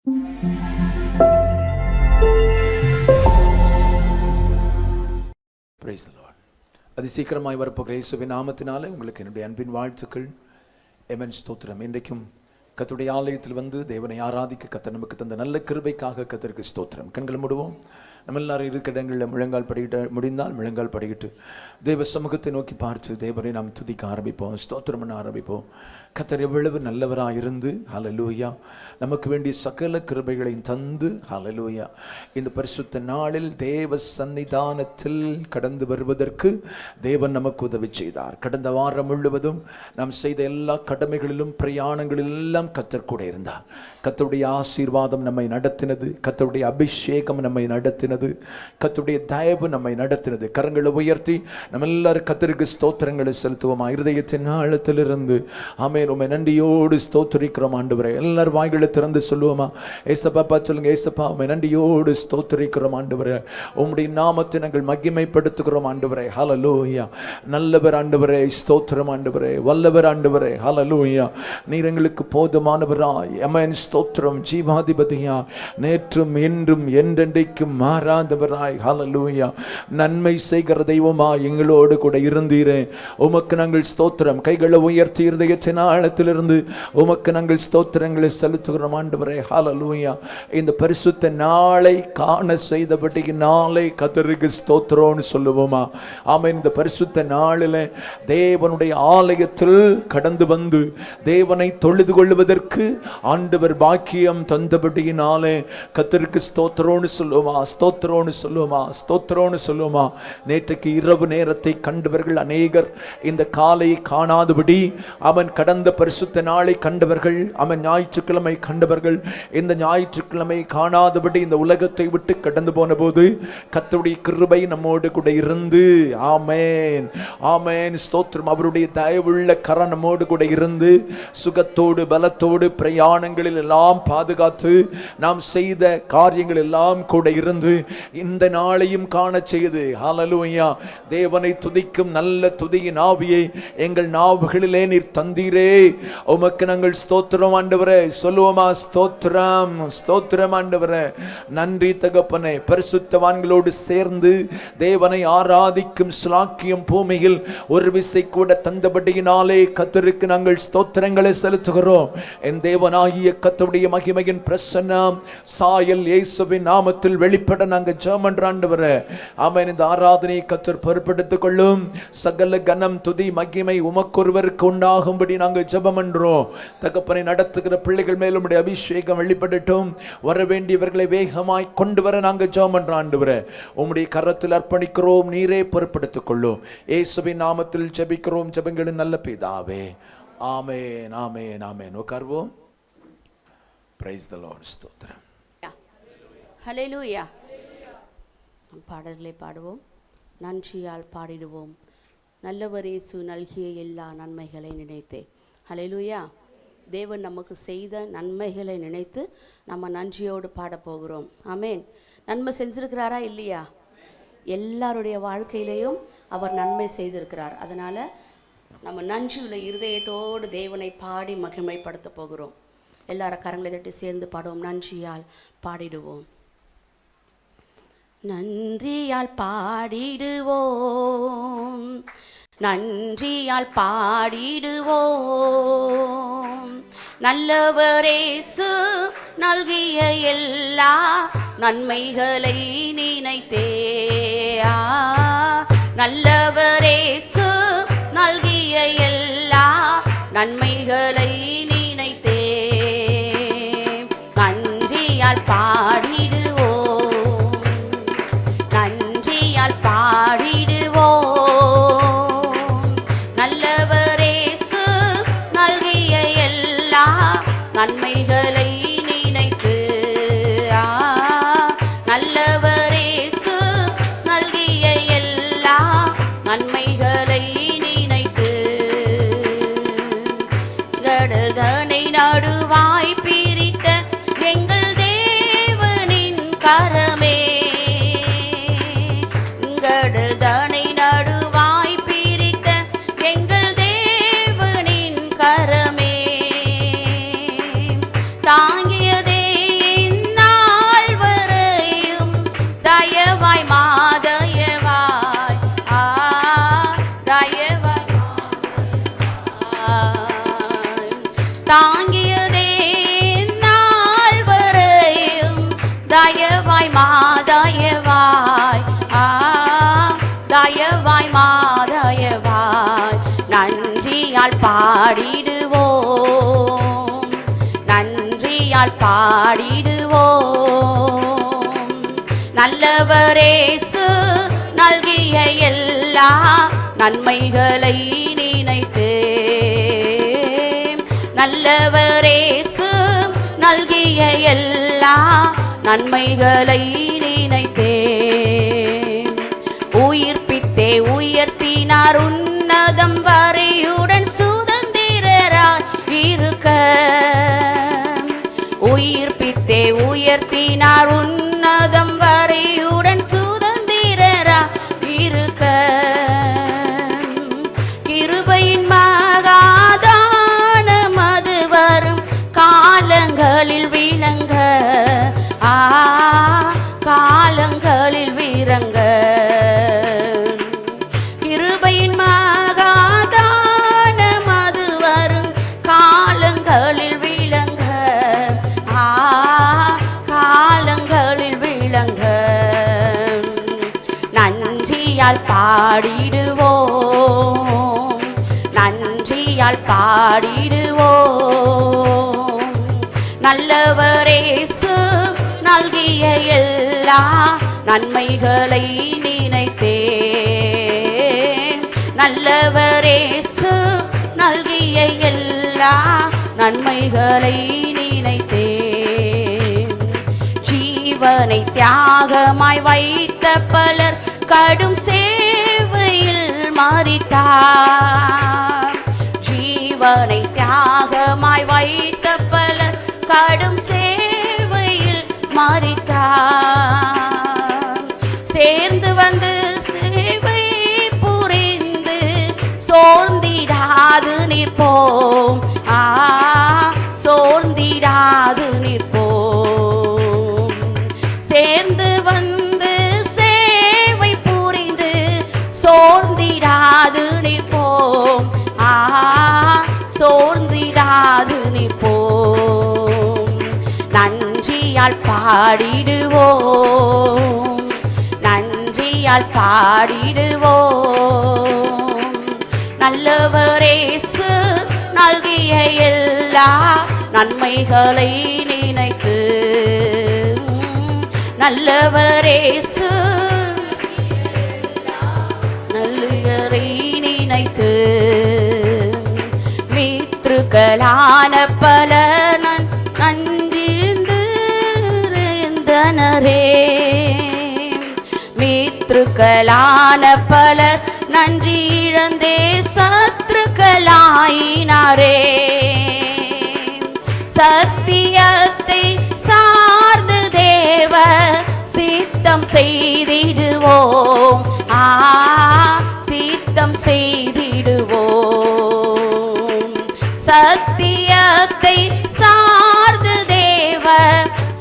Praise the Lord. அதிசீக்கிரமாய் வரப்போகிற இயேசுவின் நாமத்தினாலே உங்களுக்கு என்னுடைய அன்பின் வாழ்த்துக்கள். ஆமென். ஸ்தோத்திரம். இன்றைக்கும் கர்த்தருடைய ஆலயத்தில் வந்து தேவனை ஆராதிக்க கர்த்தர் நமக்கு தந்த நல்ல கிருபைக்காக கர்த்தருக்கு ஸ்தோத்திரம். கண்களை மூடுவோம். நம்ம எல்லாரும் இருக்கிற இடங்களில் முழங்கால் படிக்கிட்டு முடிந்தால் முழங்கால் படிக்கிட்டு தேவ சமூகத்தை நோக்கி பார்த்து தேவனை நாம் துதிக்க ஆரம்பிப்போம், ஸ்தோத்திரம் பண்ண ஆரம்பிப்போம். கர்த்தர் எவ்வளவு நல்லவராக இருந்து ஹல்லேலூயா நமக்கு வேண்டிய சகல கிருபைகளையும் தந்து ஹல்லேலூயா இந்த பரிசுத்த நாளில் தேவ சன்னிதானத்தில் கடந்து வருவதற்கு தேவன் நமக்கு உதவி செய்தார். கடந்த வாரம் முழுவதும் நாம் செய்த எல்லா கடமைகளிலும் பிரயாணங்களிலெல்லாம் கர்த்தர் கூட இருந்தார். கர்த்தருடைய ஆசீர்வாதம் நம்மை நடத்தினது, கர்த்தருடைய அபிஷேகம் நம்மை நடத்தினது, கர்த்தருடைய தயவு நம்மை நடத்தினது. கரங்களை உயர்த்தி நம்ம எல்லாரும் கர்த்தருக்கு ஸ்தோத்திரங்களை செலுத்துவோமா? இருதயத்தின் ஆழத்திலிருந்து ஆமென் உம்மை நன்றியோடு ஸ்தோத்திரிக்கிறோம் ஆண்டவரே. எல்லாரும் வாய்களை திறந்து சொல்லுவோமா? ஏசப்பா சொல்லுங்க. ஏசப்பா உம்மை நன்றியோடு ஸ்தோத்திரிக்கிறோம் ஆண்டவரே. உம்முடைய நாமத்தை நாங்கள் மகிமைப்படுத்துகிறோம் ஆண்டவரே. ஹல்லேலூயா. நல்லவர் ஆண்டவரே, ஸ்தோத்திரம் ஆண்டவரே. வல்லவர் ஆண்டவரே. ஹல்லேலூயா. நீர் எங்களுக்கு போதுமானவராய். ஆமென். ஸ்தோத்திரம். ஜீவாதிபதியா, நேற்றும் இன்றும் என்றென்றைக்கும் மாறாதவராய். ஹல்லேலூயா. நன்மை செய்கிற தெய்வமா எங்களோடு கூட இருந்தீரே, உமக்கு நாங்கள் ஸ்தோத்திரம். கைகளை உயர்த்தி இருதயத்தின் ஆழத்திலிருந்து உமக்கு நாங்கள் ஸ்தோத்திரங்களை செலுத்துகிறோம் ஆண்டவரே. ஹல்லேலூயா. இந்த பரிசுத்த நாளை காண செய்தபடி நாளை கர்த்தருக்கு ஸ்தோத்திரம்னு சொல்லுவோமா? ஆமென். இந்த பரிசுத்த நாளில் தேவனுடைய ஆலயத்தில் கடந்து வந்து தேவனை தொழுது கொள்வதற்கு ஆண்டவர் பாக்கியம் தந்தபடியினாலே கர்த்தருக்கு ஸ்தோத்திரம்னு சொல்லுவோமா? ஸ்தோத்திரம்னு சொல்லுவோமா? ஸ்தோத்திரம்னு சொல்லுவோமா? நேற்றைக்கு இரவு நேரத்தை கண்டவர்கள் அநேகர் இந்த காலையை காணாதபடி அவன் கடந்த பரிசுத்த நாளை கண்டவர்கள், அவன் ஞாயிற்றுக்கிழமை கண்டவர்கள் இந்த ஞாயிற்றுக்கிழமை காணாதபடி இந்த உலகத்தை விட்டு கடந்து போன போது கர்த்தருடைய கிருபை நம்மோடு கூட இருந்து ஆமென் ஆமென் ஸ்தோத்திரம். அவருடைய தயவுள்ள கரம் நம்மோடு கூட இருந்து சுகத்தோடு பலத்தோடு பிரயாணங்களில் எல்லாம் பாதுகாத்து நாம் செய்த காரியங்கள் எல்லாம் கூட இருந்து இந்த நாளையும் காண செய்து ஹல்லேலூயா தேவனை துதிக்கும் நல்ல துதியின் ஆவியை எங்கள் நாவுகளிலே நீர் தந்தீரே, உமக்கு நாங்கள் ஸ்தோத்திரம் ஆண்டவரே. சொல்லுவோமா? ஸ்தோத்திரம் ஸ்தோத்திரம் ஆண்டவரே. நன்றி தகப்பனே. பரிசுத்தவான்களோடு சேர்ந்து தேவனை ஆராதிக்கும் ஸ்லாக்கியம் பூமியில் ஒரு விசை கூட தந்தபடியினாலே கர்த்தருக்கு நாங்கள் ஸ்தோத்திரங்களை செலுத்துகிறோம். என் தேவனாகிய கர்த்தருடைய மகிமையின் பிரசன்னம் சாயல் இயேசுவின் நாமத்தில் வெளிப்பட நாங்கள் ஜெபம் ஆண்டவரே. ஆமென். இந்த ஆராதனையை கர்த்தர் பொறுப்பெடுத்துக் கொள்ளும். சகல கனம் துதி மகிமை உமக்கொருவருக்கு உண்டாகும்படி நாங்கள் ஜெபம் பண்றோம். தகப்பனை நடத்துகிற பிள்ளைகள் மேலும் உம்முடைய அபிஷேகம் வெளிப்படட்டும். வர வேண்டியவர்களை வேகமாய் கொண்டு வர நாங்கள் ஜெபம் பண்றோம் ஆண்டவரே. உம்முடைய கரத்தில் அர்ப்பணிக்கிறோம். நீரே பொறுப்பெடுத்துக் கொள்ளும். இயேசுவின் நாமத்தில் ஜெபிக்கிறோம் ஜெபங்களின் நல்ல பிதாவே. Amen amen amen. உட்கார்வோம். Praise the Lord. ஸ்தோத்திரம். ஹல்லேலூயா. பாடல்களை பாடுவோம். நன்றியால் பாடிடுவோம். நல்லவர் இயேசு நல்கிய எல்லா நன்மைகளை நினைத்தே. ஹல்லேலூயா. தேவன் நமக்கு செய்த நன்மைகளை நினைத்து நம்ம நன்றியோடு பாடப்போகிறோம். ஆமென். நன்மை செஞ்சிருக்கிறாரா இல்லையா? எல்லாருடைய வாழ்க்கையிலையும் அவர் நன்மை செய்திருக்கிறார். அதனால் நம்ம நன்றியுள்ள இருதயத்தோடு தேவனை பாடி மகிமைப்படுத்த போகிறோம். எல்லாரும் கரங்களை தட்டி சேர்ந்து பாடுவோம். நன்றியால் பாடிடுவோம். நன்றியால் பாடிடுவோம். நன்றியால் பாடிடுவோம். நல்லவர் இயேசு நல்கிய எல்லா நன்மைகளை நினைத்தே. நல்லவர் இயேசு நல்கிய எல்லா நன்மைகளை நினைத்தே. நன்றியால் பாடிடுவோம். நன்றியால் பாடிடுவோம். நல்லவர் இயேசு நல்கிய எல்லா நன்மைகளை நினைத்து. நல்லவர் இயேசு நல்கிய எல்லா நன்மைகளை நினைத்து. கடல்தனை நடுவாய் பிரித்த எங்கள் தேவனின் கரமே. கடல்தனை நடுவாய் பிரித்த எங்கள் தேவனின் கரமே. தாங்கியதே பாடிடுவோம். நல்லவரேசு நல்கிய எல்லா நன்மைகளை நினைத்து, நல்லவரேசு நல்கிய எல்லா நன்மைகளை நினைத்தேன். உயிர்ப்பித்தே உயர்த்தினார் உன்னதம் வரையுடன் சுதந்திரராய் இருக்க. உயிர்ப்பித்தே உயர்த்தினார் உன்னதம் வரையுடன் சுதந்திரராய் இருக்க. கிருபையின் மகாதானம் அது வரும் காலங்களில் விளங்க, காலங்களில் விளங்க. கிருபையின் மகாதானம் அது வரும் காலங்களில் விளங்க, காலங்களில் விளங்க. நன்றியால் பாடிடுவோம், நன்றியால் பாடிடுவோம். நல்லவரேசு நல்கிய எல்லா நன்மைகளை நினைத்தேன். நல்லவரேசு நல்கிய எல்லா நன்மைகளை நினைத்தேன். ஜீவனை தியாகமாய் வைத்த பலர் கடும் சேவையில் மரித்தார். ஜீவனை தியாகமாய் வைத்த பலர் கடும் சேவையில் மரித்தார். சேர்ந்து வந்து சேவை புரிந்து சோர்ந்திடாது நிற்போம், சோர்ந்திடாது நிற்போம். சேர்ந்து வந்து சேவை புரிந்து சோர்ந்திடாது நிற்போம், சோர்ந்திடாது நிற்போம். நன்றியால் பாடிடுவோம், நன்றியால் பாடிடுவோம். நல்லவரேசு நல்கிய எல்லா நன்மைகளை நினைத்து, நல்லவரேசு நல்லவரை நினைத்து. மித்ருக்களான பல நன்றிந்தனரே, மித்ருக்களான பலர் நன்றி இழந்தே சத்ருக்களாயினாரே. சத்தியத்தை சார்ந்து தேவ சித்தம் செய்திடுவோம், சித்தம் செய்திடுவோம். சத்தியத்தை சார்ந்து தேவ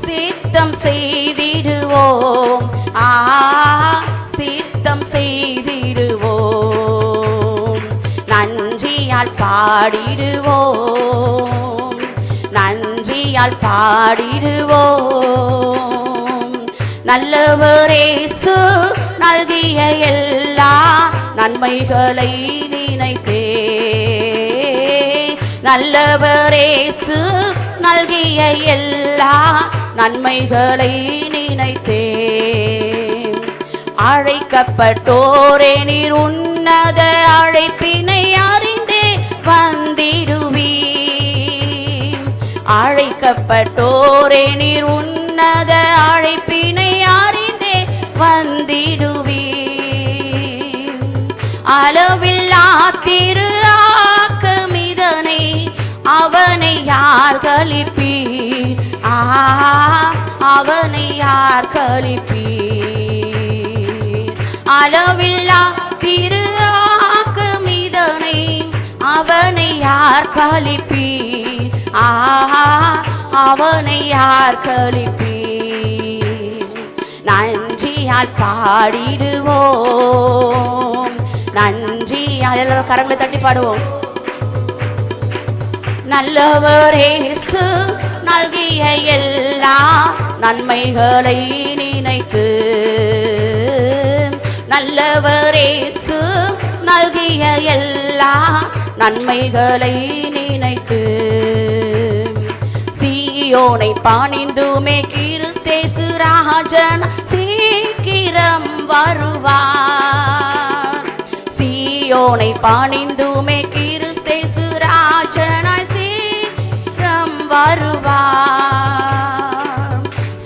சித்தம் செய்திடுவோம், சித்தம் செய்திடுவோம். நன்றியால் பாடிடுவோம், நன்றியால் பாடிடுவோம். நல்லவரேசு நல்கிய எல்லா நன்மைகளை நினைத்தே, நல்லவரேசு நல்கிய எல்லா நன்மைகளை நினைத்தே. அழைக்கப்பட்டோரே நீர் உன்னத அழைப்பினை அறிந்தே வந்திடுவீர். அழைக்கப்பட்டோரே நீர் உன்னத அழைப்பினை அறிந்தே வந்திடுவீர். அளவில்லா திரு ஆக்கமிதனை அவனை யார் களிப்பீர், அவனை யார் களிப்பீர். அளவில்லா திரு ஆக்கமிதனை அவனை யார் களிப்பீர், அவனை யார் களிப்பீர். நன்றியால் பாடிடுவோம், நன்றியால் எல்லாரும் கரங்களை தட்டி பாடுவோம். நல்லவரேசு நல்கிய எல்லா நன்மைகளை நினைத்து, நல்லவரேசு நல்கிய எல்லா நன்மைகளை நினைத்து. சீயோனை பணிந்துமே கிறிஸ்தேசு ராஜன் சீக்கிரம் வருவார். சீயோனை பணிந்துமே கிறிஸ்தேசு ராஜனாய் சீக்கிரம் வருவார்.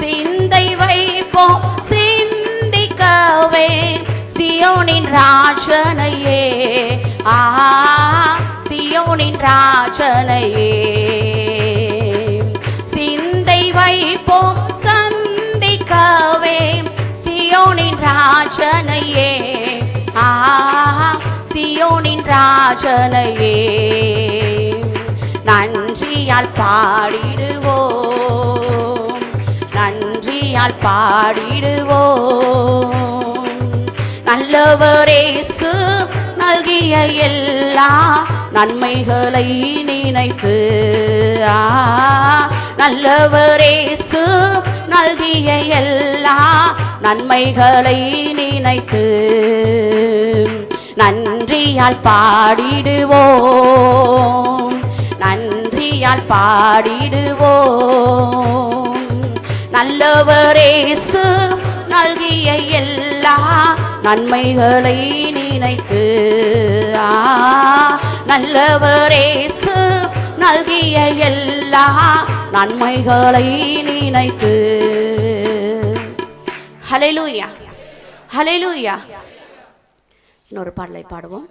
சிந்தை வைப்போம் சிந்திக்கவே சியோனின் ராஜனையே, சியோனின் ராஜனையே. சிந்தை வைப்போம் சந்திக்கவே சியோனின் ராஜனையே, சியோனின் ராஜனையே. நன்றியால் பாடிடுவோம், நன்றியால் பாடிடுவோம். நல்லவரேசு நல்கிய எல்லா நன்மைகளை நினைத்து, நல்லவரேசு நல்கிய எல்லா நன்மைகளை நினைத்து நன்றியால் பாடிடுவோம், நன்றியால் பாடிடுவோம். நல்லவரேசு நல்கிய எல்லா நன்மைகளை நினைத்து, நல்லவரேசு நல்கிய எல்லா நன்மைகளை நினைத்து. ஹல்லேலூயா, ஹல்லேலூயா. இன்னொரு பாடலை பாடுவோம்.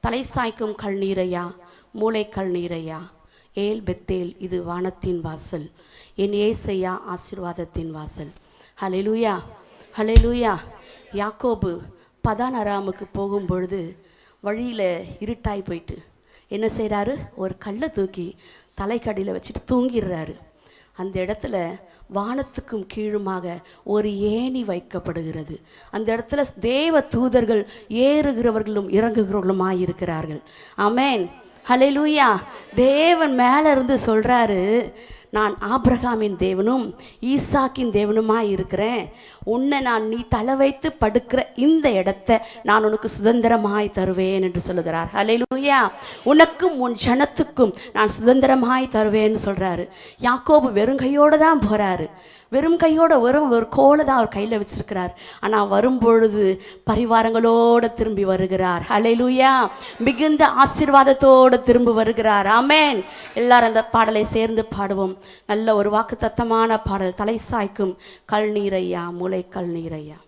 தலை சாய்க்கும் கல்நீரையா, மூளை கல்நீரையா, ஏல் பெத்தேல் இது வானத்தின் வாசல், என் ஏசையா ஆசீர்வாதத்தின் வாசல். ஹல்லேலூயா, ஹல்லேலூயா. யாக்கோபு பதான் அராமுக்கு போகும் பொழுது வழியில் இருட்டாய் போயிட்டு என்ன செய்கிறாரு, ஒரு கல்லை தூக்கி தலைக்கடியில் வச்சுட்டு தூங்கிடுறாரு. அந்த இடத்துல வானத்துக்கும் கீழுமாக ஒரு ஏணி வைக்கப்படுகிறது. அந்த இடத்துல தேவ தூதர்கள் ஏறுகிறவர்களும் இறங்குகிறவர்களுமாய் இருக்கிறார்கள். ஆமென், ஹல்லேலூயா. தேவன் மேலே இருந்து சொல்கிறாரு, நான் ஆபிரகாமின் தேவனும் ஈசாக்கின் தேவனுமாய் இருக்கிறேன். உன்னை நீ தலை வைத்து படுக்கிற இந்த இடத்தை நான் உனக்கு சுதந்திரமாய் தருவேன் என்று சொல்லுகிறார். ஹல்லேலூயா. உனக்கும் உன் ஜனத்துக்கும் நான் சுதந்திரமாய் தருவேன்னு சொல்கிறாரு. யாக்கோபு வெறுங்கையோடு தான் போகிறாரு. வெறும் கையோட ஒரு கோலை தான் அவர் கையில் வச்சிருக்கிறார். ஆனால் வரும்பொழுது பரிவாரங்களோடு திரும்பி வருகிறார். ஹல்லேலூயா. மிகுந்த ஆசீர்வாதத்தோடு திரும்பி வருகிறார். ஆமென். எல்லாரும் அந்த பாடலை சேர்ந்து பாடுவோம். நல்ல ஒரு வாக்குத்தத்தமான பாடல். தலை சாய்க்கும் கல்நீரையா, மூளை கல்நீரையா.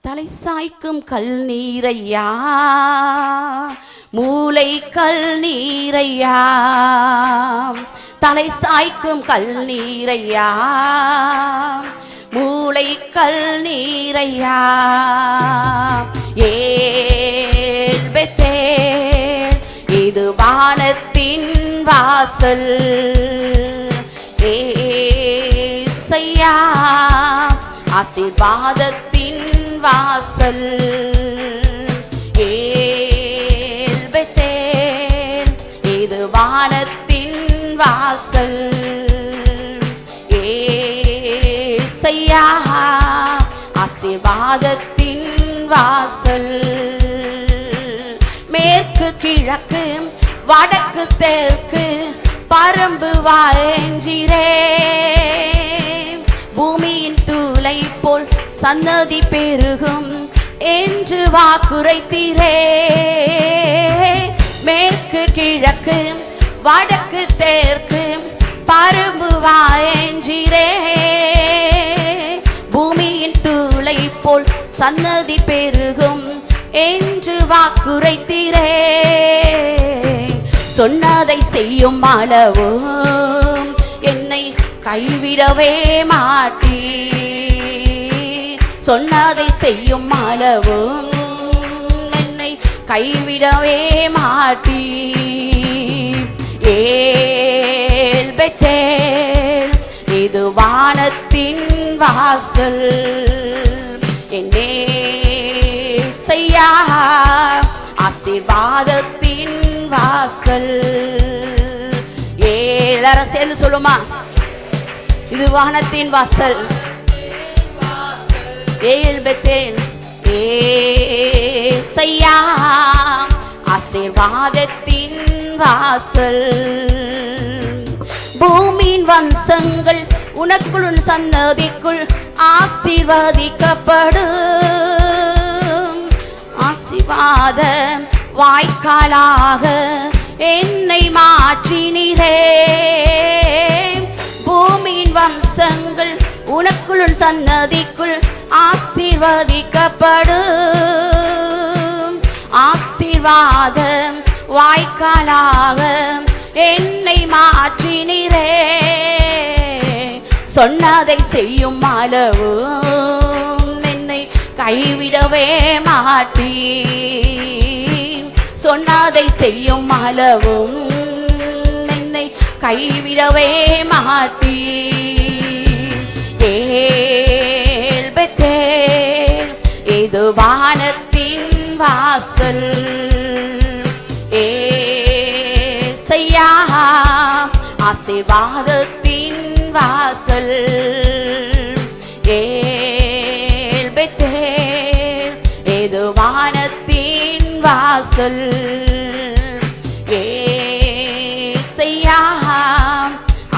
தலை சாய்க்கும் கல்நீரையா, மூளை கல்நீரையா, தலை சாய்க்கும் கல்நீரையா, மூளை கல்நீரையா. ஏல் பெத்தேல் இது வானத்தின் வாசல், ஏசையா ஆசீர்வாதத்தின் வாசல். ஏல் பெத்தேல் இது வானத்தின் வாசல், ஏசையா ஆசீர்வாதத்தின் வாசல். மேற்கு கிழக்கு வடக்கு தெற்கு பரம்பு வாஞ்சிரே, பூமியின் தூளை போல் சன்னதி பெருகும் என்று வாக்குரைத்தீரே. மேற்கு கிழக்கு வடக்கு தெற்கு பரம்பு வாஞ்சிரே, பூமியின் தூளை போல் சன்னதி பெருகும் என்று வாக்குரைத்தீரே. சொன்னதை செய்யும் அளவும் என்னை கைவிடவே மாட்டீர். சொன்னதை செய்யும் அளவும் என்னை கைவிடவே மாட்டீர். ஏல் பெத்தேல் இது வானத்தின் வாசல், என்னே செய்யா ஆசீர்வாதத்தின் வாசல். எல்லாரும் சேர்ந்து சொல்லுமா, இது வானத்தின் வாசல். ஏல் பெத்தேல் ஏசையா ஆசீர்வாதத்தின் வாசல். வம்சங்கள் உனக்குள் சன்னதிக்குள் ஆசீர்வதிக்கப்படும். ஆசீர்வாத வாய்க்காலாக என்னை மாற்றினீரே. பூமியின் வம்சங்கள் உனக்குள் சன்னதிக்குள் ஆசீர்வதிக்கப்படும். ஆசீர்வாத வாய்க்காலாக என்னை மாற்றினீரே. சொன்னதை செய்யும் அளவும் என்னை கைவிடவே மாட்டீர். சொன்னதை செய்யும் அளவும் என்னை கைவிடவே மாட்டீர். ஏல் பெத்தேல் இது வானத்தின் வாசல். ஏசையா ஆசீர்வாதத்தின் வாசல். ஏல் பெத்தேல் இது வானத்தின் வாசல். ஏசையா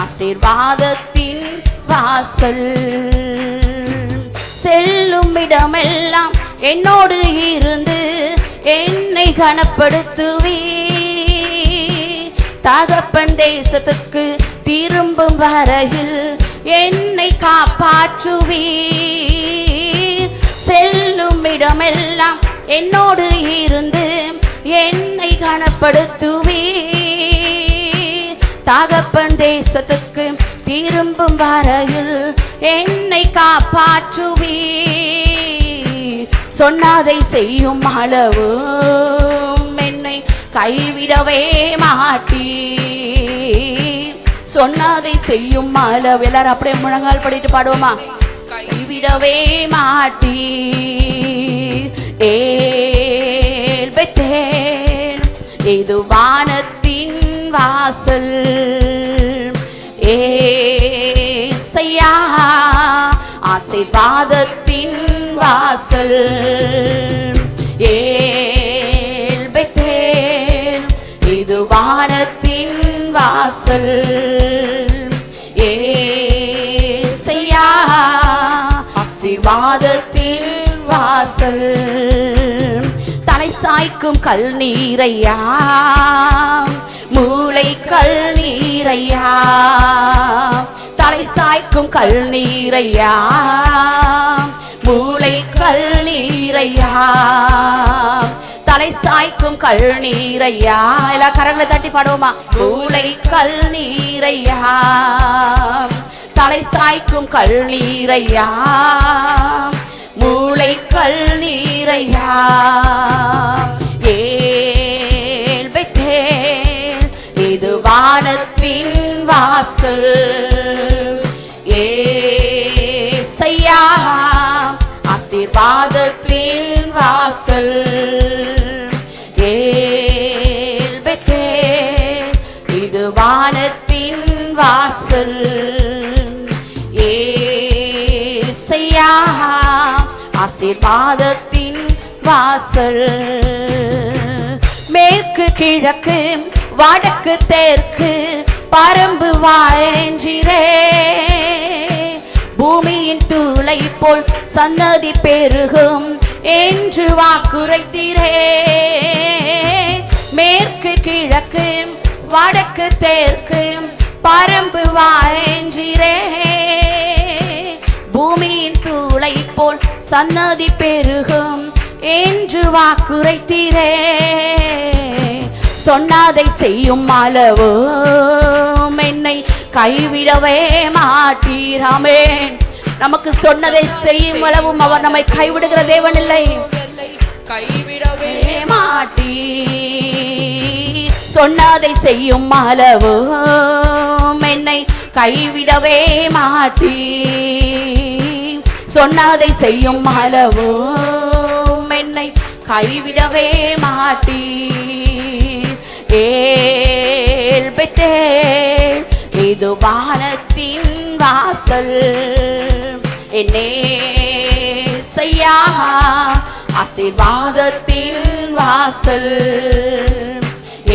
ஆசீர்வாதத்தின் வாசல். செல்லும் இடமெல்லாம் என்னோடு இருந்து என்னை கனப்படுத்துவே. தகப்பன் தேசத்துக்கு திரும்பும் வரையில் என்னை காப்பாற்றுவே. செல்லும் இடமெல்லாம் என்னோடு இருந்து என்னை கனப்படுத்துவே. தகப்பன் தேசத்துக்கு திரும்பும் வரையில் என்னை காப்பாற்றுவே. சொன்னதை செய்யும் அளவும் என்னை கைவிடவே மாட்டீர். சொன்னதை செய்யும் அளவு எல்லாரும் அப்படியே முழங்கால் படிட்டு பாடுவோமா? கைவிடவே மாட்டீர். ஏல் பெத்தேல் இது வானத்தின் வாசல். ஏசையா ஆசீர்வாதத்தின் வாசல். ஏல் பெத்தேல் இது வானத்தின் வாசல். ஏசையா ஆசீர்வாதத்தின் வாசல். தலை சாய்க்கும் கல் நீரையா மூளை கல் நீரையா. தலை சாய்க்கும் கல் நீரையா மூளை கல் நீரையா. தலை சாய்க்கும் கல் நீரையா. எல்லா கரங்களை தட்டி பாடுவோமா? மூளை கல் நீரையா தலை சாய்க்கும் கல் நீரையா மூளை கல் நீரையா. ஏல் பெத்தேல் இது வானத்தின் வாசல். ஏசையா ஆசீர்வாதத்தின் வாசல். ஏல் பெத்தேல் இது வானத்தின் வாசல். ஏசையா ஆசீர்வாதத்தின் வாசல். மேற்கு கிழக்கு வடக்கு தெற்கு பரம்பு வாயஞ்சிரே. பூமியின் தூளை போல் சன்னதி பெருகும் என்று வாக்குரைத்தீரே. மேற்கு கிழக்கு வடக்கு தெற்கு பரம்பு வாயஞ்சிரே. பூமியின் தூளை போல் சன்னதி பெருகும் என்று வாக்குரைத்தீரே. சொன்னதை செய்யும் அளவும் என்னை கைவிடவே மாட்டீர். ஆமென். நமக்கு சொன்னதை செய்யும் அளவும் அவர் நம்மை கைவிடுகிற தேவன் இல்லை. கைவிடவே மாட்டீர். சொன்னதை செய்யும் அளவும் என்னை கைவிடவே மாட்டீர். சொன்னதை செய்யும் அளவும் என்னை கைவிடவே மாட்டீர். ஏல் பெத்தேல் இது வானத்தின் வாசல். என்னேசையா ஆசீர்வாதத்தின் வாசல்.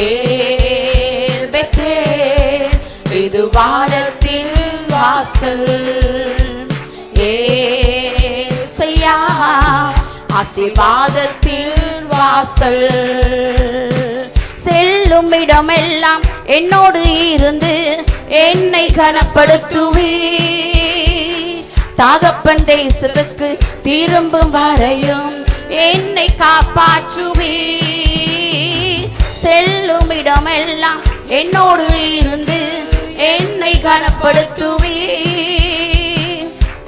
ஏல் பெத்தேல் இது வானத்தின் வாசல். ஏசையா ஆசீர்வாதத்தின் வாசல். செல்லும் இடமெல்லாம் என்னோடு இருந்து என்னை கனப்படுத்துவே. தகப்பன் தேசத்துக்கு திரும்பும் வரையும் என்னை காப்பாற்றுவே. செல்லும் இடமெல்லாம் என்னோடு இருந்து என்னை கனப்படுத்துவே.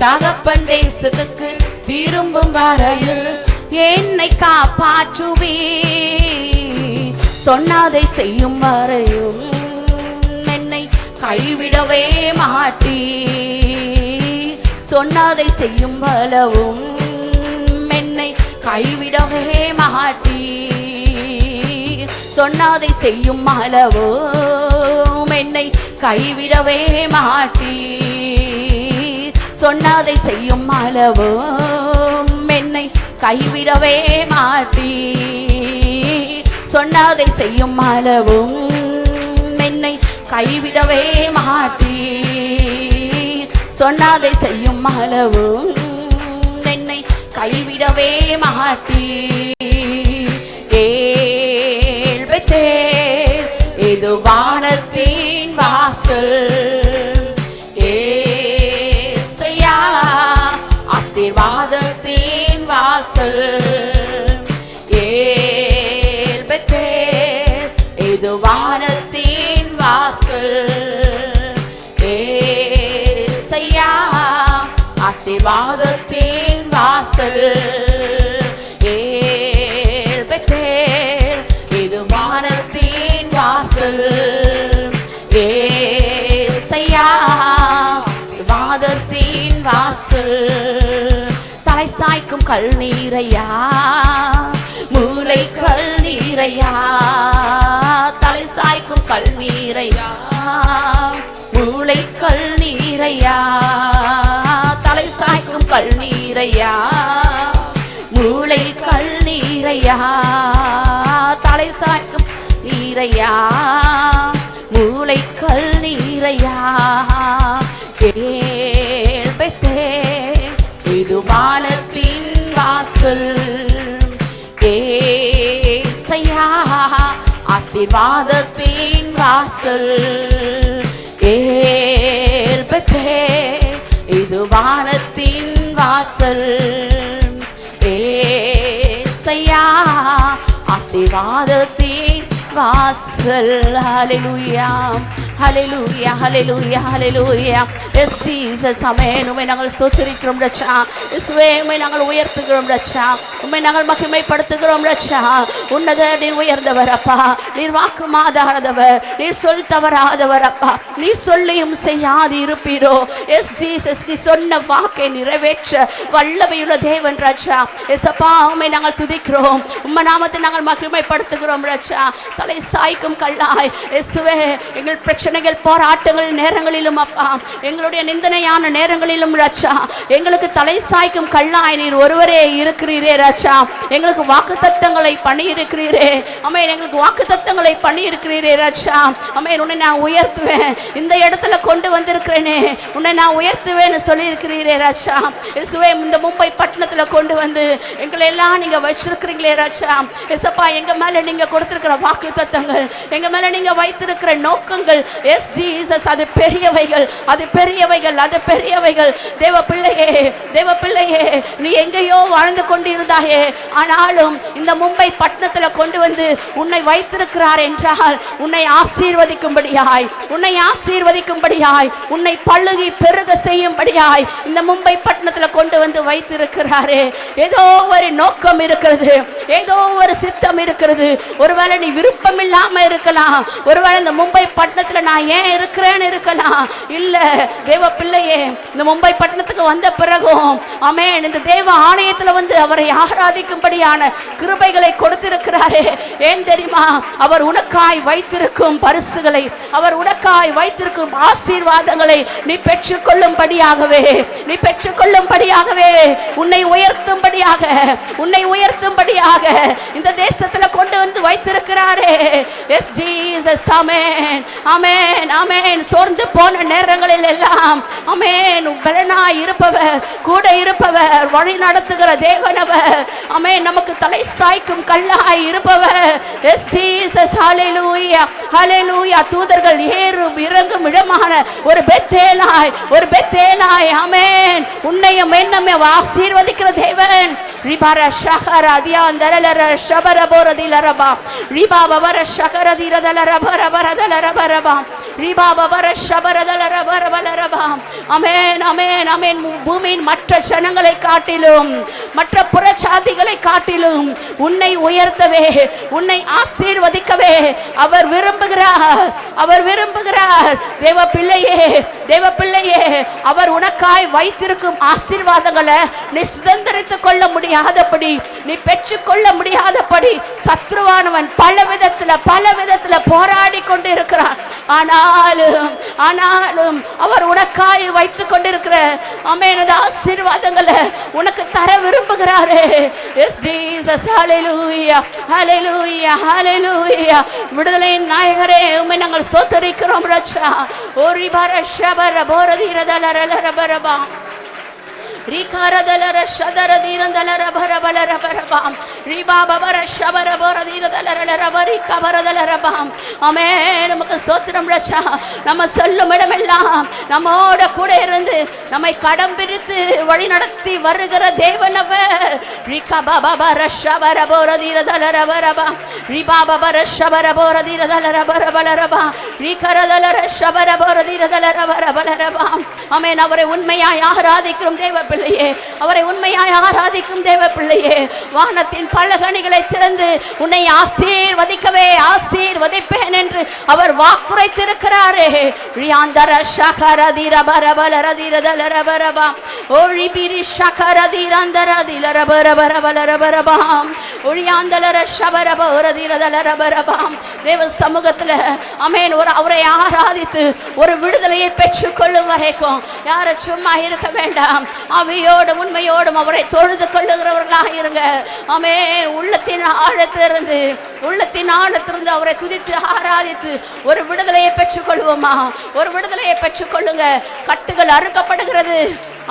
தகப்பன் தேசத்துக்கு திரும்பும் வரையில் என்னை காப்பாற்றுவே. சொன்னதை செய்யும் வரையும் என்னை கைவிடவே மாட்டீ. சொன்னதை செய்யும் அளவும் என்னை கைவிடவே மாட்டீ. சொன்னதை செய்யும் அளவும் என்னை கைவிடவே மாட்டீ. சொன்னதை செய்யும் அளவும் என்னை கைவிடவே மாட்டீ. சொன்னதை செய்யும் அளவும் என்னை கைவிடவே மாட்டீ. சொன்னதை செய்யும் அளவும் என்னை கைவிடவே மாட்டீ. இது வானத்தின் வாசல். ஏசையா ஆசீர்வாதத்தின் வாசல். இது வானத்தின் வாசல். ஏசையா ஆசீர்வாதத்தின் வாசல். இது வானத்தின் வாசல். ஏசையா ஆசீர்வாதத்தின் வாசல். தலை சாய்க்கும் கல் நீரையா, மூளை கல் நீரையா. தலை சாய்க்கும் கல் நீரையா, மூளை கல் நீரையா. தலை சாய்க்கும் கல் நீரையா, மூளை கல் நீரையா. தலை சாய்க்கும் நீரையா, மூளை கல் நீரையா. இது வானத்தின் வாசல். ஏசையா ஆசீர்வாதத்தின் வாசல். இது வானத்தின் வாசல். ஏசையா ஆசீர்வாதத்தின் வாசல். Hallelujah hallelujah hallelujah hallelujah. Yes Jesus amen. உம்மை நாங்கள் ஸ்தோத்திரிக்கிறோம் ரட்சா. இயேசுவே உம்மை நாங்கள் உயர்த்துகிறோம் ரட்சா. உம்மை நாங்கள் மகிமைப்படுத்துகிறோம் ரட்சா. உன்னத நீர் உயர்ந்தவர் அப்பா. நீர் வாக்கு மாறாதவர். நீர் சொல் தவறாதவர் அப்பா. நீர் சொல்லியும் செய்யாது இருப்பீரோ. எஸ் ஜீசஸ் நீ சொன்ன வாக்கை நிறைவேற்ற வல்லமையுள்ள தேவன் ரட்சா. எஸ் அப்பா உம்மை நாங்கள் துதிக்கிறோம். உம்மை நாமத்தை நாங்கள் மகிமைப்படுத்துகிறோம் ரட்சா. தலை சாய்க்கும் கல்லாய் இயேசுவே எங்கள் பிரச்சனைகள் போராட்டங்கள் நேரங்களிலும் அப்பா, எங்களுடைய நிந்தனையான நேரங்களிலும் ரட்சா எங்களுக்கு தலை சாய்க்கும் கல்லாய் நீர் ஒருவரே இருக்கிறீரே ரட்சா. எங்களுக்கு வாக்குத்தத்தங்களை பண்ணி இருக்கிறீரே அமேன். எங்களுக்கு வாக்குத்தத்தங்களை பண்ணி இருக்கிறீரே ரட்சா அமேன். உன்னை நான் உயர்த்துவேன், இந்த இடத்துல கொண்டு வந்திருக்கிறேனே உன்னை நான் உயர்த்துவேன்னு சொல்லி இருக்கிறீரே ரட்சா. இயேசுவே இந்த மும்பை பட்டணத்துல கொண்டு வந்து எங்களை எல்லாம் நீங்க வச்சிருக்கிறீங்களே ரட்சா. இயேசப்பா எங்க மேல நீங்க கொடுத்திருக்கிற வாக்குத்தத்தங்கள், எங்க மேல நீங்க வைத்திருக்கிற நோக்கங்கள் எஸ் ஜீசஸ் அது பெரியவைகள், அது பெரியவைகள், அது பெரியவைகள். தேவ பிள்ளையே, தேவ பிள்ளையே நீ எங்கேயோ வாழ்ந்து கொண்டிருந்தாயே, ஆனாலும் இந்த மும்பை பட்டணத்துல கொண்டு வந்து உன்னை வைத்திருக்கிறார் என்றால் உன்னை ஆசீர்வதிக்கும்படியாய், உன்னை ஆசீர்வதிக்கும்படியாய், உன்னை பழுகி பெருக செய்யும்படியாய் இந்த மும்பை பட்டணத்துல கொண்டு வந்து வைத்திருக்கிறாரே. ஏதோ ஒரு நோக்கம் இருக்கிறது, ஏதோ ஒரு சித்தம் இருக்கிறது. ஒருவேளை நீ விருப்பம் இல்லாம இருக்கலாம், ஒருவேளை இந்த மும்பை பட்டணத்துல நான் ஏன் இருக்கிறேன்னு இருக்கலாம். இல்ல தேவ பிள்ளையே, இந்த மும்பை பட்டணத்துக்கு வந்த பிறகும் ஆமென், இந்த தேவ ஆலயத்துல வந்து அவரை ஆராதிக்கும்படியான கிருபைகளை கொடுத்திருக்கிறாரே. ஏன் தெரியுமா? அவர் உனக்காய் வைத்திருக்கும் பரிசுகளை, அவர் உனக்காய் வைத்திருக்கும் ஆசீர்வாதங்களை நீ பெற்றுக்கொள்ளும்படியாகவே, நீ பெற்றுக்கொள்ளும்படியாகவே, உன்னை உயர்த்தும்படியாக, உன்னை உயர்த்தும்படியாக இந்த தேசத்துல கொண்டு வந்து வைத்திருக்கிறாரே. S Jesus. ஆமென், ஆமென், ஆமென். சோர்ந்து போன நேரங்களில் எல்லாம் ஆமென் பலனாய் இருப்பவர், கூட இருப்பவர், வழி நடத்துகிற தேவனவர். ஆமென். நமக்கு தலை சாய்க்கும் கல்லாய் இருப்பவர். Yes Jesus. ஹalleluya, ஹalleluya. தூதர்கள் ஏறும் இறங்கும் இடமான ஒரு பெத்தேலாய், ஒரு பெத்தேலாய். ஆமென். உன்னையும் என்னையும் ஆசீர்வதிக்கிற தேவன். ரிபார ஷஹரா தியாந்தரலர ஷபரபோரதிலரபா ரிபாபவர ஷகரதிரதலரபரபரதலரபரபா ரிபாபவர ஷபரதலரபரபலரபா. ஆமென், ஆமென், ஆமென். பூமியின் மற்ற ஜனங்களை காட்டிலும், மற்ற புறச்சாதிகளை காட்டிலும் உன்னை உயர்த்தவே, உன்னை ஆசீர்வதிக்கவே அவர் விரும்புகிறார், அவர் விரும்புகிறார். தேவ பிள்ளையே, தேவ பிள்ளையே, அவர் உனக்காய் வைத்திருக்கும் ஆசீர்வாதங்களை நீ சுதந்திரித்துக் கொள்ள முடியாதபடி, நீ பெற்றுக்கொள்ள முடியாதபடி சத்ருவானவன் பல விதத்துல போராடி கொண்டு இருக்கிறான். ஆனாலும் ஆனாலும் அவர் உனக்காய் வைத்துக் கொண்டிருக்கிற ஆமென் ஆசீர்வாதங்களை உனக்கு தர விரும்புகிறாரே. S Jesus. ஹalleluya, ஹalleluya, ஹalleluya. விடுதலையின் நாயகரே, உம்மை நாங்கள் ஸ்தோத்திரிக்கிறோம் ராஜா. ஓரி பரஷபர போரதிரதலரலரபரபா ரிகாரதலர ஷதரதிரந்தலர பரபலரபரபாம் ரிபாபவர ஷபரபோரதிரதலரலரபரிகபரதலரபாம். ஆமென். நமக்கு ஸ்தோத்திரம் ராஜா. நம்ம சொல்லும் இடமெல்லாம் நம்மோட கூட இருந்து நம்மை கடம் பிரித்து வழி நடத்தி வருகிற தேவனவர். ரிகபபவர ஷபரபோரதிரதலரபரபா ரிபாபவர ஷபரபோரதிரதலரபரபலரபா ரிகரதலர ஷபரபோரதிரதலரபரபலரபாம். ஆமென். அவரை உண்மையாய் ஆராதிக்கிறோம் தேவ பிள்ளையே, அவரை உண்மையாய் ஆராதிக்கும் தேவ பிள்ளையே. வானத்தின் பலகணிகளை திறந்து உன்னை ஆசீர்வதிக்கவே ஆசீர்வதிப்பேன் என்று அவர் வாக்குரைத்திருக்கிறாரே. ரியாந்தர ஷகரதிரபரபலரதிரதலரபரபா ஓரிபிரி ஷகரதிரந்தரதிலரபரபரபலரபரபாம் ஒழியாந்தலர ஷபரபோரதிரதலரபரபாம். தேவ சமூகத்துல ஆமென் அவரை ஆராதித்து ஒரு விடுதலையை பெற்றுக் கொள்ளும் வரைக்கும் யாரும் சும்மா இருக்க வேண்டாம். அவையோடும் உண்மையோடும் அவரை தொழுது கொள்ளுகிறவர்களாக இருங்க. ஆமென். உள்ளத்தின் ஆழத்திலிருந்து அவரை துதித்து ஆராதித்து ஒரு விடுதலையை பெற்றுக் கொள்வோமா? ஒரு விடுதலையை பெற்றுக் கொள்ளுங்க. கட்டுகள் அறுக்கப்படுகிறது.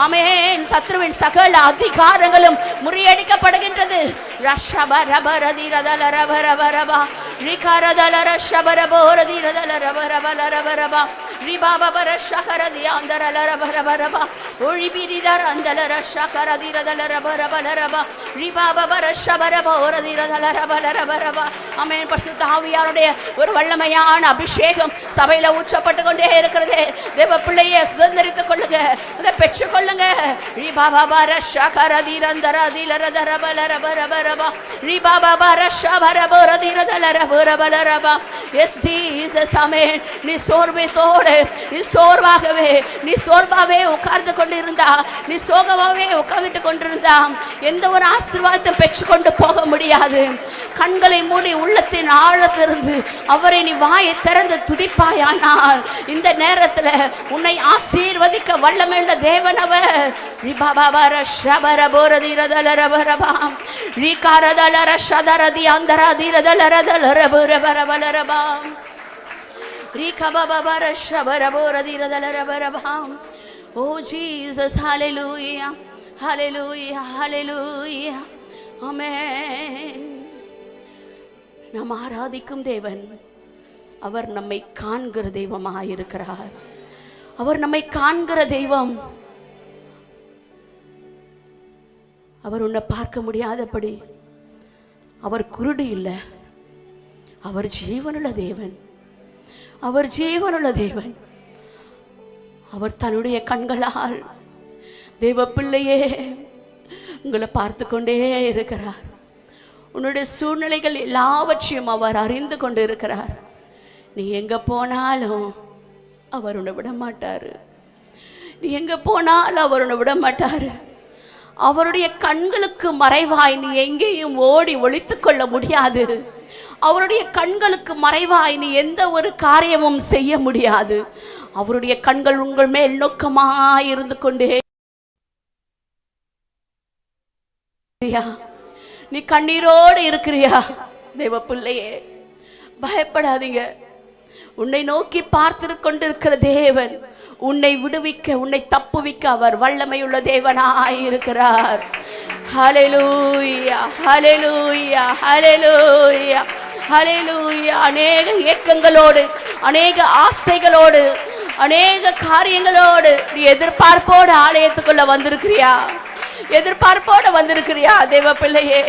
ஆமென். சத்ருவின் சகல அதிகாரங்களும் முறியடிக்கப்படுகின்றது. ரஷபரபரதிரதலரபரபரபா ரிகரதலர ஷபரபோரதிரதலரபரபலரபரபா ரிபாபவர ஷகரதியாந்தரலரபரபரபா ஒழிபிரிதரந்தலர ஷகரதிரதலரபரபலரபா ரிபாபவர ஷபரபோரதிரதலரபலரபரபா. ஆமென். பரிசுத்த ஆவியாருடைய ஒரு வல்லமையான அபிஷேகம் சபையில ஊற்றப்பட்டு கொண்டே இருக்கிறது. தேவ பிள்ளையை சுதந்திரித்துக் கொள்ளுங்க, அதை பெற்றுக்கொள்ளுங்க. ரிபாபவர ஷகரதிரந்தரதிலரதரபலரபரபரபா ரிபாபவர ஷபரபோரதிரதலரபரபலரபா. S Jesus. ஆமென். நீ சோர்வத்தோடு, நீ சோர்வாகவே உட்கார்ந்து கொண்டிருந்தா, நீ சோகமாகவே உட்கார்ந்துட்டு கொண்டிருந்தா எந்த ஒரு ஆசீர்வாதத்தை பெற்றுக்கொண்டு போக முடியாது. கண்களை மூடி உள்ளத்தின் ஆழத்திலிருந்து அவரை நீ வாயை திறந்து துதிப்பாயானால் இந்த நேரத்தில் உன்னை ஆசீர்வதிக்க வல்லமையுள்ள தேவனவர். ரிபாபவர ஷபரபோரதிரதலரபரபாம் ரிகாரதலர ஷதரதியாந்தரதிரதலரதலரபரபரபரபாம் ரிகபபவர ஷபரபோரதிரதலரபரபாம். ஓ ஜீசஸ். ஹalleluya, ஹalleluya, ஹalleluya. ஆமென். நாம் ஆராதிக்கும் தேவன் அவர் நம்மை காண்கிற தெய்வமாக இருக்கிறார். அவர் நம்மை காண்கிற தெய்வம். அவர் உன்னை பார்க்க முடியாதபடி அவர் குருடு இல்லை. அவர் ஜீவனுள்ள தேவன். அவர் ஜீவனுள்ள தேவன். அவர் தன்னுடைய கண்களால் தேவ பிள்ளையே உங்களை பார்த்து கொண்டே இருக்கிறார். உன்னுடைய சூழ்நிலைகள் எல்லாவற்றையும் அவர் அறிந்து கொண்டு இருக்கிறார். நீ எங்கே போனாலும் அவர் உன்னை விட மாட்டார். நீ எங்கே போனாலும் அவர் உன்னை விட மாட்டார். அவருடைய கண்களுக்கு மறைவாய் நீ எங்கேயும் ஓடி ஒளித்துக் கொள்ள முடியாது. அவருடைய கண்களுக்கு மறைவாய் நீ எந்த ஒரு காரியமும் செய்ய முடியாது. அவருடைய கண்கள் உங்கள் மேல் நோக்கமாய் இருந்து கொண்டே. நீ கண்ணீரோடு இருக்கிறியா? தேவ பிள்ளையே, பயப்படாதீங்க. உன்னை நோக்கி பார்த்து கொண்டிருக்கிற தேவன் உன்னை விடுவிக்க, உன்னை தப்புவிக்க அவர் வல்லமையுள்ள தேவனாய் இருக்கிறார். ஹல்லேலூயா, ஹல்லேலூயா, ஹல்லேலூயா, ஹல்லேலூயா. அநேக ஏக்கங்களோடு, அநேக ஆசைகளோடு, அநேக காரியங்களோடு நீ எதிர்பார்ப்போடு ஆலயத்துக்குள்ள வந்திருக்கிறியா? எதிர்பார்ப்போடு வந்திருக்கிறியா? தேவ பிள்ளையே,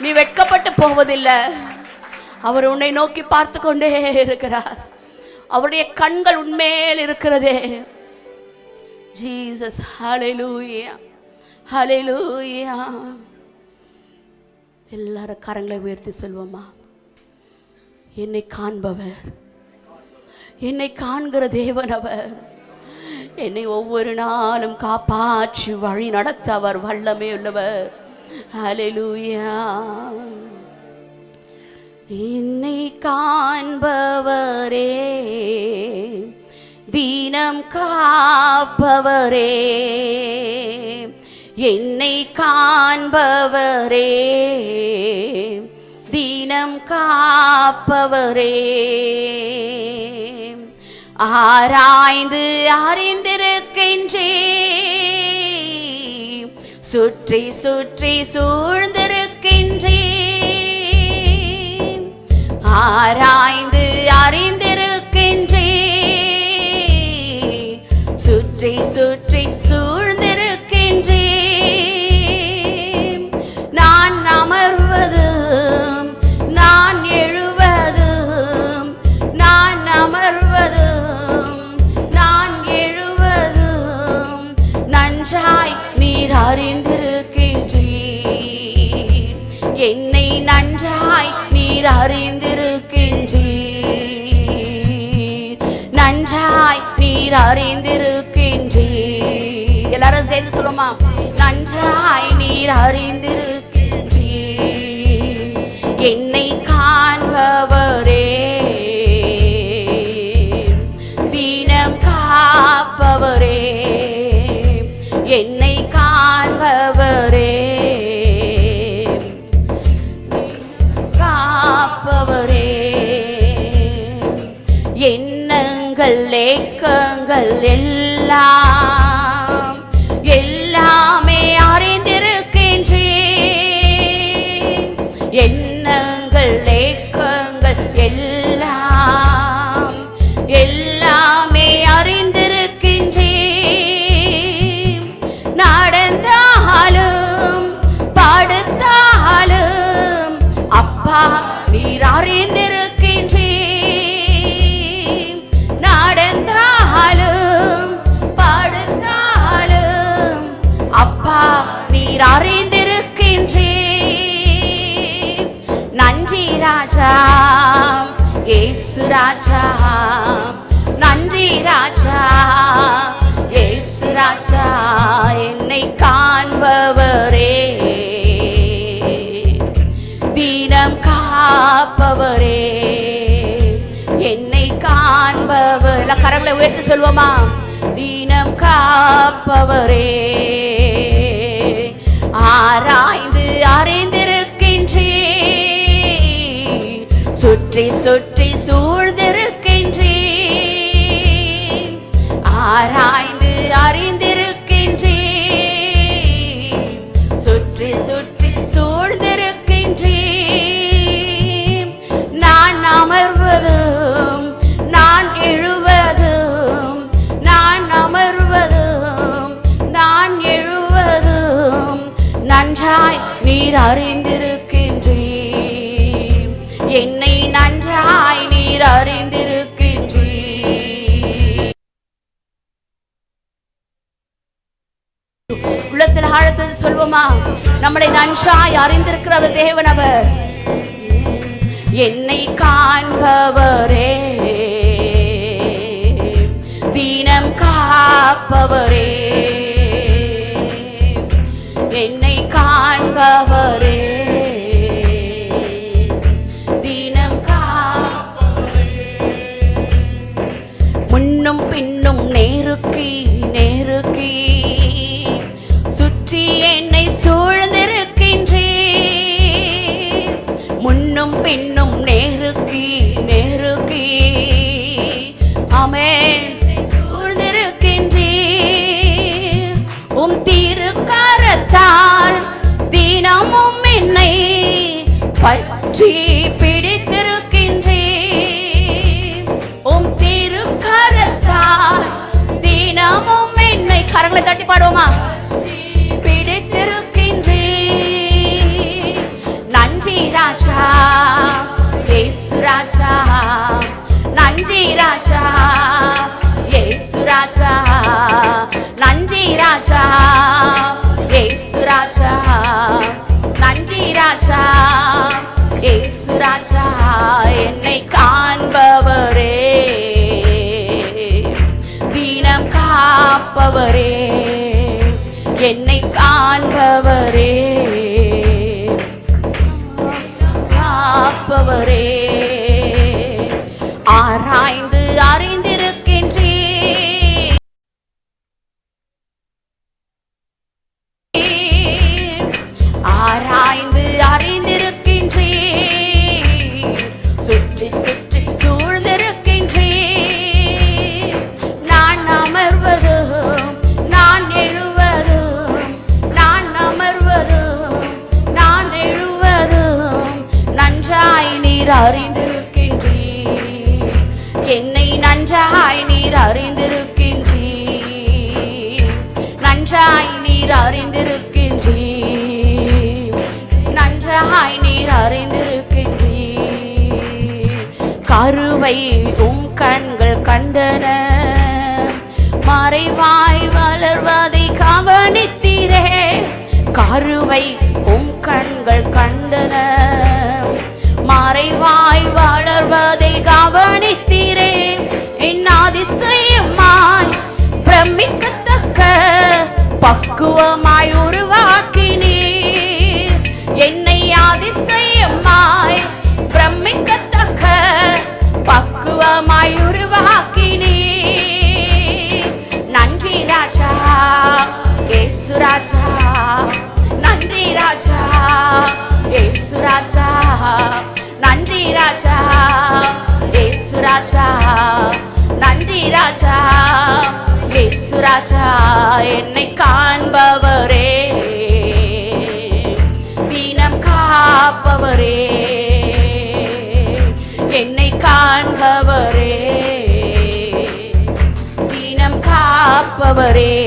நீ வெட்கப்பட்டு போவதில்லை. அவர் உன்னை நோக்கி பார்த்து கொண்டே இருக்கிறார். அவருடைய கண்கள் உன்மேல் இருக்கிறதே. ஜீசஸ், ஹல்லேலூயா, ஹல்லேலூயா. எல்லாரும் கரங்களை உயர்த்தி சொல்வோமா? என்னை காண்பவர், என்னை காண்கிற தேவன் அவர். என்னை ஒவ்வொரு நாளும் காப்பாற்றி வழி நடத்த அவர் வல்லமை உள்ளவர். ஹல்லேலூயா. என்னை காண்பவரே, தீனம் காப்பவரே, என்னை காண்பவரே, தீனம் காப்பவரே, ஆராய்ந்து அறிந்திருக்கின்றேன், சுற்றி சுற்றி சூழ்ந்திருக்கின்றேன், ஆராய்ந்து அறிந்திருக்கின்றேன், சுற்றி சுற்றி சூழ்ந்திருக்கின்றேன். நான் அமர்வதும் நான் எழுவதும், நான் அமர்வதும் நான் எழுவதும் நன்றாய் நீர் அறிந்திருக்கின்றீர். என்னை நன்றாய் நீர் அறிந்திருக்கின்றீர், நன்றாய் நீர் அறிந்திருக்கின்றீர். எல்லாரும் சேர்ந்து சொல்லுமா? நன்றாய் நீர் அறிந்திருக்கின்றீர். என்னை காண்பவரே, தீனம் காப்பவரே, என்னை காண்பவரே, காப்பவரே, எண்ணங்கள் ஏக்கங்கள் எல்லாம் எல்லாமே அறிந்திருக்கின்றேன். எண்ணங்கள் ஏக்கங்கள் எல்லாம் எல்லாமே அறிந்திருக்கின்றேன். நடந்தாலும் படுத்தாலும் அப்பா நீர் அறிந்திருக்கின்றேன். நடந்தாலும் படுத்தாலும் அப்பா நீர் அறிந்திருக்கின்றேன். நன்றி ராஜா, இயேசு ராஜா, நன்றி ராஜா, இயேசு ராஜா. என்னை காண்பவரே, தீனம் காப்பவரே, என்னை காண்பவர். கரங்களை உயர்த்தி சொல்வோமா? தீனம் காப்பவரே, ஆராய்ந்து அறிந்திருக்கின்றேன், சுற்றி சுற்றி சூழ்ந்திருக்கின்றேன், ஆராய்ந்து அறிந்திருக்கின்றேன், சுற்றி சுற்றி சூழ்ந்திருக்கின்றேன். நான் அமர்வதும் நான் எழுவதும், நான் அமர்வதும் நான் எழுவதும் நன்றாய் நீர் அறிந்திருக்கின்றீர். என்னை நன்றாய் நீர் அறிந்திருக்கின்றீர். உள்ளத்தில் ஆழத்தில் சொல்வோமா? நம்மளை நன்றாய் அறிந்திருக்கிறவர் தேவன் அவர். என்னை காண்பவரே, தீனம் காப்பவரே, நெருக்கி நெருக்கி சுற்றி என்னை சூழ்ந்திருக்கின்றே, முன்னும் பின்னும் நெருக்கி நெருக்கி ஆமென் சூழ்ந்திருக்கின்றே. உம் திருக்கரத்தால் தினமும் என்னை பற்றி பிடித்திருக்கின்றே, உம் திருக்கரத்தால் தினமும் என்னை கரங்களை தட்டி பாடுவோமா பிடித்திருக்கின்றே. நன்றி ராஜா இயேசு ராஜா, நன்றி ராஜா இயேசு ராஜா, நன்றி ராஜா இயேசு ராஜா, நன்றி ராஜா இயேசு ராஜா. என்னை காண்பவரே, தினம் காப்பவரே, என்னை காண்பவரே, காப்பவரே, ஆராய்ந்து அறிந்திருக்கின்றே, ஆராய்ந்து அறிந்திருக்கின்றே, சுற்றி சுற்றி சூழ்ந்திருக்கின்றே. நான் அமர்வதும் நான் எழுவதும், நான் அமர்வதும் நான் எழுவதும் நன்றாய் நீர் அறிந்திருக்கின்றே, என்னை நன்றாய் நீர் அறிந்திருக்கின்றே, நன்றாய் நீர் அறிந்திருக்கின்றே, நன்றாய் நீர் அறிந்திருக்கின்றே. கருவை உம் கண்கள் கண்டன, மறைவாய் வளர்வதை கவனித்தீரே. கருவை உம் கண்கள் கண்டன, மறைவாய் வளர்வதை கவனித்தீரே. என் அதிசயமாய் பிரமிக்கத்தக்க பக்குவமாய் உருவாக்கினீர், என்னை அதிசயமாய் பிரமிக்கத்தக்க பக்குவமாய் உருவாக்கினீர். நன்றி ராஜா இயேசு ராஜா, நன்றி ராஜா இயேசு ராஜா, நன்றி ராஜா இயேசு ராஜா, நன்றி ராஜா இயேசு ராஜா. என்னை காண்பவரே, தினம் காப்பவரே, என்னை காண்பவரே, தினம் காப்பவரே,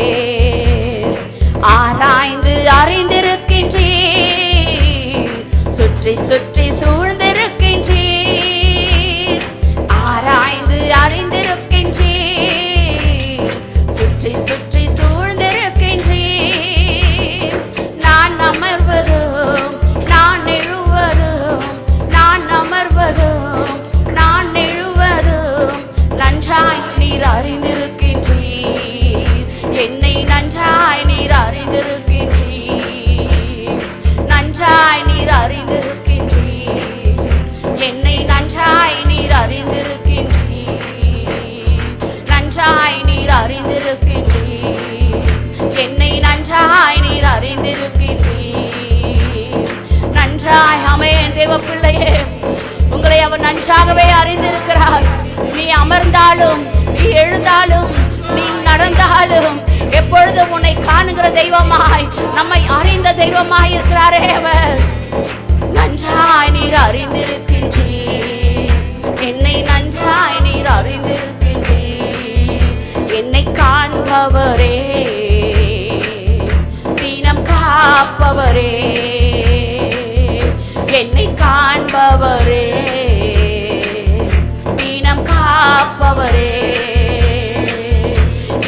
ஆராய்ந்து அறிந்திருக்கின்றே, சுற்றி சுற்றி சூழ்ந்திருக்கின்றே, ஆராய்ந்து அறிந்திருக்கின்றே, சுற்றி சுற்றி சூழ்ந்திருக்கின்றே. நான் அமர்வதும் நான் எழுவதும், நான் அமர்வதும் நான் எழுவதும் நன்றாய் நீர் அறிந்திருக்கின்றீர், என்னை நன்றாய் நீர் அறிந்திருக்கின்றீர், நன்றாய் நீர் அறிந்திருக்கின்றீர், என்னை நன்றாய் நீர் அறிந்திருக்கின்றீர், நன்றாய் நீர் அறிந்திருக்கின்றீர், என்னை நன்றாய் நீர் அறிந்திருக்கின்றீர், நன்றாய். ஆமென். தேவ பிள்ளையே, உங்களை அவர் நன்றாகவே அறிந்திருக்கிறார். நீ அமர்ந்தாலும், நீ எழுந்தாலும், நீ நடந்தாலும் எப்பொழுதும் உன்னை காணுகிற தெய்வமாய், நம்மை அறிந்த தெய்வமாய் இருக்கிறாரே அவர். நன்றாய் நீர் அறிந்திருக்கின்றீர், என்னை நன்றாய் நீர் அறிந்திருக்கின்றீர், என்னை காண்பவரே, தினம் காப்பவரே, என்னை காண்பவரே, தினம் காப்பவரே,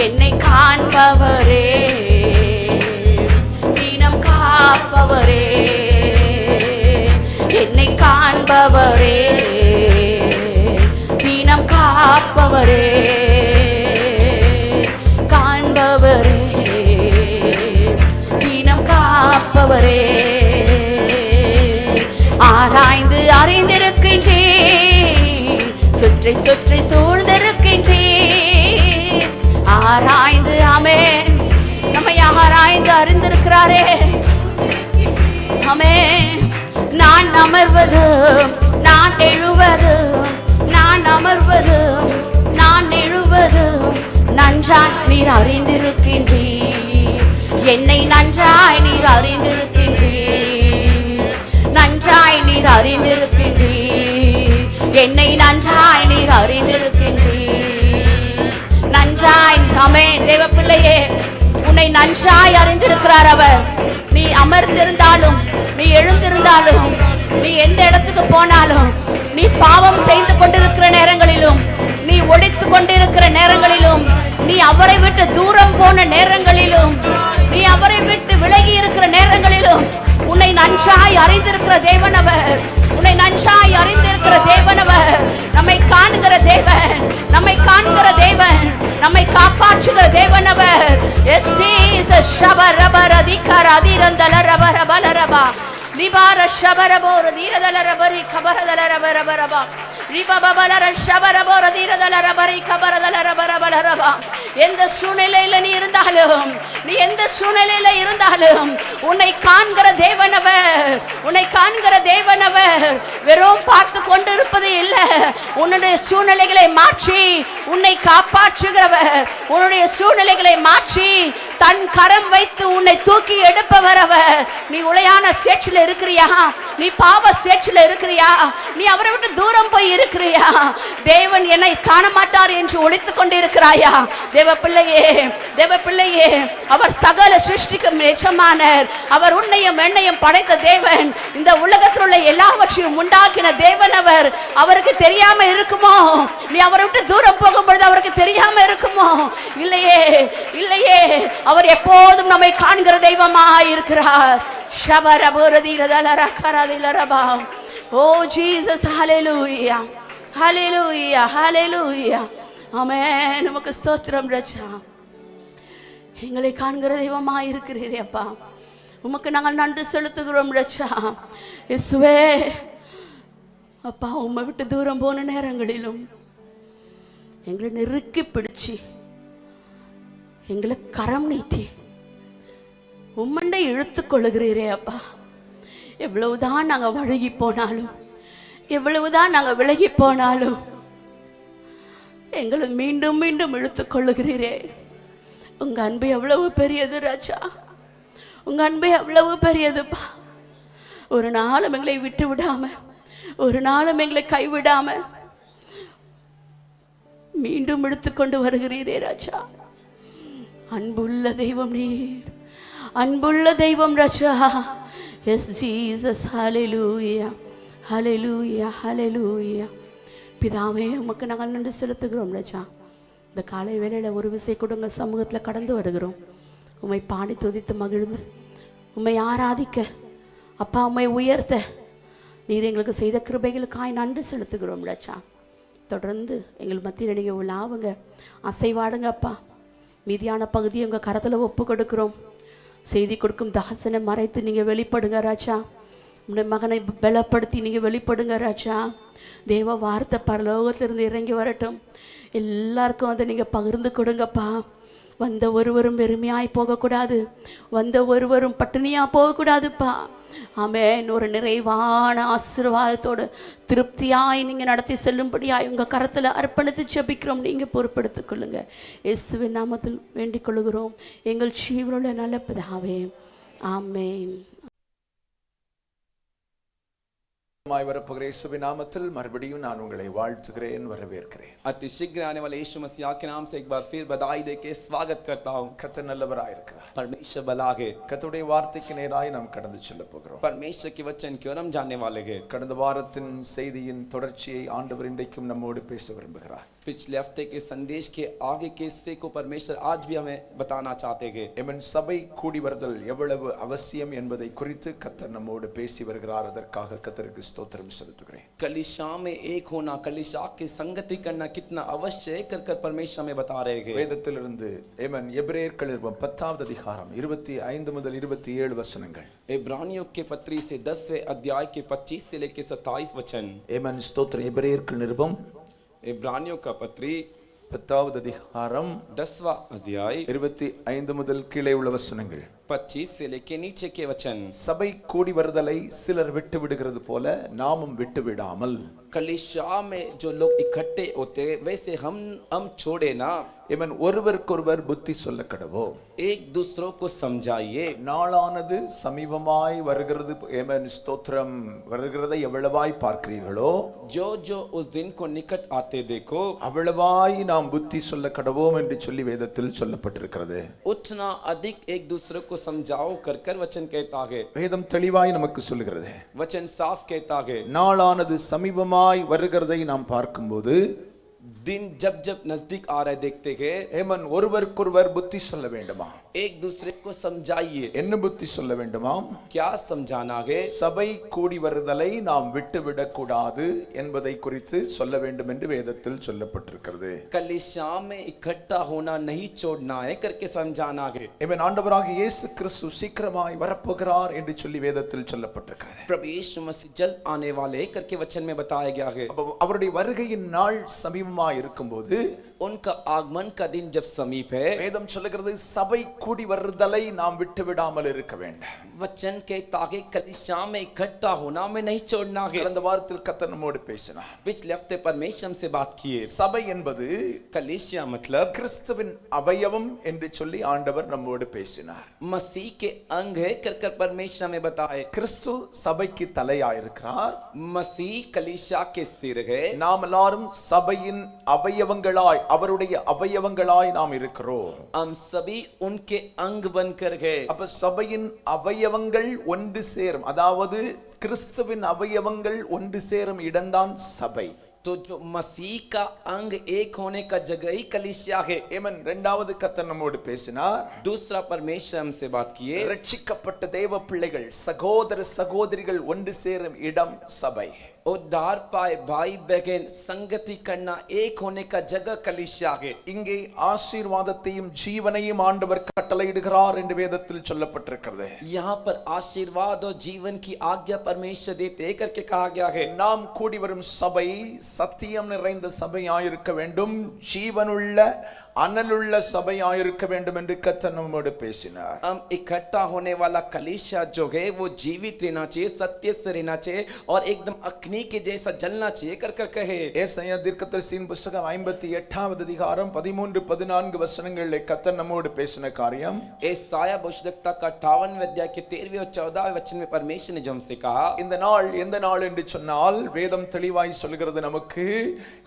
என்னை காண்பவரே, தினம் காப்பவரே, என்னை காண்பவரே, தினம் காப்பவரே, காண்பவரே, தினம் காப்பவரே, ஆராய்ந்து அறிந்திருக்கின்றீர், சுற்றி சுற்றி சூழ்ந்திருக்கின்றீர், ஆராய்ந்து ஆமென் நம்மை ஆராய்ந்து அறிந்திருக்கிறாரே ஆமென். நான் அமர்வது நான் எழுவது நான் அமர்வது நான் எழுவது நன்றாய் நீர் அறிந்திருக்கின்றீர். என்னை நன்றாய் நீர் அறிந்திருக்கின்றீர். நன்றாய் நீர் அறிந்திருக்கின்றீர். என்னை நன்றாய் நீர் அறிந்திருக்கின்றீர். நன்றாய் ஆமென். தேவ பிள்ளையே, உன்னை நன்றாய் அறிந்திருக்கிறார் அவர். நீ அமர்ந்திருந்தாலும் நீ எழுந்திருந்தாலும் நீ எந்த இடத்துக்கு போனாலும் நீ பாவம் செய்து கொண்டிருக்கிற நேரங்களிலும் நீ ஒழித்து கொண்டிருக்கிற நேரங்களிலும் நீ அவரை விட்டு தூரம் போன நேரங்களிலும் நீ அவரை விட்டு விலகி இருக்கிற நேரங்களிலும் உன்னை நன்றாய் அறிந்திருக்கிற தேவனவர். உன்னை நன்றாய் அறிந்திருக்கிற தேவனவர். நம்மை காண்கிற தேவன், நம்மை காண்கிற தேவன், நம்மை காப்பாற்றுகிற தேவனவர். S Jesus ஷபரபர திகர அதிரந்தல ரபர பலரபா நிபார ஷபரபோர தீரதல ரபரி கபரதல ரபரபரபா ரிபபபலர ஷபரபோர தீரதல ரபரி கபரதல ரபரபலரபா. எந்த சூழ்நிலையில நீ இருந்தாலும் நீ எந்த சூழ்நிலையில இருந்தாலும் உன்னை காண்கிற தேவனவர், உன்னை காண்கிற தேவனவர் வெறும் பார்த்து கொண்டிருப்பது இல்லை. உன்னுடைய சூழ்நிலைகளை மாற்றி உன்னை காப்பாற்றுகிறவர். உன்னுடைய சூழ்நிலைகளை மாற்றி தன் கரம் வைத்து உன்னை தூக்கி எடுப்பவர் அவர். நீ உளையான சேற்றில் இருக்கிறியா? நீ பாவ சேற்றில் இருக்கிறியா? நீ அவரை விட்டு தூரம் போய் இருக்கிறியா? தேவன் என்னை காண மாட்டார் என்று ஒளித்துக் கொண்டிருக்கிறாயா? தேவ பிள்ளையே, தேவ பிள்ளையே, அவர் சகல சிருஷ்டிக்கும் எஜமானர். அவர் உன்னையும் என்னையும் படைத்த தேவன். இந்த உலகத்தில் உள்ள எல்லாவற்றையும் உண்டாக்கின தேவன் அவர். அவருக்கு தெரியாம இருக்குமோ? நீ அவரை விட்டு தூரம் போகும்பொழுது அவருக்கு தெரியாம இருக்குமோ? இல்லையே, இல்லையே. அவர் எப்போதும் நம்மை காண்கிற தெய்வமாக இருக்கிறார். ஓ ஜீசஸ், ஹல்லேலூயா, ஹல்லேலூயா, ஹல்லேலூயா. ஆமென். நமக்கு ஸ்தோத்திரம் ராஜா. எங்களை காண்கிற தெய்வமாக இருக்கிறீரே அப்பா, உமக்கு நாங்கள் நன்றி செலுத்துகிறோம் ராஜா. இயேசுவே அப்பா, உம்மை விட்டு தூரம் போன நேரங்களிலும் எங்களை நெருக்கி பிடிச்சி எங்களை கரம் நீட்டி உம்மண்டை இழுத்து கொள்ளுகிறீரே அப்பா. எவ்வளவுதான் நாங்கள் வழுகி போனாலும், எவ்வளவுதான் நாங்கள் விலகி போனாலும் எங்களை மீண்டும் மீண்டும் இழுத்து கொள்ளுகிறீரே. உங்க அன்பு எவ்வளவு பெரியது ராஜா, உங்க அன்பு எவ்வளவு பெரியதுப்பா. ஒரு நாளும் எங்களை விட்டு விடாம, ஒரு நாளும் எங்களை கைவிடாம மீண்டும் எடுத்துக்கொண்டு வருகிறீரே ராஜா. அன்புள்ள தெய்வம் நீர், அன்புள்ள தெய்வம் ராஜா. எஸ் ஜீசஸ், ஹல்லேலூயா, ஹல்லேலூயா, ஹல்லேலூயா. பிதாவே, உமக்கு நாங்கள் நன்றி செலுத்துகிறோம் ராஜா. இந்த காலை வேளையில் ஒரு விசை கொடுங்க சமூகத்தில் கடந்து வருகிறோம். உம்மை பாடி துதித்து மகிழ்ந்து உம்மை ஆராதிக்க அப்பா, உம்மை உயர்த்த நீர் எங்களுக்கு செய்த கிருபைகளுக்காய் நன்றி செலுத்துகிறோம் ராஜா. தொடர்ந்து எங்கள் மத்தியில் நீங்கள் உள்ளாவுங்க, அசைவாடுங்க அப்பா. மீதியான பகுதியை உங்கள் கரத்தில் ஒப்பு கொடுக்குறோம். செய்தி கொடுக்கும் தாசனை மறைத்து நீங்கள் வெளிப்படுங்க ராஜா. உன்னுடைய மகனை பலப்படுத்தி நீங்கள் வெளிப்படுங்க ராஜா. தேவ வார்த்தை பரலோகத்திலிருந்து இறங்கி வரட்டும். எல்லாருக்கும் அதை நீங்கள் பகிர்ந்து கொடுங்கப்பா. வந்த ஒருவரும் வெறுமையாய் போகக்கூடாது, வந்த ஒருவரும் பட்டினியாக போகக்கூடாதுப்பா. ஆமென். ஒரு நிறைவான ஆசீர்வாதத்தோடு திருப்தியாய் நீங்கள் நடத்தி செல்லும்படியாய் உங்கள் கரத்தில் அர்ப்பணித்து ஜெபிக்கிறோம். நீங்கள் பொறுப்படுத்திக் கொள்ளுங்க. இயேசுவின் நாமத்தில் வேண்டிக் கொள்கிறோம் எங்கள் ஜீவனுள்ள நல்ல பிதாவே, ஆமென். வரப்போகிற இயேசுவின் நாமத்தில் மறுபடியும் நான் உங்களை வாழ்த்துகிறேன், வரவேற்கிறேன். अति शीघ्र आने वाले यीशु मसीह के नाम से एक बार फिर बधाई देके स्वागत करता हूँ. கர்த்தர் நல்லவராய் இருக்கிறார். परमेश्वर भला है. கர்த்தருடைய வார்த்தைக்கு நேராய் நாம் கடந்து செல்ல போகிறோம். परमेश्वर के वचन की ओर हम जानने वाले हैं. கடந்த வாரத்தின் செய்தியின் தொடர்ச்சியை ஆண்டவர் இன்றைக்கும் நம்மோடு பேச விரும்புகிறார். पिछले हफ्ते के संदेश के आगे के हिस्से को परमेश्वर आज भी हमें बताना चाहते हैं. எமன் சபை கூடி வருதல் எவ்வளவு அவசியம் என்பதை குறித்து கர்த்தர் நம்மோடு பேசி வருகிறார். அதற்காக கர்த்தருக்கு ஸ்தோத்திரம் செலுத்துகிறேன். कलीसिया में एक होना, कलीसिया की संगति करना कितना अवश्य है कर परमेश्वर हमें बता रहे हैं. வேதத்திலிருந்து எமன் எபிரேயர்கள் 10வது அதிகாரம் 25 முதல் 27 வசனங்கள். इब्रानियों के पत्री से 10वें अध्याय के 25 से लेकर 27 वचन. எமன் ஸ்தோத்திரம். எபிரேயர்கள் நிருபம் इब्रानियों का पत्री 10வது அதிகாரம் 10वां अध्याय 25 முதல் கீழே உள்ள வசனங்கள். 25 से लेके नीचे के वचन. சபை கூடி வருதலை சிலர் விட்டு விடுகிறது போல நாமும் விட்டு விடாமல். कलीसिया में जो लोग इकट्ठे होते वैसे हम छोड़े ना. இவன் ஒருவருக்கொருவர் புத்தி சொல்ல கடவோ. एक दूसरों को समझाइए. நாளானது சமீபமாய் வருகிறது. ஏமேன் ஸ்தோத்திரம். வருகிறதை எவ்வளவாய் பார்க்கிறீர்களோ जो जो उस दिन को निकट आते देखो அவ்வளவாய் நாம் புத்தி சொல்ல கடவோம் என்று சொல்லி வேதத்தில் சொல்லப்பட்டிருக்கிறது. उतना अधिक एक दूसरे को समझाओ कर कर वचन कहता है. வேதம் தெளிவாய் நமக்கு சொல்லுகிறது. वचन साफ कहता है. நாளானது சமீபமாய் வருகிறதை நாம் பார்க்கும்போது दिन जब जब नजदीक आ रहे देखते हैं. ஏமன் ஒருவருக்கொருவர் புத்தி சொல்ல வேண்டுமா? एक दूसरे को समझाइए. என்ன புத்தி சொல்ல வேண்டுமாம்? क्या समझाना है? சபை கூடி வருதலை நாம் விட்டுவிடக் கூடாது என்பதை குறித்து சொல்ல வேண்டும் என்று வேதத்தில் சொல்லப்பட்டிருக்கிறது. कलीसिया में इकट्ठा होना नहीं छोड़ना है करके समझाना है. இவன் ஆண்டவராக இயேசு கிறிஸ்து சீக்கிரமாய் வரப்போகிறார் என்று சொல்லி வேதத்தில் சொல்லப்பட்டிருக்கிறது. प्रभु यीशु मसीह जल्द आने वाले करके वचन में बताया गया है. அவருடைய வருகையின் நாள் சமீபமாய் இருக்கும்போது उनका आगमन का दिन जब समीप है வேதம் சொல்லுகிறது சபை கூடி வருதலை நாம் விட்டு விடாமல் இருக்க வேண்டும். वचन के ताकि कलीसिया में इकट्ठा होना में नहीं छोड़ना है. கடந்த வாரத்தில் கர்த்தர் நம்மோடு பேசினார். पिछले हफ्ते परमेश्वर से बात किए. சபை என்பது कलीसिया मतलब கிறிஸ்துவின் அவயவம் என்று சொல்லி ஆண்டவர் நம்மோடு பேசினார். मसीह के अंग है कर कर परमेश्वर में बताए. கிறிஸ்து சபைக்கு தலையாயிருக்கிறார். मसीह कलीसिया के सिर है. நாம் எல்லாரும் சபையின் அவயவங்களாய் அவருடைய அவயவங்களாய் நாம் இருக்கிறோம். हम सभी उनके अंग बनकर गए. அப்ப சபையின் அவயவங்கள் ஒன்று சேரும். அதாவது கிறிஸ்துவின் அவயவங்கள் ஒன்று சேரும் இடம்தான் சபை. तो जो मसीह का अंग एक होने का जगह ही कलीसिया है. ஏமன் இரண்டாவது கர்த்தர் நம்மோடு பேசினார். दूसरा परमेश्वर हमसे बात किए. ரட்சிக்கப்பட்ட தேவ பிள்ளைகள் சகோதர சகோதரிகள் ஒன்று சேரும் இடம் சபை. उद्धार पाए भाई बहन संगति करना एक होने का जगह कलीसिया है. இங்கே ஆசீர்வாதத்தையும் ஜீவனையும் ஆண்டவர் கட்டளையிடுகிறார் என்று வேதத்தில் சொல்லப்பட்டிருக்கிறது. यहाँ पर आशीर्वाद और जीवन की आज्ञा परमेश्वर देते करके कहा गया है. நாம் கூடி வரும் சபை சத்தியம் நிறைந்த சபையாயிருக்க வேண்டும். ஜீவனுள்ள அனலுள்ள சபையாயிருக்க வேண்டும் என்று கர்த்தர் நம்மோடு பேசினார். हम इकट्ठा होने वाला कलीसिया जो है वो जीवित रहना चाहिए, सत्य से रहना चाहिए और एकदम अग्नि के जैसा जलना चाहिए कर कर कहे. ஏசாயா தீர்க்கதரிசியின் புத்தகம் 58வது அதிகாரம் 13-14 வசனங்களிலே கர்த்தர் நம்மோடு பேசின காரியம். एसाया भविष्यद्वक्ता का 58वें अध्याय के 13वें और 14वें वचन में परमेश्वर ने जो हमसे कहा. இந்த நாள் எந்த நாள் என்று சொன்னால் வேதம் தெளிவாய் சொல்கிறது நமக்கு.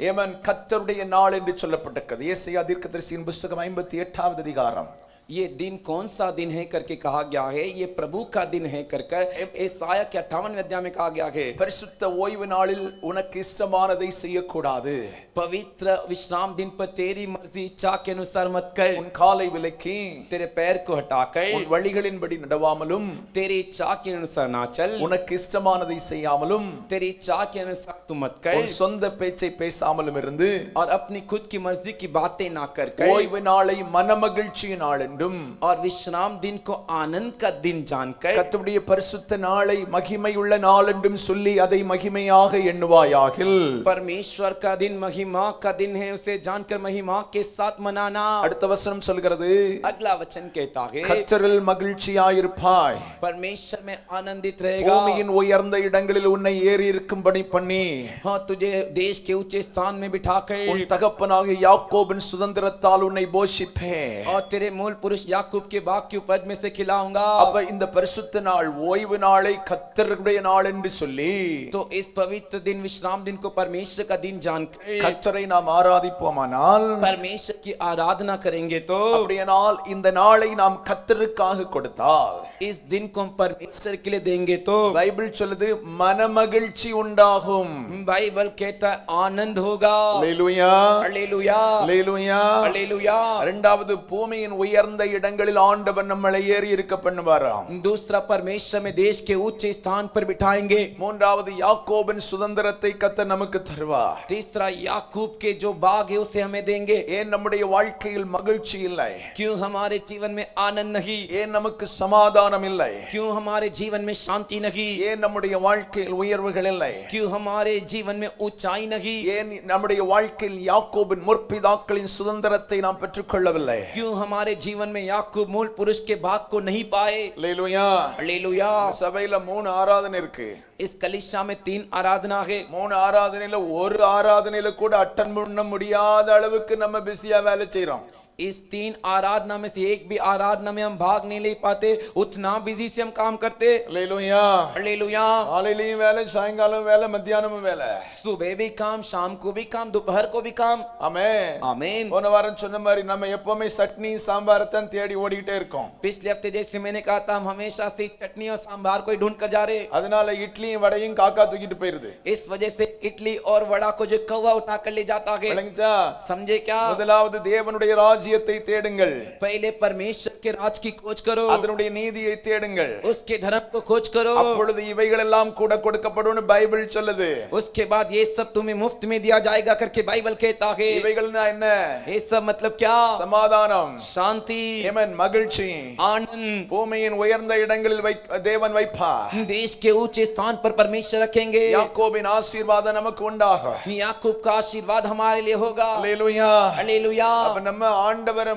ஏமன் கர்த்தருடைய நாள் என்று சொல்லப்பட்டிருக்கிறது. ஏசாயா தீர்க்கதரிசியின் புத்தகம் 58வது அதிகாரம். ये दिन कौन सा दिन है करके कहा गया है. ये प्रभु का दिन है करकर एसाया के 58वें अध्याय में कहा गया है. பரிசுத்த ஓய்வு நாளில் உனக்கு இஷ்டமானதை செய்யக்கூடாது. पवित्र विश्राम दिन पर तेरी मर्जी इच्छा के अनुसार मत कर. உன் காலை விலக்கி तेरे पैर को हटाकर உன் வழிகளின்படி நடவாமலும் तेरी इच्छा के अनुसार ना चल. உனக்கு இஷ்டமானதை செய்யாமலும் तेरी इच्छा के अनुसार तू मत कर. உன் சொந்த பேச்சை பேசாமலும் இருந்து और अपनी खुद की मर्जी की बातें ना कर कर. ஓய்வு நாளை மனமகிழ்ச்சியின் நாள் என்றும் और विश्राम दिन को आनंद का दिन जानकर கர்த்தருடைய பரிசுத்த நாளை மகிமையுள்ள நாள் என்றும் சொல்லி அதை மகிமையாக எண்ணுவாயாகில். परमेश्वर का दिन महिमा का दिन है, उसे जानकर महिमा के साथ मनाना. அடுத்த வசனம் சொல்கிறது, अगला वचन कहता है கர்த்தரில் மகிழ்ச்சியாயிருப்பாய். परमेश्वर में आनंदित रहेगा. பூமியின் உயர்ந்த இடங்களில் உன்னை ஏறி இருக்கும்படி பண்ணி हाँ तुझे देश के ऊंचे स्थान में बिठाकर உன் தகப்பனாகிய யாக்கோபின் சுதந்திரத்தால் உன்னை போஷிப்பேன். और तेरे मूल पुरुष याकूब के बाग की उपज में से खिलाऊंगा. அப்ப இந்த பரிசுத்த நாள் ஓய்வு நாளை கர்த்தருடைய நாள் என்று சொல்லி तो इस पवित्र दिन विश्राम दिन को परमेश्वर का दिन जानकर கர்த்தரை நாம் ஆராதிப்போமானால் परमेश्वर की आराधना करेंगे तो அப்படியானால் இந்த நாளை நாம் கர்த்தருக்காக கொடுத்தால் इस दिन को हम परमेश्वर के लिए देंगे तो பைபிள் சொல்லுது மனமகிழ்ச்சி உண்டாகும். बाइबल कहता है आनंद होगा. அல்லேலூயா हालेलुया அல்லேலூயா. हालेलुया. இரண்டாவது பூமியின் உயர்ந்த இடங்களில் ஆண்டவர் நம்மளை ஏறி இருக்க பண்ணுவாராம். दूसरा परमेश्वर में देश के ऊंचे स्थान पर बिठाएंगे. மூன்றாவது யாக்கோபின் சுதந்திரத்தை கர்த்தர் நமக்கு தருவார். तीसरा याकूब के जो बाग है उसे हमें देंगे. ஏன் நம்முடைய வாழ்க்கையில் மகிழ்ச்சி இல்லை? क्यों हमारे जीवन में आनंद नहीं? ஏன் நமக்கு சமாதானம் சமாதானம் இல்லை? क्यों हमारे जीवन में शांति नहीं? ஏன் நம்முடைய வாழ்க்கையில் உயர்வுகள் இல்லை? क्यों हमारे जीवन में ऊंचाई नहीं? ஏன் நம்முடைய வாழ்க்கையில் யாக்கோபின் முற்பிதாக்களின் சுதந்திரத்தை நாம் பெற்றுக்கொள்ளவில்லை? क्यों हमारे जीवन में याकूब मूल पुरुष के भाग को नहीं पाए? அல்லேலூயா. हालेलुया। சபையில 3 ஆராதனை இருக்கு. इस कलीसिया में 3 आराधना है। 3 ஆராதனையில ஒரு ஆராதனையில கூட அட்டெண்ட் பண்ண முடியாத அளவுக்கு நம்ம பிஸியா வேலை செய்றோம். इस 3 आराधना में से एक भी आराधना में हम भाग नहीं ले पाते, उतना बिजी से हम काम करते। அல்லேலூயா. हालेलुया। காலையிலயும் வேலை, சாயங்காலம் வேலை, மத்தியானமும் வேலை. सुबह भी काम, शाम को भी काम, दोपहर को भी काम। ஆமென். आमीन। போன வாரம் சொன்ன மாதிரி நம்ம எப்பவுமே சட்னி சாம்பார் தான் தேடி ஓடிட்டே இருக்கோம். पिछले हफ्ते जैसे मैंने कहा था, हम हमेशा से चटनी और सांभर को ही ढूंढ कर जा रहे। அதனால இட்லியும் வடையும் காக்கா தூக்கிட்டு போயிருது. इस वजह से इडली और वड़ा को जो कौवा उठा कर ले जाता है। விளங்குச்சா? समझे क्या? முதலாவது தேவனுடைய ராஜ்யத்தை தேடுங்கள். पहले परमेश्वर के राज की खोज करो, அதனுடைய நீதியை தேடுங்கள். उसके धर्म को खोज करो, அப்பொழுது இவைகள் எல்லாம் கூட கொடுக்கப்படும்னு பைபிள் சொல்லுது. उसके बाद ये सब तुम्हें मुफ्त में दिया जाएगा करके बाइबल कहता है। இவைகள்னா என்ன? ये सब मतलब क्या? சமாதானம், शांति, ஆமென், மகிழ்ச்சி, आनंद। பூமியின் உயர்ந்த இடங்களில் தேவன் வைப்பார். देश के ऊंचे स्थान पर परमेश्वर रखेंगे। யாக்கோபின் ஆசீர்வாதம் நமக்கு உண்டாகும். याकूब का आशीर्वाद हमारे लिए होगा। அல்லேலூயா. हालेलुया। அப்ப நம்ம ஆண்டவரை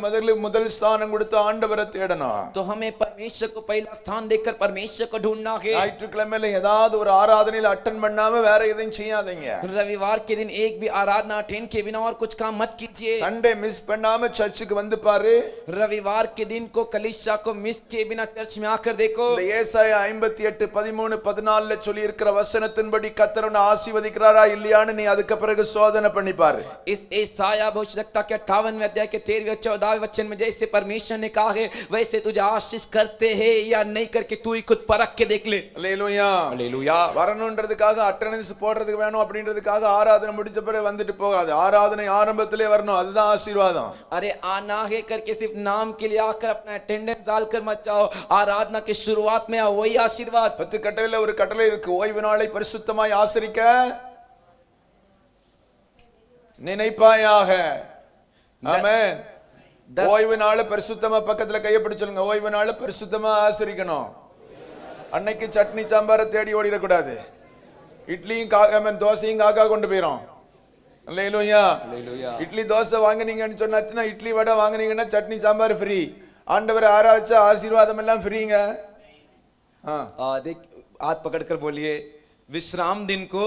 முதல் ஸ்தானம் கொடுத்து ஆண்டவரை தேடணும். तो हमें परमेश्वर को पहला स्थान देकर परमेश्वर को ढूंढना है। ஞாயிற்றுக்கிழமையில ஏதாவது ஒரு ஆராதனையில அட்டெண்ட் பண்ணாம வேற எதையும் செய்யாதீங்க. रविवार के दिन एक भी आराधना अटेंड के बिना और कुछ काम मत कीजिए। சண்டே மிஸ் பண்ணாம சர்ச்சுக்கு வந்து பாரு. रविवार के दिन को कलीसिया को मिस किए बिना चर्च में आकर देखो। இந்த ஏசாயா 58 13 14ல சொல்லி இருக்கிற வசனத்தின்படி கர்த்தர் உன்னை ஆசீர்வதிக்கிறாரா இல்லையான்னு நீ அதுக்கு பிறகு சோதனை பண்ணி பாரு. इस एसाया भविष्यवक्ता के 58वें अध्याय के 13वें 14वें वचन में जैसे परमेश्वर ने कहा है, वैसे तुझे आशीष करते हैं या नहीं करके तू ही खुद परख के देख ले। அல்லேலூயா. हालेलुया। வரணும்ன்றதுக்காக அட்டெண்டன்ஸ் போடுறதுக்கு வேணும் அப்படின்றதுக்காக ஆராதனை முடிச்ச பிறகு வந்துட்டு போகாது. ஆராதனை ஆரம்பத்திலே வரணும். அதுதான் ஆசீர்வாதம். अरे आना है करके सिर्फ नाम के लिए आकर अपना अटेंडेंस डालकर मत जाओ। आराधना की शुरुआत में आओ, वही आशीर्वाद। 10 கட்டளையில ஒரு கட்டளை இருக்கு. ஓய்வு நாளை பரிசுத்தமாய் ஆசரிக்க நினைப்பாயாக. ஆமென். ஓய்வு நாளை பரிசுத்தமா, பக்கத்துல கையை பிடிச்சு சொல்லுங்க, ஓய்வு நாளை பரிசுத்தமா ஆசரிக்கணும். அன்னைக்கு சட்னி சாம்பாரை தேடி ஓடிடக்கூடாது. இட்லியும் தோசையும் காக்கா கொண்டு போயிடும். அல்லேலூயா. இட்லி தோசை வாங்குனீங்கன்னு சொன்னாச்சுன்னா, இட்லி வடை வாங்குனீங்கன்னா சட்னி சாம்பார் ஃப்ரீ. ஆண்டவரை ஆராய்ச்சா ஆசீர்வாதம் எல்லாம் ஃப்ரீங்க. देख, हाथ पकड़कर बोलिए, विश्राम दिन को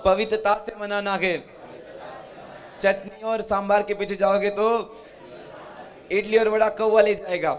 पवित्रता से मनाना है। चटनी और सांबार के पीछे जाओगे तो इडली और वड़ा कौवा ले जाएगा।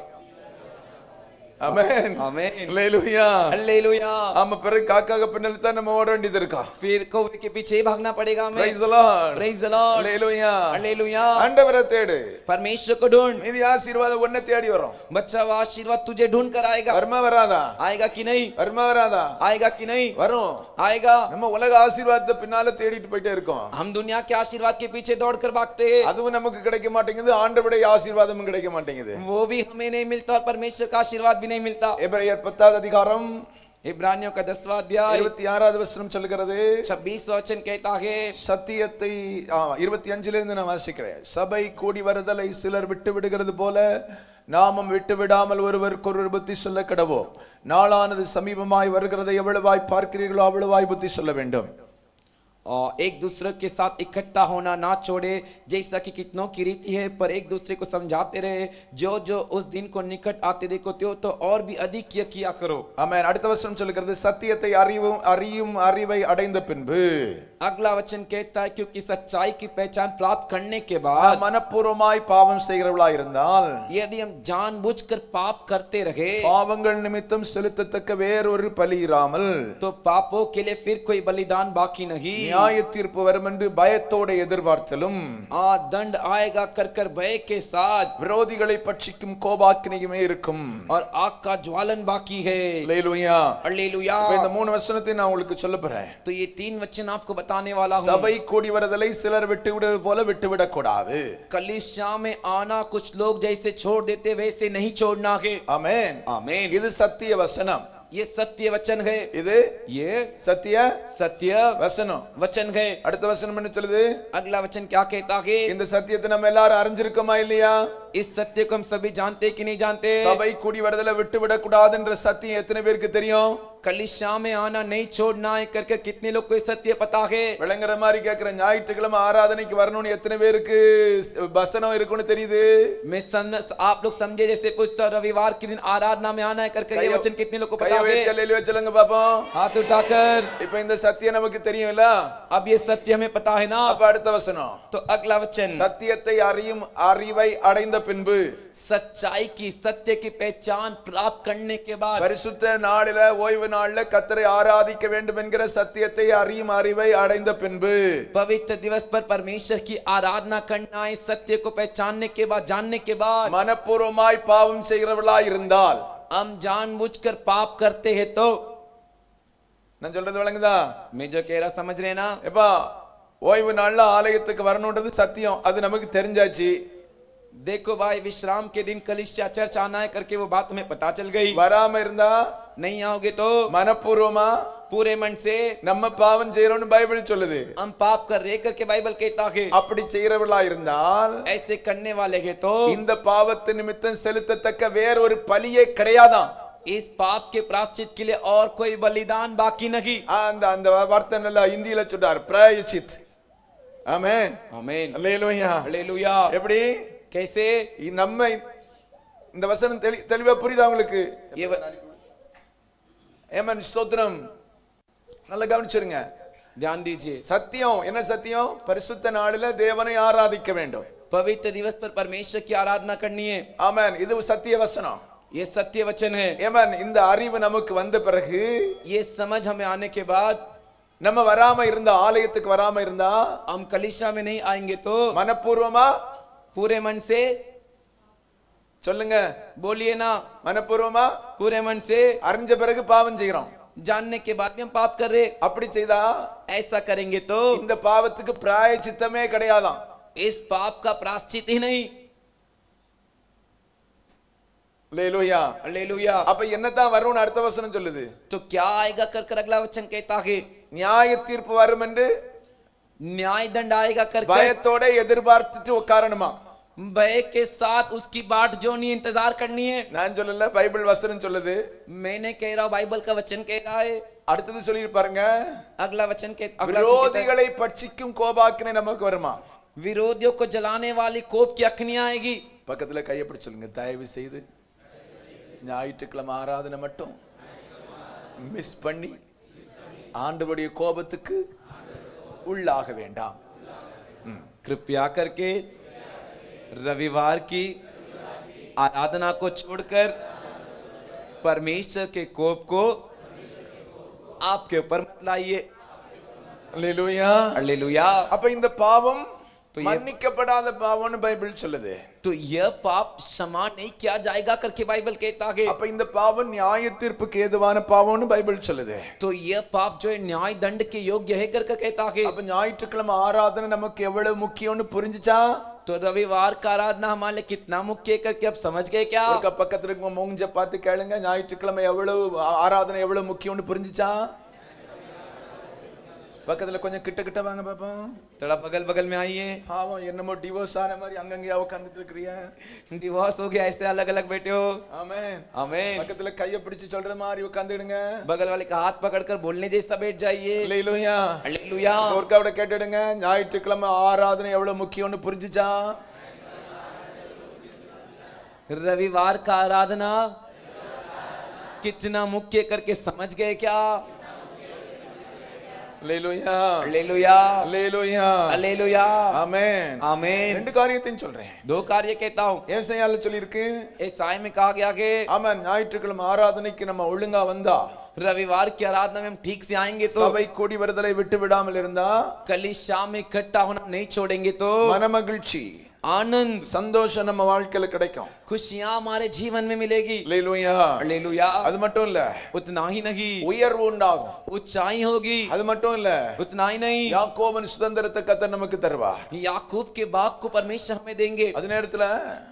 ஆமென். आमीन। அல்லேலூயா. हालेलुया। ஆமா, பிறகு காக்காக பின்னால தான் நம்ம ஓட வேண்டியது இருக்கா. फिर कौवे के पीछे ही भागना पड़ेगा हमें। Praise the Lord. Praise the Lord। Hallelujah. Hallelujah. ஆண்டவரை தேடு. परमेश्वर को ढूंढ। மீதி ஆசீர்வாதம் உன்னை தேடி வரும். बच्चा, वो आशीर्वाद तुझे ढूंढ कर आएगा। வருமா வராதா? आएगा कि नहीं? வருமா வராதா? आएगा कि नहीं? வரும். आएगा। நம்ம உலக ஆசீர்வாதத்தை பின்னால தேடிட்டு போயிட்டே இருக்கோம். हम दुनिया के आशीर्वाद के पीछे दौड़ कर भागते हैं। அதுவும் நமக்கு கிடைக்க மாட்டேங்குது. ஆண்டவருடைய ஆசீர்வாதமும் கிடைக்க மாட்டேங்குது. वो भी हमें नहीं मिलता और परमेश्वर का आशीर्वाद भी नहीं मिलता। எபிரேயர் 10வது அதிகாரம் इब्रानियों का 10वां अध्याय 26வது வசனம் சொல்கிறது, 26 वचन कहता है, சத்தியத்தை 25ல இருந்து நான் வாசிக்கிறேன். சபை கூடி வருதலை சிலர் விட்டு விடுகிறது போல நாமும் விட்டு விடாமல் ஒருவருக்கொருவர் புத்தி சொல்ல கடவோம். நாளானது சமீபமாய் வருகிறதை எவ்வளவாய் பார்க்கிறீர்களோ அவ்வளவாய் புத்தி சொல்ல வேண்டும். और एक दूसरे के साथ इकट्ठा होना ना छोड़े, जैसा कि कितनों की रीति है, पर एक दूसरे को समझाते रहे, जो जो उस दिन को निकट आते देखो त्यो तो और भी अधिक किया करो। ஆமென். அடுத்த வசனம் சொல்கிறது, சத்தியத்தை அறியும் அறிவை அடைந்த பின்பு. अगला वचन कहता है, क्योंकि सच्चाई की पहचान प्राप्त करने के बाद மனப்பூர்வமாய் பாவம் செய்கிறவர்களாய் இருந்தால், यदि हम जानबूझकर पाप करते रहे, பாவங்கள் நிமித்தம் செலுத்தத்தக்க வேறொரு பலி இராமல், तो पापों के लिए फिर कोई बलिदान बाकी नहीं। நியாய தீர்ப்பு வரும் என்று பயத்தோட எதிர்பார்த்தலும், दंड आएगा कर कर भय के साथ, விரோதிகளை பட்சிக்கும் கோபாக்கினியுமே இருக்கும். और आग का ज्वालन बाकी है। அல்லேலூயா. हालेलुया। இந்த 3 வசனத்தை நான் உங்களுக்கு சொல்ல போறேன். तो ये 3 वचन आपको बताने वाला हूँ। சபை கூடி வருதலை சிலர் விட்டு விடுவது போல விட்டுவிடக் கூடாது. कलीसिया में आना कुछ लोग जैसे छोड़ देते वैसे नहीं छोड़ना है। ஆமென். आमीन। இது சத்திய வசனம். ये सत्य वचन है। இது ये சத்திய सत्य வசனம். वचन है। அடுத்த வசனம் என்ன சொல்லுது? अगला वचन क्या कहता है? இந்த சத்தியத்தை நம்ம எல்லாரும் அறிஞ்சிருக்கோமா இல்லையா? इस सत्य को हम सभी जानते कि नहीं जानते? சபை கூடி வரதல விட்டு விட கூடாதுன்ற சத்தியம் எத்தனை பேருக்கு தெரியும்? कलीसिया में आना नहीं छोड़ना है करके कितने लोग को ये सत्य पता है? விளங்குற மாதிரி கேக்குற, ஞாயிற்றுக்கிழமை ஆராதனைக்கு வரணும்னு எத்தனை பேருக்கு வசனம் இருக்குன்னு தெரியுது? मैं आप लोग समझे जैसे पूछता रविवार के दिन आराधना में आना है करके ये वचन कितने लोग को पता है? கையை அல்லேலூயா சொல்லுங்க பாப்போம். हाथ उठाकर। இப்ப இந்த சத்தியம் நமக்கு தெரியும்ல? अब ये सत्य हमें पता है ना? அப்ப அடுத்த வசனம், तो अगला वचन, சத்தியத்தை அறியும் அறிவை அடைந்த பின்பு, सच्चाई की सत्य की पहचान प्राप्त करने के बाद, பரிசுத்த நாளில ஓய்வு நாள்ல கர்த்தரை ஆராதிக்க வேண்டும் என்கிற சத்தியத்தை அறியும் அறிவை அடைந்த பின்பு, पवित्र दिवस पर परमेश्वर की आराधना करना है सत्य को पहचानने के बाद, जानने के बाद, மனப்பூர்வமாய் பாவம் செய்கிறவர்களாய் இருந்தால், हम जानबूझकर पाप करते हैं तो, நான் சொல்றது விளங்குதா? मैं जो कह रहा समझ रहे ना? எப்பா ஓய்வு நாள்ல ஆலயத்துக்கு வரணும்ன்றது சத்தியம், அது நமக்கு தெரிஞ்சாச்சு. देखो भाई, विश्राम के दिन कलीसिया चर्च आना है करके वो बात हमें पता चल गई। வராம இருந்தா, नहीं आओगे तो மனப்பூர்வமா पूरे मन से நம்ம பாவம் செய்யறோம்னு பைபிள் சொல்லுது. हम पाप कर रहे करके बाइबल कहता है। அப்படி செய்கிறவர்களா இருந்தால், ऐसे करने वाले हैं तो இந்த பாவத்து நிமித்தம் செலுத்தத்தக்க வேற ஒரு பலியே கிடையாதாம். इस पाप के प्रायश्चित के लिए और कोई बलिदान बाकी नहीं। அந்த அந்த வார்த்தை நல்லா இந்தியில சொல்றார், பிராயச்சித். ஆமென், आमीन, அல்லேலூயா. हालेलुया। எப்படி कैसे? நம்ம இந்த வசனம் தெளிவா புரியுதா உங்களுக்கு? ये ஆமென், ஸ்தோத்திரம். நல்லா கவனிச்சிருங்க, ध्यान दीजिए। சத்தியம் என்ன சத்தியம்? பரிசுத்த நாளில தேவனை ஆராதிக்க வேண்டும். पवित्र दिवस पर परमेश्वर की आराधना करनी है। ஆமென், இது சத்திய வசனம். ये सत्य वचन है। ஆமென், இந்த அறிவு நமக்கு வந்த பிறகு, ये समझ हमें आने के बाद, நம்ம வராம இருந்தா, ஆலயத்துக்கு வராம இருந்தா, हम कलीसिया में नहीं आएंगे तो மனப்பூர்வமா पूरे मन से, சொல்லுங்க, बोलिए ना, மனப்பூர்வமா पूरे मन से அறிஞ்ச பிறகு பாவம் செய்யறோம். जानने के बाद भी हम पाप कर रहे। அப்படி செய்தா ऐसा करेंगे तो இந்த பாவத்துக்கு பிராயச்சித்தமே கிடையாதாம். इस पाप का प्रायश्चित ही नहीं। அல்லேலூயா. हालेलुया। அப்ப என்னதான் வரும்னு அடுத்த வசனம் சொல்லுது. तो क्या आएगा कर अगला वचन कहता है, நியாய தீர்ப்பு வரும் என்று न्याय दंड आएगा कर பயத்தோட எதிர்பார்த்துட்டு உட்காரணுமா? भय के साथ उसकी बाट जोनी, इंतजार करनी है। நான் சொல்லல, பைபிள் வசனம் சொல்லுது. मैंने कह रहा हूं, बाइबल का वचन कह रहा है। அடுத்தது சொல்லி பாருங்க, अगला वचन के விரோதிகளை பட்சிக்கும் கோபாக்கினை நமக்கு வருமா? विरोधियों को जलाने वाली कोप की अग्नि आएगी। பக்கத்துல கையை பிடிச்சு சொல்லுங்க, தயவு செய்து ஞாயிற்றுக்கிழமை ஆராதனை மட்டும் மிஸ் பண்ணி ஆண்டவருடைய கோபத்துக்கு உள்ளாக வேண்டாம். कृपया करके रविवार की आराधना को छोड़कर परमेश्वर के कोप को आपके ऊपर मत लाइए। அல்லேலூயா. हालेलुया। அப்ப இந்த பாவம் तो ये மன்னிக்கப்படாத பாவம்னு பைபிள் சொல்லுது. तो यह पाप क्षमा नहीं किया जाएगा करके बाइबल कहता है। அப்ப இந்த பாவம் நியாய தீர்ப்புக்கு ஏதுவான பாவம்னு பைபிள் சொல்லுது. तो यह पाप जो है न्याय दंड के योग्य है करके कहता है। அப்ப ஞாயிற்றுக்கிழமை ஆராதனை நமக்கு எவ்வளவு முக்கியம்னு புரிஞ்சுச்சா? तो रविवार का आराधना हमारे लिए कितना मुख्य है करके अब समझ गए क्या? ஒரு பக்கத்துல இருக்க மூஞ்ச பார்த்து கேளுங்க, ஞாயிற்றுக்கிழமை எவ்வளவு ஆராதனை எவ்வளவு முக்கியம்னு புரிஞ்சுச்சா? பக்கத்துல கொஞ்சம் கிட்ட கிட்ட வாங்க பாப்போம். थोड़ा बगल बगल में आइए। பாவம் என்னமோ டிவோர்ஸ் ஆன மாதிரி அங்கங்கயா உட்கார்ந்துட்டு இருக்கீங்க. डिवोर्स हो गया ऐसे अलग अलग बैठे हो। ஆமென். आमीन। பக்கத்துல கையை பிடிச்சு சொல்ற மாதிரி உட்கார்ந்துடுங்க. बगल वाले का हाथ पकड़कर बोलने जैसा बैठ जाइए। அல்லேலூயா. हालेलुया। ஒருக்காவிட கேட்டுடுங்க, ஞாயிற்றுக்கிழமை ஆராதனை எவ்வளவு முக்கியம்னு புரிஞ்சுச்சா? रविवार का आराधना कितना मुख्य करके समझ गए क्या? அல்லேலூயா. हालेलुया। அல்லேலூயா. हालेलुया। ஆமென். आमीन। ரெண்டு காரியத்தையும் சொல்றேன். दो कार्य कहता हूं। ஏசாயால சொல்லி இருக்கு. ईसाई में कहा गया कि ஆமென், ஞாயிற்றுக்கிழமை ஆராதனைக்கு நம்ம ஒழுங்கா வந்தா, रविवार की आराधना में हम ठीक से आएंगे तो, சபை கூடி வருதலை விட்டு விடாமல் இருந்தா, कलीसिया में इकट्ठा होना नहीं छोड़ेंगे तो, மனமகிழ்ச்சி, आनंद, சந்தோஷம் நம்ம வாழ்க்கையில கிடைக்கும். खुशियां हमारे जीवन में मिलेगी। அல்லேலூயா. हालेलुया। அது மட்டும் இல்ல, उतना ही नहीं, உயர்வு உண்டாகும். ऊंचाई होगी। அது மட்டும் இல்ல, उतना ही नहीं, யாக்கோபின் சுதந்திரத்தை கர்த்தர் நமக்கு தருவார். याकूब के बाग को परमेश्वर हमें देंगे। அது நேரத்துல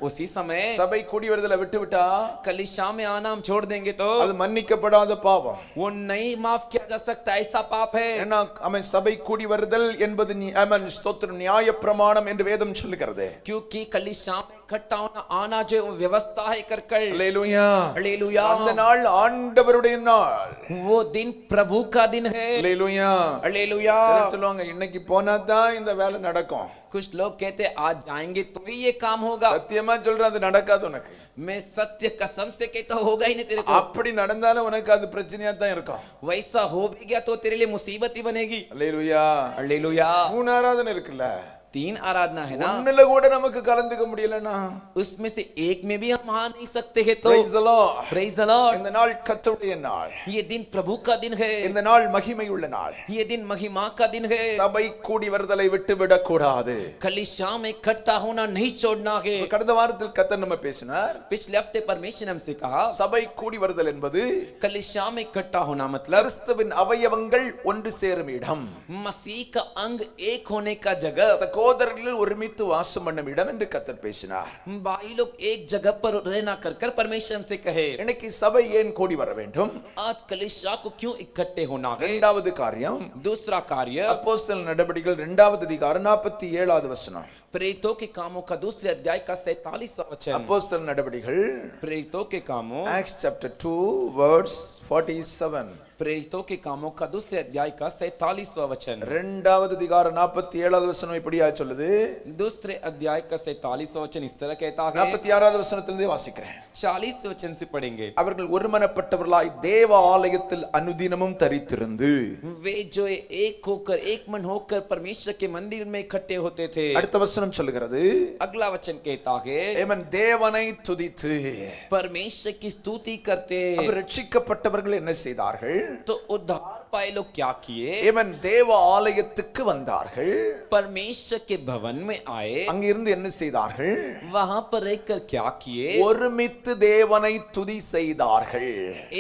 उसी समय சபை கூடி வருதலை விட்டு விட்டா, कलीसिया में आना हम छोड़ देंगे तो அது மன்னிக்கப்படாத பாவம். वो नहीं माफ किया जा सकता, ऐसा पाप है। ஏன்னா அவன் சபை கூடி வருதல் என்பது அவன் ஸ்தோத்திரம் நியாய பிரமாணம் என்று வேதம் சொல்லுகிறது. क्योंकि कलीसिया में इकट्ठा होना आना जो व्यवस्था है कर कर அல்லேலூயா. हालेलुया அந்த நாள் ஆண்டவருடைய நாள். वो दिन प्रभु का दिन है அல்லேலூயா. हालेलुया சிலர் சொல்லுவாங்க இன்னைக்கு போனா தான் இந்த வேலை நடக்கும். कुछ लोग कहते आज जाएंगे तो ही ये काम होगा சத்தியமா சொல்றேன் அது நடக்காது உனக்கு. मैं सत्य कसम से कहता होगा ही नहीं तेरे को அப்படி நடந்தாலும் உனக்கு அது பிரச்சனையா தான் இருக்கும். वैसा हो भी गया तो तेरे लिए मुसीबत ही बनेगी அல்லேலூயா. हालेलुया 3 ஆராதனை இருக்குல்ல, 3 आराधना है ना ஒண்ணுல கூட நமக்கு கலந்துக்க முடியலனா उसमें से एक में भी हम आ नहीं सकते हैं तो praise the Lord. Praise the Lord இந்த நாள் கர்த்தருடைய நாள். ये दिन प्रभु का दिन है இந்த நாள் மகிமை உள்ள நாள். ये दिन महिमा का दिन है சபை கூடி வருதலை விட்டு விடக் கூடாது. कलीसिया में इकट्ठा होना नहीं छोड़ना है கடந்த வாரத்தில் கர்த்தர் நம்ம பேசினார். पिछले हफ्ते परमेश्वर ने हमसे कहा சபை கூடி வருதல் என்பது कलीसिया में इकट्ठा होना मतलब கிறிஸ்துவின் அவயவங்கள் ஒன்று சேரும் இடம், मसीह का अंग एक होने का जगह சகோதரர்கள் ஒருமித்து வாசம் பண்ணும் இடம் என்று கர்த்தர் பேசினார். भाई लोग एक जगह पर रहना कर कर परमेश्वर हमसे कहे இன்னைக்கு சபை ஏன் கூடி வர வேண்டும்? आज कलीसिया को क्यों इकट्ठे होना है இரண்டாவது காரியம் दूसरा कार्य அப்போஸ்தலர் நடபடிகள் 2வது அதிகாரம் 47வது வசனம். प्रेरितों के कामों का दूसरे अध्याय का 47वां वचन அப்போஸ்தலர் நடபடிகள் प्रेरितों के कामों Acts chapter 2 verse 47. प्रेरितों के कामों का दूसरे अध्याय का 47वां वचन 2வது அதிகாரம் 47வது வசனம் இப்படியா சொல்லுது. दूसरे अध्याय का 47वां वचन इस तरह कहता है 46வது வசனத்திலிருந்து வாசிக்கிறேன். 40 वचन से पढ़ेंगे அவர்கள் ஒருமனப்பட்டவர்களாய் தேவ ஆலயத்தில் அனுதினமும் தரித்திருந்து. वे जो एक होकर एक मन होकर परमेश्वर के मंदिर में इकट्ठे होते थे அடுத்த வசனம் சொல்லுகிறது, अगला वचन कहता है ஏமன் தேவனை துதித்து. परमेश्वर की स्तुति करते அவர் ரட்சிக்கப்பட்டவர்கள் என்ன செய்தார்கள்? तो उद्धार पाए लोग क्या किए ஏமன் தேவ ஆலயத்துக்கு வந்தார்கள். परमेश्वर के भवन में आए அங்கிருந்து என்ன செய்தார்கள்? वहां पर रहकर क्या किए ஒருமித்து தேவனை துதி செய்தார்கள்.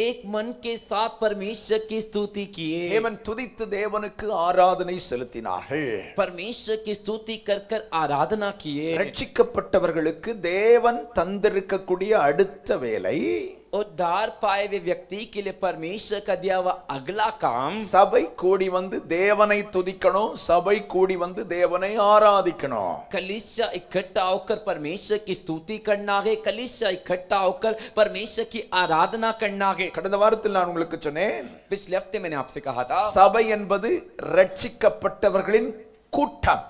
एक मन के साथ परमेश्वर की स्तुति किए ஏமன் துதித்து தேவனுக்கு ஆராதனை செலுத்தினார்கள். परमेश्वर की स्तुति कर कर आराधना किए ரட்சிக்கப்பட்டவர்களுக்கு தேவன் தந்திருக்கக்கூடிய அடுத்த வேலை उद्धार पाए हुए व्यक्ति के लिए परमेश्वर का दिया हुआ अगला काम சபை கூடி வந்து தேவனை துதிக்கணும், சபை கூடி வந்து தேவனை ஆராதிக்கணும். कलीसिया इकट्ठा होकर परमेश्वर की स्तुति करना है कलीसिया इकट्ठा होकर परमेश्वर की आराधना करना है கடந்த வாரத்தில் நான் உங்களுக்கு சொன்னேன், पिछले हफ्ते मैंने आपसे कहा था சபை என்பது ரட்சிக்கப்பட்டவர்களின் கூட்டம்.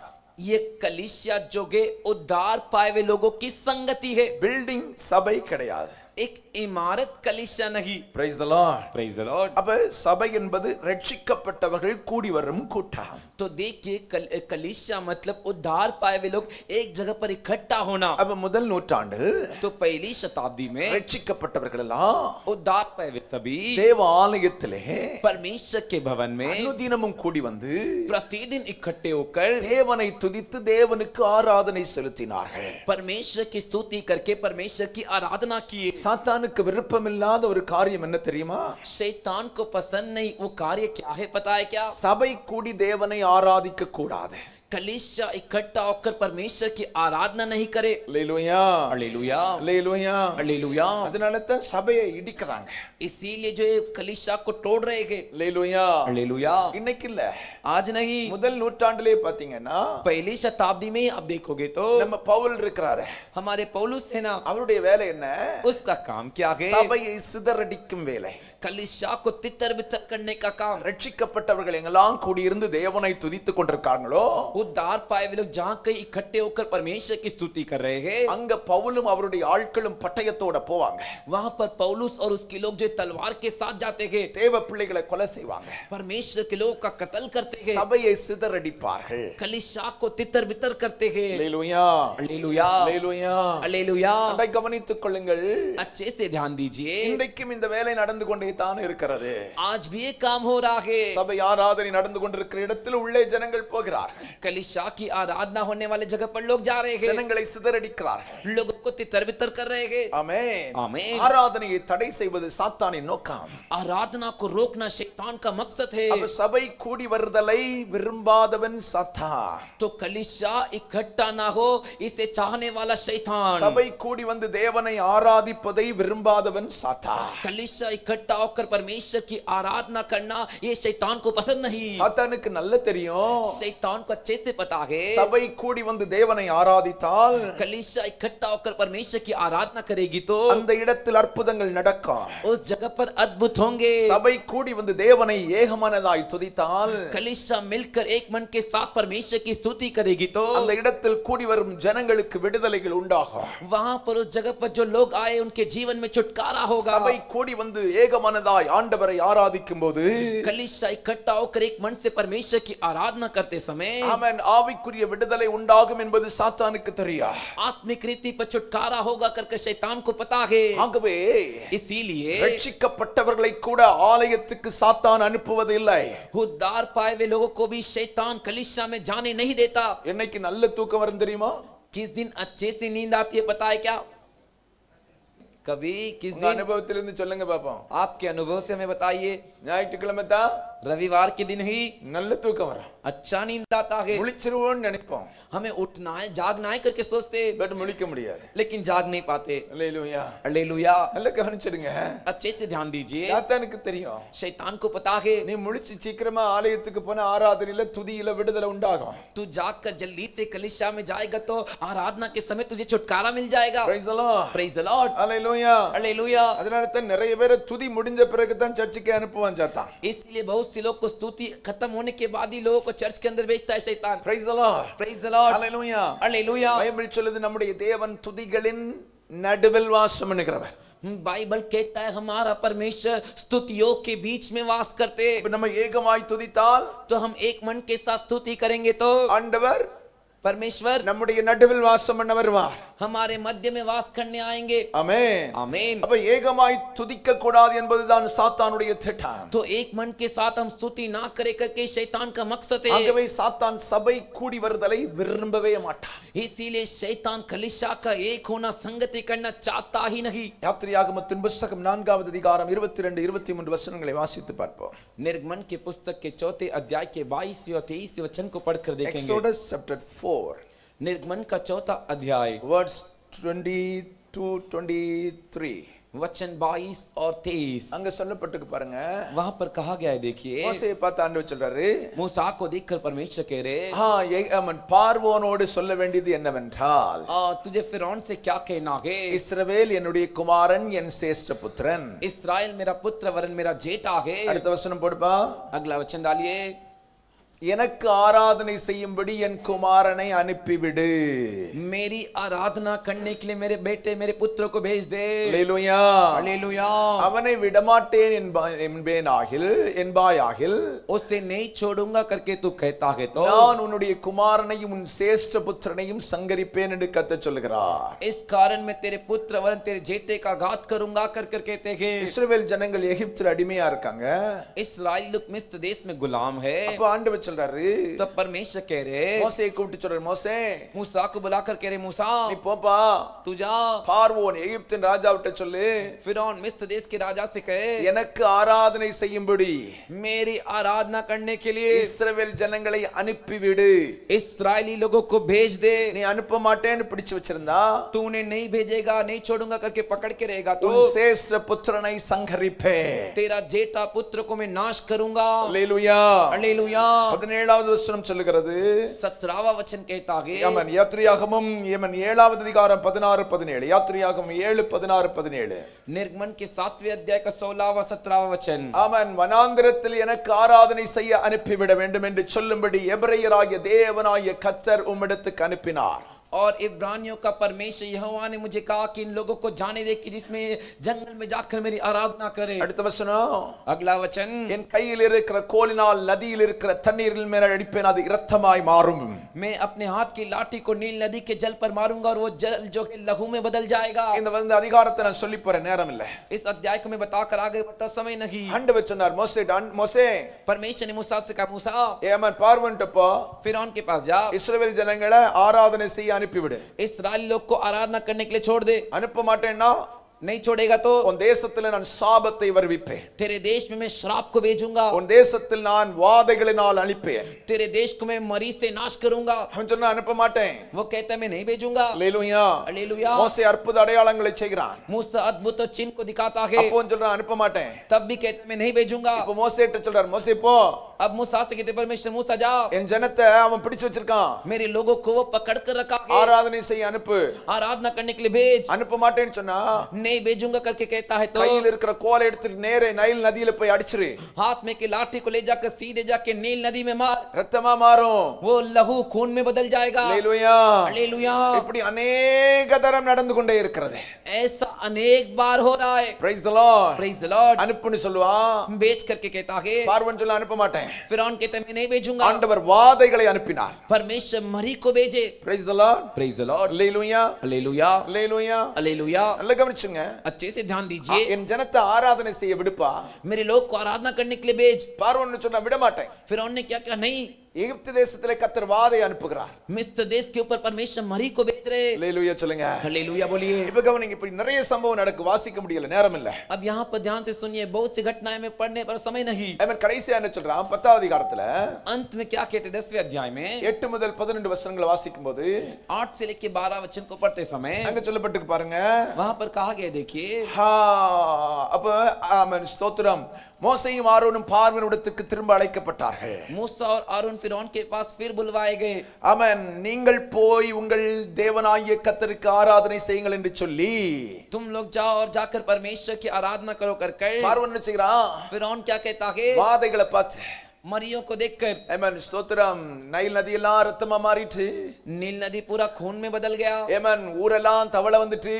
ये कलीसिया जो है उद्धार पाए हुए लोगों की संगति है பில்டிங் சபை கிடையாது. एक इमारत कलीसिया नहीं Praise the Lord. Praise the Lord அப்ப சபை என்பது ரட்சிக்கப்பட்டவர்கள் கூடி வரும் கூட்டம். तो देखिए कलीसिया मतलब उद्धार पाए हुए लोग एक जगह पर इकट्ठा होना அப்ப முதல் நூற்றாண்டு तो पहली शताब्दी में ரட்சிக்கப்பட்டவர்கள் எல்லாம் उद्धार पाए हुए सभी தேவ ஆலயத்திலே परमेश्वर के भवन में அனுதினமும் கூடி வந்து प्रतिदिन इकट्ठे होकर தேவனை துதித்து தேவனுக்கு ஆராதனை செலுத்தினார்கள். परमेश्वर की स्तुति करके परमेश्वर की आराधना किए சாத்தானுக்கு விருப்பமில்லாத ஒரு காரியம் என்ன தெரியுமா? शैतान को पसंद नहीं वो कार्य क्या है पता है क्या சபை கூடி தேவனை ஆராதிக்க கூடாது. कलीसिया इकट्ठा होकर परमेश्वर की आराधना नहीं करे அல்லேலூயா, हालेलुया அல்லேலூயா. हालेलुया அதனால தான் சபையை இடிக்கறாங்க. इसीलिए जो ये कलीसिया को तोड़ रहे हैं அல்லேலூயா. हालेलुया இன்னைக்கு இல்ல, आज नहीं முதல் நூற்றாண்டிலே பாத்தீங்கன்னா पहली शताब्दी में आप देखोगे तो நம்ம பவுல் இருக்கிறாரு. हमारे पौलुस है ना அவருடைய வேலை என்ன? उसका काम क्या है சபையை சிதறடிக்கும் வேலை. कलीसिया को तितर बितर करने का काम ரட்சிக்கப்பட்டவர்கள் எங்கெல்லாம் கூடியிருந்து தேவனை துதித்துக் கொண்டிருக்காங்களோ उद्धार पाए हुए लोग जहां कहीं इकट्ठे होकर परमेश्वर की स्तुति कर रहे हैं அங்க பவுலும் அவருடைய ஆட்களும் பட்டயத்தோட போவாங்க. वहां पर पौलुस और उसके लोग जो तलवार के साथ जाते हैं தேவ பிள்ளைகளை கொலை செய்வாங்க. परमेश्वर के लोग का कत्ल करते हैं சபையை சிதறடிப்பார்கள். कलीसिया को तितर बितर करते हैं அல்லேலூயா, हालेलुया அல்லேலூயா. हालेलुया அதை கவனித்துக் கொள்ளுங்கள். अच्छे से ध्यान दीजिए இன்றைக்கும் இந்த வேலை நடந்து கொண்டே தான் இருக்கிறது. आज भी ये काम हो रहा है சபை ஆராதனை நடந்து கொண்டிருக்கிற இடத்தில் உள்ளே ஜனங்கள் போகிறார்கள். कलीसिया की आराधना होने वाले जगह पर लोग जा रहे हैं ஜனங்களை சிதறடிக்கிறார்கள். लोगों को तितर बितर कर रहे हैं ஆமென். ஆமென். ஆராதனையை தடை செய்வது சாத்தானின் நோக்கம். आराधना को रोकना शैतान का मकसद है அப்ப சபை கூடி வருதலை விரும்பாதவன் சாத்தான். तो कलीसिया इकट्ठा ना हो इसे चाहने वाला शैतान சபை கூடி வந்து தேவனை ஆராதிப்பதை விரும்பாதவன் சாத்தான். कलीसिया इकट्ठा होकर परमेश्वर की आराधना करना ये शैतान को पसंद नहीं சாத்தானுக்கு நல்ல தெரியும் शैतान को अच्छे जैसे पता है சபை கூடி வந்து தேவனை ஆராதித்தால் कलीसिया इकट्ठा होकर परमेश्वर की आराधना करेगी तो அந்த இடத்தில் அற்புதங்கள் நடக்கும். उस जगह पर अद्भुत होंगे. சபை கூடி வந்து தேவனை ஏகமனதாய் துதித்தால் कलीसिया मिलकर एक मन के साथ परमेश्वर की स्तुति करेगी तो அந்த இடத்தில் கூடி வரும் ஜனங்களுக்கு விடுதலைகள் உண்டாகும். वहां पर उस जगह पर जो लोग आए उनके जीवन में छुटकारा होगा. சபை கூடி வந்து ஏகமனதாய் ஆண்டவரை ஆராதிக்கும்போது कलीसिया इकट्ठा होकर एक मन से परमेश्वर की आराधना करते समय ஆமென் ஆவிக்குரிய விடுதலை உண்டாகும் என்பது சாத்தானுக்கு தெரியும். आत्मिक रीति पर छुटकारा होगा करके शैतान को पता है. ஆகவே इसीलिए ரட்சிக்கப்பட்டவர்களை கூட ஆலயத்துக்கு சாத்தான் அனுப்புவது இல்லை. उद्धार पाए हुए लोगों को भी शैतान कलीसिया में जाने नहीं देता. என்னைக்கு நல்ல தூக்கம் வரும் தெரியுமா? किस दिन अच्छे से नींद आती है पता है क्या? कभी किस உங்க दिन அனுபவத்திலிருந்து சொல்லுங்க பாப்போம். आपके अनुभव से हमें बताइए. ஞாயிற்றுக்கிழமை தான் रविवार के दिन ही நல்ல தூக்கம் வரும். अच्छा नींद आता है. முழிச்சிருவோம்னு நினைப்போம். हमें उठना है जागना है करके सोचते பட் முழிக்க முடியாது. लेकिन जाग नहीं पाते. அல்லேலூயா. हालेलुया. நல்ல கவனிச்சிடுங்க. अच्छे से ध्यान दीजिए. சாத்தானுக்கு தெரியும். शैतान को पता है நீ முழிச்சு சீக்கிரமா ஆலயத்துக்கு போன ஆராதனையில துதியில விடுதலை உண்டாகும். तू जागकर जल्दी से कलीसिया में जाएगा तो आराधना के समय तुझे छुटकारा मिल जाएगा. Praise the Lord. Praise the Lord. Hallelujah. Hallelujah. அதனால தான் நிறைய பேரை துதி முடிஞ்ச பிறகு தான் சர்ச்சுக்கு அனுப்புவான் சாத்தான். इसलिए बहुत से लोग को स्तुति खत्म होने के बाद ही लोगों को चर्च के अंदर भेजता है शैतान. Praise the Lord. Praise the Lord. Hallelujah. Hallelujah. Bible சொல்லுது நம்முடைய தேவன் துதிகளின் நடுவில் வாசம் பண்ணுகிறவர். बाइबल कहता है हमारा परमेश्वर स्तुतियों के बीच में वास करते. இப்ப நம்ம ஏகமாய் துதித்தால் तो हम एक मन के साथ स्तुति करेंगे तो ஆண்டவர் परमेश्वर நம்முடைய நடுவில் வாசம் பண்ண வருவார். हमारे मध्य में वास करने आएंगे. ஆமென். आमीन. அப்ப ஏகமாய் துதிக்க கூடாது என்பதுதான் சாத்தானுடைய திட்டம். तो एक मन के साथ हम स्तुति ना करे करके शैतान का मकसद है. ஆகவே சாத்தான் சபை கூடி வருதலை விரும்பவே மாட்டான். इसीलिए शैतान कलीसिया का एक होना संगति करना चाहता ही नहीं. யாத்திரையாகமத்தின் புத்தகம் 4வது அதிகாரம் 22 23 வசனங்களை வாசித்து பார்ப்போம். निर्गमन के पुस्तक के 4 अध्याय के 22 और 23 वचन को पढ़कर देखेंगे. Exodus chapter 4 निर्गमन का 4 अध्याय words 22 23 वचन 22 और 23 அங்க சொல்லப்பட்டிருக்கு பாருங்க. वहां पर कहा गया है. देखिए மோசேயை பார்த்து ஆண்டவர் சொல்றாரு, मूसा को देखकर परमेश्वर कह रहे ஆமென் பார்வோனோடு சொல்ல வேண்டியது என்னவென்றால் तुझे फिरौन से क्या कहना है? இஸ்ரவேல் என்னுடைய குமாரன் என் சேஷ்ட புத்திரன். इस्राएल मेरा पुत्र वरन मेरा जेठा है. அடுத்த वचனம் போடுப்பா. अगला वचन डालिए. எனக்கு ஆராதனை செய்யும்படி என் குமாரனை அனுப்பிவிடு. मेरी आराधना करने के लिए मेरे बेटे मेरे पुत्र को भेज दे. அல்லேலூயா. हालेलुया. அவனை விடமாட்டேன் என்பாயாகில் उसे नहीं छोड़ूंगा करके तू कहता है तो நான் உன்னுடைய குமாரனையும் உன் சேஷ்ட புத்திரனையும் சங்கரிப்பேன் என்று கர்த்தர் சொல்கிறார். इस कारण मैं तेरे पुत्र वरन तेरे जेठे का घात करूंगा कर कर कहते हैं. இஸ்ரவேல் ஜனங்கள் எகிப்தில் அடிமையா இருக்காங்க. इस्राएल लोग मिस्र देश में गुलाम है. அப்ப ஆண்டவர் சொல்றாரு, तो परमेश्वर कह रहे மோசேயை கூப்பிட்டு சொல்றாரு, மோசே मूसा को बुलाकर कह रहे मूसा நீ போப்பா, तू जा. பார்வோன் எகிப்தின் ராஜாவிட்ட சொல்லு, फिरौन मिस्र देश के राजा से कहे எனக்கு ஆராதனை செய்யும்படி मेरी आराधना करने के लिए இஸ்ரவேல் ஜனங்களை அனுப்பிவிடு. इस्राएली लोगों को भेज दे. நீ அனுப்ப மாட்டேன்னு பிடிச்சு வச்சிருந்தா तू उन्हें नहीं भेजेगा नहीं छोड़ूंगा करके पकड़ के रहेगा तो உன் சேஷ்ட புத்திரனை சங்கரிப்பேன். तेरा जेठा पुत्र को मैं नाश करूंगा. அல்லேலூயா. हालेलुया. 17வது வசனம் சொல்லுகிறது, 17वां वचन कहता है. ஆமென். யாத்திரையாகமம் 7வது அதிகாரம் 16 17 யாத்திரையாகமம் 7 16 17 निर्गमन के 7वें अध्याय का 16वां 17वां वचन. ஆமென். வனாந்திரத்தில் எனக்கு ஆராதனை செய்ய அனுப்பிவிட வேண்டும் என்று சொல்லும்படி எபிரெயராகிய தேவனாகிய கர்த்தர் உம்மிடத்துக்கு அனுப்பினார். और इब्रानियों का परमेश्वर यहोवा ने मुझे कहा कि इन लोगों को जाने दे कि जिसमें जंगल में जाकर मेरी आराधना करे. அடுத்த வசனம், अगला वचन. என் கையில் இருக்கிற கோலினால் நதியில் இருக்கிற தண்ணீரில் மேல் அடிப்பேன், அது இரத்தமாய் மாறும். मैं अपने हाथ की लाठी को नील नदी के जल पर मारूंगा और वो जल जो है लहू में बदल जाएगा. இந்த அதிகாரத்தை நான் சொல்லி போற நேரம் இல்ல. इस अध्याय को मैं बताकर आगे बढ़ता समय नहीं. ஆண்டவர் சொன்னார், மோசே परमेश्वर ने मूसा से कहा मूसा ஏமன் பார்வோன்ட்ட போ, फिरौन के पास जा. இஸ்ரவேல் ஜனங்களை ஆராதனை செய்ய அனுப்பிவிடு. इस्राएल लोग को आराधना करने के लिए छोड़ दे. அனுப்ப மாட்டேன்னா नहीं छोड़ेगा तो உன் தேசத்தில் நான் சாபத்தை வருவிப்பேன், तेरे देश में मैं श्राप को भेजूंगा, உன் தேசத்தில் நான் வாதைகளினால் அழிப்பேன். तेरे देश को मैं मरी से नाश करूंगा। அவன் சொன்னா அனுப்ப மாட்டேன். वो कहता है मैं नहीं भेजूंगा। அல்லேலூயா. हालेलुया। மோசே அற்புத அடையாளங்களை செய்கிறான். मूसा अद्भुत चिन्ह को दिखाता है, அப்போ சொல்றான் அனுப்ப மாட்டேன். तब भी कहता है मैं नहीं भेजूंगा। இப்போ மோசேட்ட சொல்றார், மோசே போ, अब मूसा से कहते परमेश्वर मूसा जा, என் ஜனத்தை அவன் பிடிச்சு வச்சிருக்கான், मेरे लोगों को वो पकड़ कर रखा है, ஆராதனை செய்ய அனுப்பு. आराधना करने के लिए भेज। அனுப்ப மாட்டேன்னு சொன்னா नहीं भेजूंगा करके कहता है तो கையில் இருக்கிற கோலை எடுத்து நேரே நைல் நதியில போய் அடிச்சிரு. हाथ में के लाठी को ले जाकर सीधे जाके नील नदी में मार, ரத்தமா மாறும். वो लहू खून में बदल जाएगा। அல்லேலூயா. हालेलुया। இப்படி अनेक தரம் நடந்து கொண்டே இருக்கிறது. ऐसा अनेक बार हो रहा है। Praise the Lord. Praise the Lord. அனுப்புன்னு சொல்லுவான், भेज करके कहता है, பார்வன் சொல்ல அனுப்ப மாட்டேன். फिरौन कहता है मैं नहीं भेजूंगा। ஆண்டவர் வாதைகளை அனுப்பினார். परमेश्वर मरी को भेजे। Praise the Lord. Praise the Lord. Hallelujah. Hallelujah. Hallelujah. Hallelujah. நல்ல கவனிச்சுங்க. अच्छे से ध्यान दीजिए, என் ஜனத்தை ஆராதனை செய்ய விடுப்பா. मेरे लोग को आराधना करने के लिए भेज। பார்வன் சொன்னா விட மாட்டேன். फिरौन ने क्या कहा, नहीं, எகிப்து தேசத்திலே கர்த்தர் வாதை அனுப்புகிறார். मिस्र देश के ऊपर परमेश्वर मरी को भेज रहे। அல்லேலூயா சொல்லுங்க. हालेलुया बोलिए। இப்ப கவனிங்க, இப்படி நிறைய சம்பவம் நடக்கு, வாசிக்க முடியல, நேரம் இல்ல. अब यहाँ पर ध्यान से सुनिए, बहुत सी घटनाएं में पढ़ने पर समय नहीं। அவன் கடைசியா என்ன சொல்றான்? 10வது அதிகாரத்துல अंत में क्या कहते 10वें अध्याय में 8 முதல் 12 வசனங்களை வாசிக்கும் போது 8 से लेकर 12 वचन को पढ़ते समय அங்க சொல்லப்பட்டிருக்கு பாருங்க. वहां पर कहा गया, देखिए, அப்ப ஆமென் ஸ்தோத்திரம். மோசேயும் ஆரோனும் பார்வோனிடத்துக்கு திரும்ப அழைக்கப்பட்டார்கள். मूसा और आरोन फिरौन के पास फिर बुलवाए गए। ஆமென். நீங்கள் போய் உங்கள் தேவனாகிய கர்த்தருக்கு ஆராதனை செய்யுங்கள் என்று சொல்லி तुम लोग जाओ और जाकर परमेश्वर की आराधना करो कर பார்வோன் என்ன செய்கிறான்? फिरौन क्या कहता है, வாதைகளை பார்த்து मरियों को देखकर, ஆமென் ஸ்தோத்திரம், நைல் நதி எல்லாம் ரத்தமா மாறிட்டு, नील नदी पूरा खून में बदल गया। ஆமென் ஊரெல்லாம் தவளை வந்துட்டு,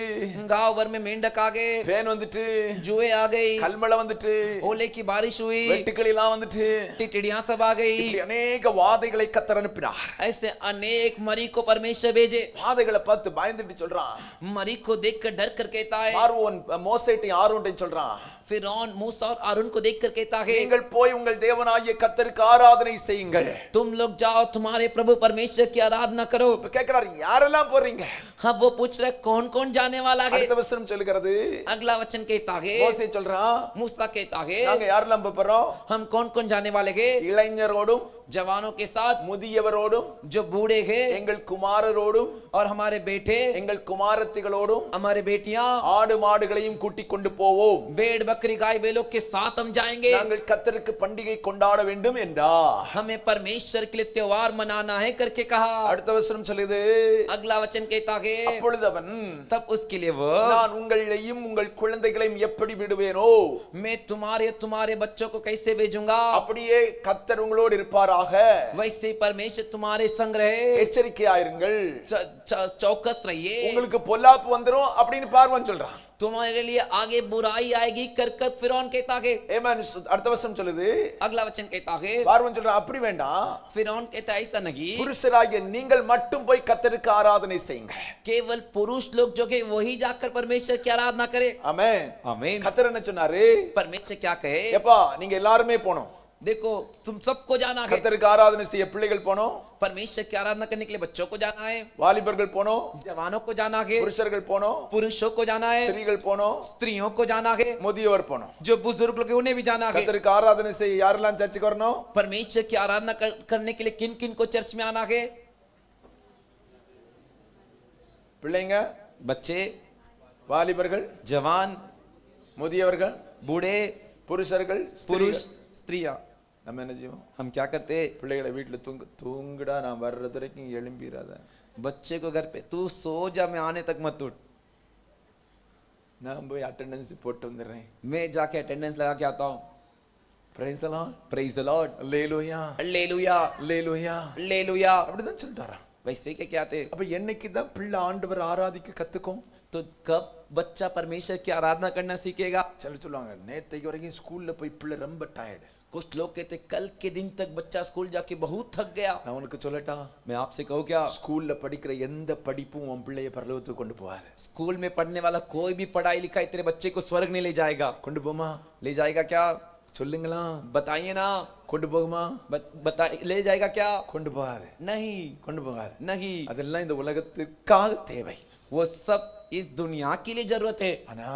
गांव भर में मेंढक आ गए, பேன் வந்துட்டு, जुए आ गई, கல்மழை வந்துட்டு, ओले की बारिश हुई, வெட்டுக்கிளி எல்லாம் வந்துட்டு, टिटिड़ियां सब आ गई। இப்படி அநேக வாதைகளை கர்த்தர் அனுப்பினார். ऐसे अनेक मरी को परमेश्वर भेजे। வாதைகளை பார்த்து பயந்துட்டு சொல்றான். मरी को देखकर डर कर कहता है, பார்வோன் மோசேட்டையும் ஆரோன்டையும் சொல்றான், फिरौन मूसा और आरोन को देखकर कहता है, நீங்கள் போய் உங்கள் தேவனாகிய கர்த்தருக்கு ஆராதனை செய்யுங்கள். तुम लोग जाओ तुम्हारे प्रभु परमेश्वर की आराधना करो। இப்ப கேக்குறாரு, யாரெல்லாம் போறீங்க? अब वो पूछ रहे कौन कौन जाने वाला है। அடுத்த வசனம் சொல்லுகிறது, अगला वचन कहता है, மோசே சொல்றான், मूसा कहता है, நாங்க யாரெல்லாம் போறோம்? हम कौन कौन जाने वाले हैं? இளைஞரோடும் जवानों के साथ, முதியவரோடும் जो बूढ़े हैं, எங்கள் குமாரரோடும் और हमारे बेटे, எங்கள் குமாரத்திகளோடும் हमारे बेटियां, ஆடு மாடுகளையும் கூட்டிக் கொண்டு போவோம். भेड़ बकरी गाय बैलों के साथ हम जाएंगे। நாங்கள் கர்த்தருக்கு பண்டிகை கொண்டாட வேண்டும் என்றார். हमें परमेश्वर के लिए त्योहार मनाना है करके कहा। அடுத்த வசனம் சொல்லுது, अगला वचन कहता है, அப்பொழுது அவன், तब उसके लिए वो, நான் உங்களையும் உங்கள் குழந்தைகளையும் எப்படி விடுவேனோ, मैं तुम्हारे बच्चों को कैसे भेजूंगा, அப்படியே கர்த்தர் உங்களோடு இருப்பாராக. वैसे परमेश्वर तुम्हारे संग रहे। எச்சரிக்கையாயிருங்கள், चौकस रहिए, உங்களுக்கு பொல்லாப்பு வந்துரும் அப்படின்னு பார்வன் சொல்றான். तुम्हारे लिए आगे बुराई आएगी कर कर फिरौन कहता है। ஏமேன். அடுத்த வசனம் சொல்லுது, अगला वचन कहता है, பார்வன் சொல்றான், அப்படி வேண்டாம், फिरौन कहता है ऐसा नहीं, புருஷராகிய நீங்கள் மட்டும் போய் கர்த்தருக்கு ஆராதனை செய்யுங்க. केवल पुरुष लोग जो है वही जाकर परमेश्वर की आराधना करे। ஆமென். आमीन। கர்த்தர் என்ன சொன்னாரு? परमेश्वर क्या कहे, எப்பா நீங்க எல்லாருமே போனோம், देखो तुम सबको जाना है। கர்த்தருக்கு ஆராதனை செய்ய பிள்ளைகள் போனோம், परमेश्वर की आराधना करने के लिए बच्चों को जाना है, வாலிபர்கள் போனோம், जवानों को जाना है, புருஷர்கள் போனோம், पुरुषों को जाना है, ஸ்திரீகள் போனோம், स्त्रियों को जाना है, முதியவர் போனோம். जो बुजुर्ग लोग हैं उन्हें भी जाना है। கர்த்தருக்கு ஆராதனை செய்ய யாரெல்லாம் சர்ச்சுக்கு வரணும்? परमेश्वर की आराधना करने के लिए किन किन को चर्च में आना है? பிள்ளைங்க, बच्चे, வாலிபர்கள், जवान, முதியவர்கள், बूढ़े, புருஷர்கள், पुरुष, ஸ்திரீகள். स्त्रियां। நம்ம என்ன செய்வோம்? हम क्या करते, பிள்ளைகளை வீட்டுல தூங்குடா, நான் வர்றது வரைக்கும் எழும்பிராத, बच्चे को घर पे तू सो जा, मैं आने तक मत उठ, நான் போய் அட்டெண்டன்ஸ் போட்டு வந்துடுறேன். मैं जाके अटेंडेंस लगा के आता हूँ। Price the Lord. Praise the Lord. Hallelujah, hallelujah, hallelujah. Hallelujah. அப்படிதான் சொல்றாராம். वैसे क्या कहते, அப்ப என்னைக்கு தான் பிள்ளை ஆண்டவர் ஆராதிக்க கத்துக்கும்? तो कब बच्चा परमेश्वर की आराधना करना सीखेगा? சிலர் சொல்லுவாங்க, நேத்தைக்கு வரைக்கும் ஸ்கூல்ல போய் பிள்ளை ரொம்ப டயர்டு. कुछ लोग कहते कल के दिन तक बच्चा स्कूल जाके बहुत थक गया। நான் உனக்கு சொல்லட்டா, मैं आपसे कहूँ क्या, ஸ்கூல்ல படிக்கிற எந்த படிப்பும் உன் பிள்ளைய பரலோகத்துக்கு கொண்டு போகாது. स्कूल में पढ़ने वाला कोई भी पढ़ाई लिखाई तेरे बच्चे को स्वर्ग नहीं ले जाएगा। கொண்டு போமா? ले जाएगा क्या? சொல்லுங்களா, बताइए ना। கொண்டு போகுமா? ले जाएगा क्या? கொண்டு போகாது, नहीं, கொண்டு போகாது. नहीं। அதெல்லாம் இந்த உலகத்துக்காக தேவை. वो सब इस दुनिया के लिए जरूरत है, ஆனா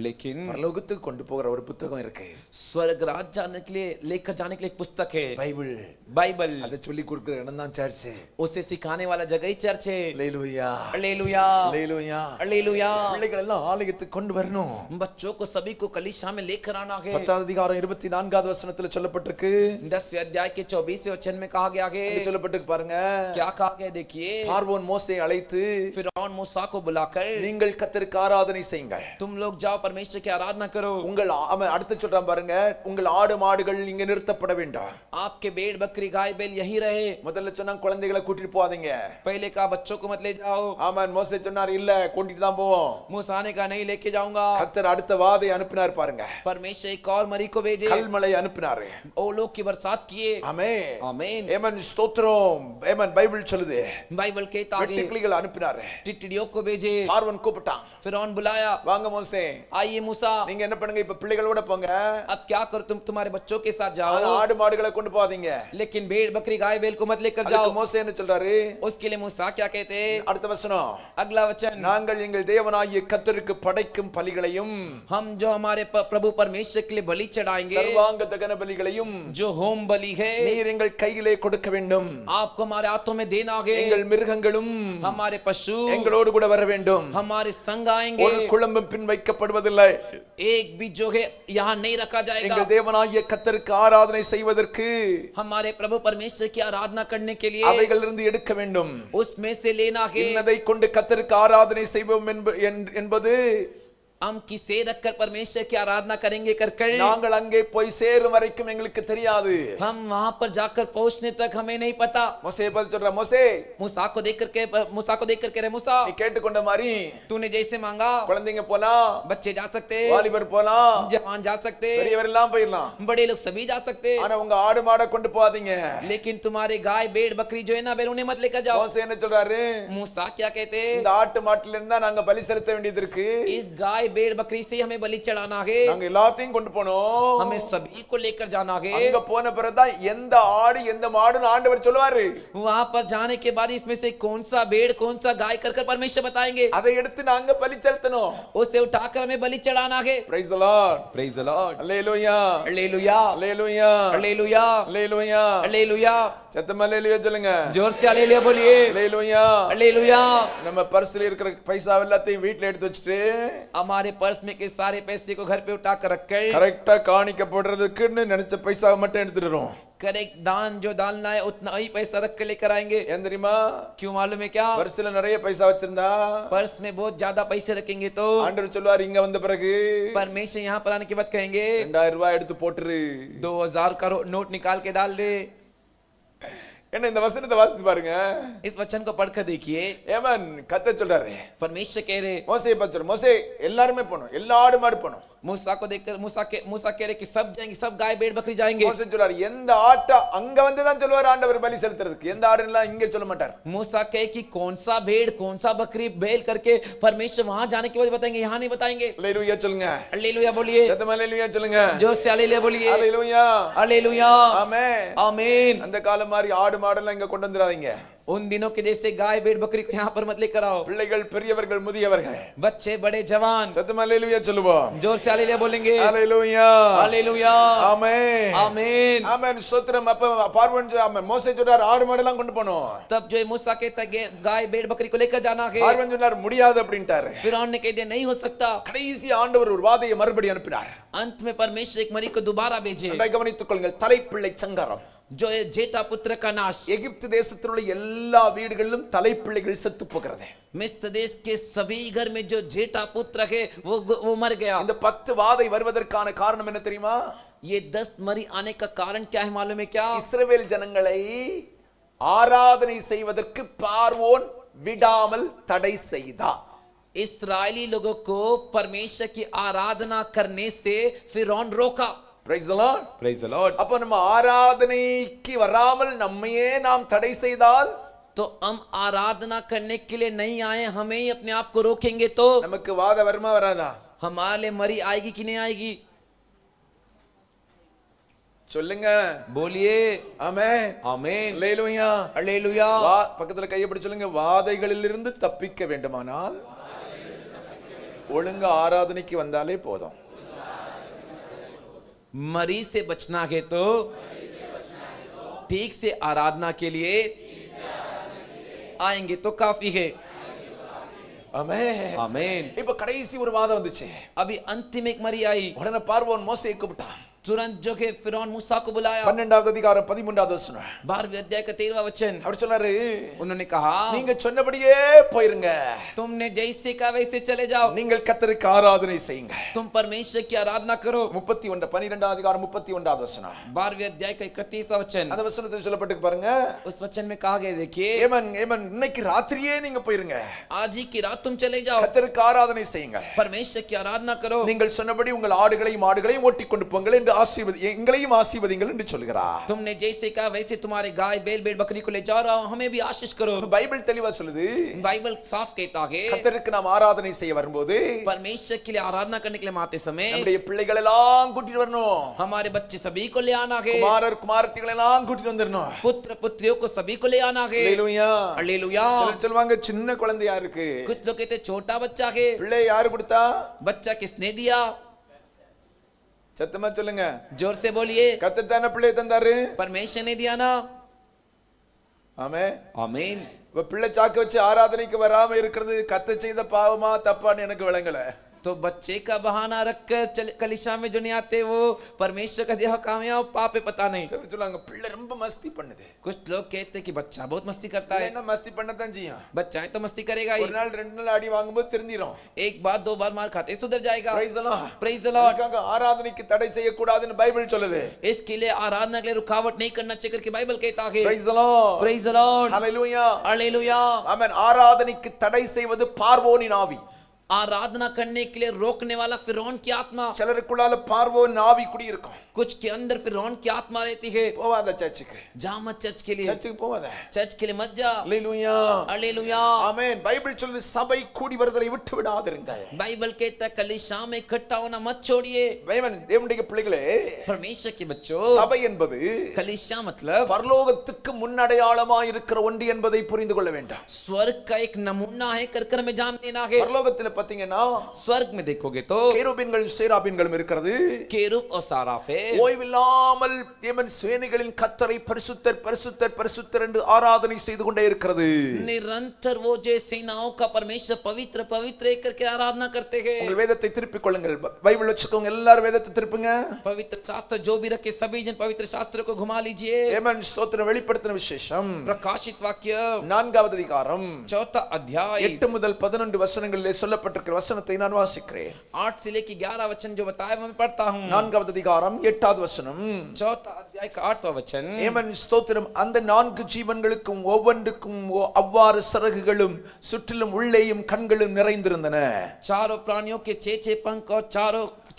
लेकिन பரலோகத்துக்கு கொண்டு போகிற ஒரு புத்தகம் இருக்கு, स्वर्ग राज जाने के लिए, लेकर जाने के लिए एक पुस्तक है, பைபிள். बाइबल. அதை சொல்லி கொடுக்கிற இடம் தான் சர்ச். उसे सिखाने वाला जगह ही चर्च है. அல்லேலூயா, हालेलुया, அல்லேலூயா. हालेलुया. பிள்ளைகள் எல்லாம் ஆலயத்துக்கு கொண்டு வரணும். बच्चों को सभी को कलीसिया में लेकर आना है. 10வது அதிகாரம் 24வது வசனத்துல சொல்லப்பட்டிருக்கு. 10वें अध्याय के 24वें वचन में कहा गया है, இங்க சொல்லப்பட்டிருக்கு பாருங்க. क्या कहा गया देखिए, பார்வோன் மோசேயை அழைத்து, फिरौन मूसा को बुलाकर, நீங்கள் கர்த்தருக்கு ஆராதனை செய்யுங்கள், तुम लोग जाओ परमेश्वर की आराधना करो. உங்கள் அவன் அடுத்து சொல்றான் பாருங்க, உங்கள் ஆடு மாடுகள் இங்க நிறுத்தப்பட வேண்டாம். आपके भेड़ बकरी गाय बैल यहीं रहे. முதல்ல சொன்னா குழந்தைகளை கூட்டிட்டு போகாதீங்க. पहले कहा बच्चों को मत ले जाओ. ஆமான், மோசே சொன்னார் இல்ல கூட்டிட்டு தான் போவோம். मूसा ने कहा नहीं लेके जाऊंगा. கர்த்தர் அடுத்த வாதை அனுப்பினார் பாருங்க. परमेश्वर एक और मरी को भेजे, கல்மழை அனுப்பினார். ओलों की बरसात किए. ஆமென், आमीन. ஆமென், ஸ்தோத்திரம். ஆமென், பைபிள் சொல்லுது बाइबल कहता है வெட்டுக்கிளிகள் அனுப்பினார். टिटड़ियों को भेजे. பார்வோன் கூப்பிட்டான், फिरौन बुलाया, வாங்க மோசே, आइए मूसा, நீங்க என்ன பண்ணுங்க, இப்ப பிள்ளைகளோட போங்க, अब क्या करो, तुम तुम्हारे बच्चों के साथ ஆனா जाओ, ஆடு மாடுகளை கொண்டு போகாதீங்க. लेकिन भेड़ बकरी गाय बैल को मत लेकर அதுக்கு जाओ. மோசே என்ன சொல்றாரு? उसके लिए मूसा क्या कहते, அடுத்த வசனம், अगला वचन, நாங்கள் எங்கள் தேவனாகிய கர்த்தருக்கு படைக்கும் பலிகளையும் हम जो हमारे प्रभु परमेश्वर के लिए बलि चढ़ाएंगे, சர்வாங்க தகன பலிகளையும் जो होम बलि है, நீர் எங்கள் கையிலே கொடுக்க வேண்டும். आपको हमारे हाथों में देना है. எங்கள் மிருகங்களும் हमारे पशु எங்களோடு கூட வர வேண்டும். हमारे संग आएंगे. ஒரு குழம்பும் பின் வைக்கப்படுவதில்லை. एक भी जो है यहाँ नहीं रखा जाएगा. எங்கள் தேவனாகிய கர்த்தருக்கு ஆராதனை செய்வதற்கு हमारे प्रभु परमेश्वर की आराधना करने के लिए அவைகளிலிருந்து எடுக்க வேண்டும். उसमें से लेना है. இன்னதை கொண்டு கர்த்தருக்கு ஆராதனை செய்வோம் என்பது हम किसे रखकर परमेश्वर की आराधना करेंगे कर நாங்கள் அங்கே போய் சேரும் வரைக்கும் எங்களுக்கு தெரியாது. हम वहां पर जाकर पहुंचने तक हमें नहीं पता. மோசே பதில் சொல்ற, மோசே मूसा को देख करके रे मूसा, நீ கேட்டுக்கொண்ட மாதிரி तूने जैसे मांगा, குழந்தைங்க போனா, बच्चे जा सकते, வாலிபர் போனா, जवान जा सकते, பெரியவர் எல்லாம் போயிடலாம். बड़े लोग सभी जा सकते, ஆனா உங்க ஆடு மாடை கொண்டு போகாதீங்க. लेकिन तुम्हारे गाय भेड़ बकरी जो है ना बेर, उन्हें मत लेकर जाओ. மோசே என்ன சொல்றாரு? मूसा क्या कहते, இந்த ஆட்டு மாட்டுல இருந்தா நாங்க பலி செலுத்த வேண்டியது இருக்கு. इस गाय भेड़ बकरी से हमें बलि चढ़ाना है. நாங்க எல்லாத்தையும் கொண்டு போனோம். हमें सभी को लेकर जाना है. அங்க போன பிறகுதான் எந்த ஆடு எந்த மாடுன்னு ஆண்டவர் சொல்லுவாரு. वहां पर जाने के बाद इसमें से कौन सा भेड़ कौन सा गाय कर परमेश्वर बताएंगे. அதை எடுத்து நாங்க பலி செலுத்தணும். उसे उठाकर हमें बलि चढ़ाना है. Praise the Lord. Praise the Lord. Hallelujah. Hallelujah. Hallelujah. Hallelujah. Hallelujah. Hallelujah. சத்தமா ஹalleluya சொல்லுங்க. जोर से हालेलुया बोलिए. Hallelujah. हालेलुया. நம்ம பர்ஸ்ல இருக்கிற பைசா எல்லாத்தையும் வீட்ல எடுத்து வச்சிட்டு हमारे पर्स में के सारे पैसे को घर पे उठा कर रखकर கரெக்ட்டா காணிக்க போடுறதுக்குன்னு நினைச்ச பைசாவை மட்டும் எடுத்துறோம். करेक्ट दान जो डालना है उतना ही पैसा रख कर लेकर आएंगे. ஏன் தெரியுமா? क्यों मालूम है क्या? பர்ஸ்ல நிறைய பைசா வச்சிருந்தா पर्स में बहुत ज्यादा पैसे रखेंगे तो ஆண்டவர் சொல்வார், இங்க வந்த பிறகு परमेश्वर यहाँ पर आने के बाद कहेंगे 2000 ரூபாய் எடுத்து போட்டுரு. 2000 का नोट निकाल के डाल दे. என்ன இந்த வசனத்தை வாசித்து பாருங்க. इस वचन को पढ़कर देखिए. ஏமன் கர்த்தர் சொல்றாரு, परमेश्वर कह रहे, மோசே பச்சர், மோசே எல்லாரும் போணும், எல்லா ஆடு மாடு போணும். मूसा को देखकर मूसा कह रहे कि सब जाएंगे, सब गाय भेड़ बकरी जाएंगे. மோசே சொல்றாரு, எந்த ஆட்டை அங்க வந்து தான் சொல்லுவார் ஆண்டவர் பலி செலுத்துறதுக்கு, எந்த ஆடுலாம் இங்க சொல்ல மாட்டார். मूसा कहे कि कौन सा भेड़ कौन सा बकरी बैल करके परमेश्वर वहां जाने के बाद बताएंगे, यहाँ नहीं बताएंगे. ஹalleluya சொல்லுங்க. हालेलुया बोलिए. சத்தமா ஹalleluya சொல்லுங்க. जोर से हालेलुया बोलिए. ஹalleluya. हालेलुया. ஆமென். आमीन. அந்த காலம் மாதிரி ஆடு மாடெல்லாம் இங்க கொண்டு வந்துறாதீங்க. उन दिनों के जैसे गाय भेड़ बकरी को यहाँ पर मत लेकर आओ. பிள்ளைகள் பெரியவர்கள் முதியவர்கள், बच्चे बड़े जवान, சத்தமா ஹalleluya சொல்லுவோம். जोर से हालेलुया बोलेंगे. ஹalleluya. हालेलुया. ஆமென். आमीन. ஆமென். ஸ்தோத்திரம். அப்ப பார்வோன் ஆமென் மோசே சொல்றார், ஆடு மாடெல்லாம் கொண்டு போணும். तब जो मूसा कहता है गाय भेड़ बकरी को लेकर जाना है. பார்வோன் சொன்னார் முடியாது அப்படின்ட்டாரு. फिरौन ने कह दिया नहीं हो सकता. கடைசி ஆண்டவர் ஒரு வாதையை மறுபடியும் அனுப்பினார். अंत में परमेश्वर एक मरी को दोबारा भेजे. நன்றாய் கவனித்துக் கொள்ளுங்கள். தலைப்பிள்ளை சங்காரம். जो जेठा पुत्र का नाश. எகிப்து தேசத்தில் உள்ள எல்லா வீடுகளிலும் தலைப்பிள்ளைகள் செத்து போகிறது. मिस्र देश के सभी घर में जो जेठा पुत्र है वो मर गया. இந்த 10 வாதை வருவதற்கான காரணம் என்ன தெரியுமா? ये 10 मरी आने का कारण क्या है मालूम है क्या? இஸ்ரவேல் ஜனங்களை ஆராதனை செய்வதற்கு பார்வோன் விடாமல் தடை செய்தார். इस्राएली लोगों को परमेश्वर की आराधना करने से फिरौन रोका. Praise the Lord. Praise the Lord. அப்ப நம்ம ஆராதனைக்கு வராமல் நம்மையே நாம் தடை செய்தால், तो हम आराधना करने के लिए नहीं आए, हमें ही अपने आप को रोकेंगे तो நமக்கு வாத வருமா வராதா? हमारे मरी आएगी कि नहीं आएगी? சொல்லுங்க. बोलिए. ஆமென். आमीन. ஹalleluya. हालेलुया. பக்கத்துல கையை பிடிச்சு சொல்லுங்க, வாதைகளிலிருந்து தப்பிக்க வேண்டுமானால் ஒழுங்கா ஆராதனைக்கு வந்தாலே போதும். मरीज से बचना है तो ठीक से आराधना के लिए आएंगे तो काफी है. ஆமென். आमीन. இப்ப கடைசி ஒரு வாதம் வந்துச்சு. अभी अंतिम एक मरी आई. உடனே பார்வோன் மோசேயை கூப்பிட்டான். तुरंत जो के फिरौन मूसा को बुलाया. 12வது அதிகாரம் 13வது வசனம். 12वें अध्याय का 13वां वचन. அவர் சொன்னாரு, उन्होंने कहा நீங்க சொன்னபடியே போயிருங்க. तुमने जैसे कहा वैसे चले जाओ. நீங்கள் கர்த்தருக்கு ஆராதனை செய்யுங்க. तुम परमेश्वर की आराधना करो. 12வது அதிகாரம் 31வது வசனம். 12वें अध्याय का 31वां वचन. அந்த வசனத்தில் சொல்லப்பட்டிருக்கு பாருங்க. उस वचन में कहा गया देखिए, ஏமன் இன்னைக்கு ராத்திரியே நீங்க போயிருங்க. आज ही की रात तुम चले जाओ. கர்த்தருக்கு ஆராதனை செய்யுங்க. परमेश्वर की आराधना करो. நீங்கள் சொன்னபடி உங்கள் ஆடுகளையும் மாடுகளையும் ஓட்டிக்கொண்டு போங்கள் என்று எங்களையும் ஆசீர்வதிங்கள் என்று சொல்கிறார். तुमने जैसे कहा वैसे तुम्हारे गाय बैल भेड़ बकरी को ले जाओ और हमें भी आशीष करो. பைபிள் தெளிவா சொல்லுது. बाइबल साफ कहता है கர்த்தருக்கு நாம் ஆராதனை செய்ய வரும்போது परमेश्वर के लिए आराधना करने के लिए आते समय நம்முடைய பிள்ளைகள் எல்லாம் கூட்டிட்டு வரணும். हमारे बच्चे सभी को ले आना है. குமாரர் குமாரத்திகளை எல்லாம் கூட்டிட்டு வந்துடணும். पुत्र पुत्रियों को सभी को ले आना है. ஹalleluya. हालेलुया. சிலர் சொல்வாங்க சின்ன குழந்தையா இருக்கு. कुछ लोग कहते छोटा बच्चा है. பிள்ளை யாரு கொடுத்தா? बच्चा किसने दिया? சத்தமா சொல்லுங்க. जोर से बोलिए. கர்த்தர் தான பிள்ளை தந்தாரு. परमेश्वर ने दिया ना. ஆமென். आमीन. இப்ப பிள்ளை சாக்கு வச்சு ஆராதனைக்கு வராம இருக்கிறது கர்த்தர் செய்த பாவமா தப்பான்னு எனக்கு விளங்கல. तो बच्चे का बहाना रखकर कलीसिया में जो नहीं आते वो परमेश्वर का दिया काम है, पाप है पता नहीं. சொல்லுவாங்க பிள்ளை ரொம்ப மஸ்தி பண்ணுது. कुछ लोग कहते हैं कि बच्चा बहुत मस्ती करता है. என்ன மஸ்தி பண்ணதான் செய்யும். बच्चा है तो मस्ती करेगा ही. ஒரு நாள் ரெண்டு நாள் அடி வாங்கும்போது திருந்திரும். एक बार दो बार मार खाते सुधर जाएगा. Praise the Lord. Praise the Lord. அதுக்காக ஆராதனைக்கு தடை செய்ய கூடாதுன்னு பைபிள் சொல்லுது. इसके लिए आराधना के लिए रुकावट नहीं करना चाहिए करके बाइबल कहता है. Praise the Lord. Praise the Lord. Hallelujah. Hallelujah. Amen. ஆராதனைக்கு தடை செய்வது பார்வோனின் ஆவி. आराधना करने के लिए रोकने वाला फिरौन की आत्मा. சிலருக்குள்ளால பார்வோன் ஆவி குடி இருக்கும். कुछ के अंदर फिरौन की आत्मा रहती है. போவாத சர்ச்சுக்கு. जा मत चर्च के लिए. சர்ச்சுக்கு போவாத. चर्च के लिए मत जा. ஹalleluya. हालेलुया. ஆமென். பைபிள் சொல்லுது சபை கூடி வருதலை விட்டு விடாதிருங்க. बाइबल कहता है कलीसिया में इकट्ठा होना मत छोड़िए. ஆமென். தேவனுடைய பிள்ளைகளே, परमेश्वर के बच्चों, சபை என்பது कलीसिया मतलब பரலோகத்துக்கு முன்னடையாளமாய் இருக்கிற ஒன்று என்பதை புரிந்து கொள்ள வேண்டும். स्वर्ग का एक नमूना है कर में जान लेना है. பரலோகத்துல பாத்தீங்கன்னா स्वर्ग में देखोगे तो கேருபீன்களும் சேராபீன்களும் இருக்கிறது. केरूब और साराफ है. ஓய்வில்லாமல் தேவன் சேனைகளின் கர்த்தரை பரிசுத்தர் பரிசுத்தர் பரிசுத்தர் என்று ஆராதனை செய்து கொண்டே இருக்கிறது. निरंतर वो जो सेनाओं का परमेश्वर पवित्र पवित्र करके आराधना करते हैं. உங்கள் வேதத்தை திருப்பிக் கொள்ளுங்கள். பைபிள் வச்சுக்கோங்க. எல்லாரும் வேதத்தை திருப்புங்க. पवित्र शास्त्र जो भी रखे सभी जन पवित्र शास्त्र को घुमा लीजिए. ஆமென். ஸ்தோத்திரம். வெளிப்படுத்தின விசேஷம் प्रकाशित वाक्य 4வது அதிகாரம் 4 अध्याय 8 முதல் 11 வசனங்களிலே சொல்லப்பட்டிருக்கிற வசனத்தை நான் வாசிக்கிறேன். 8 से लेकर 11 वचन जो बताया मैं पढ़ता हूं. 4வது அதிகாரம் 8வது வசனம். 4 अध्याय का 8वां वचन. ஆமென். ஸ்தோத்திரம். அந்த 4 ஜீவன்களுக்கும் ஒவ்வொன்றுக்கும் அவ்வாறு சிறகுகளும் சுற்றிலும் உள்ளேயும் கண்களும் நிறைந்திருந்தன. चारों प्राणियों के 6 पंख और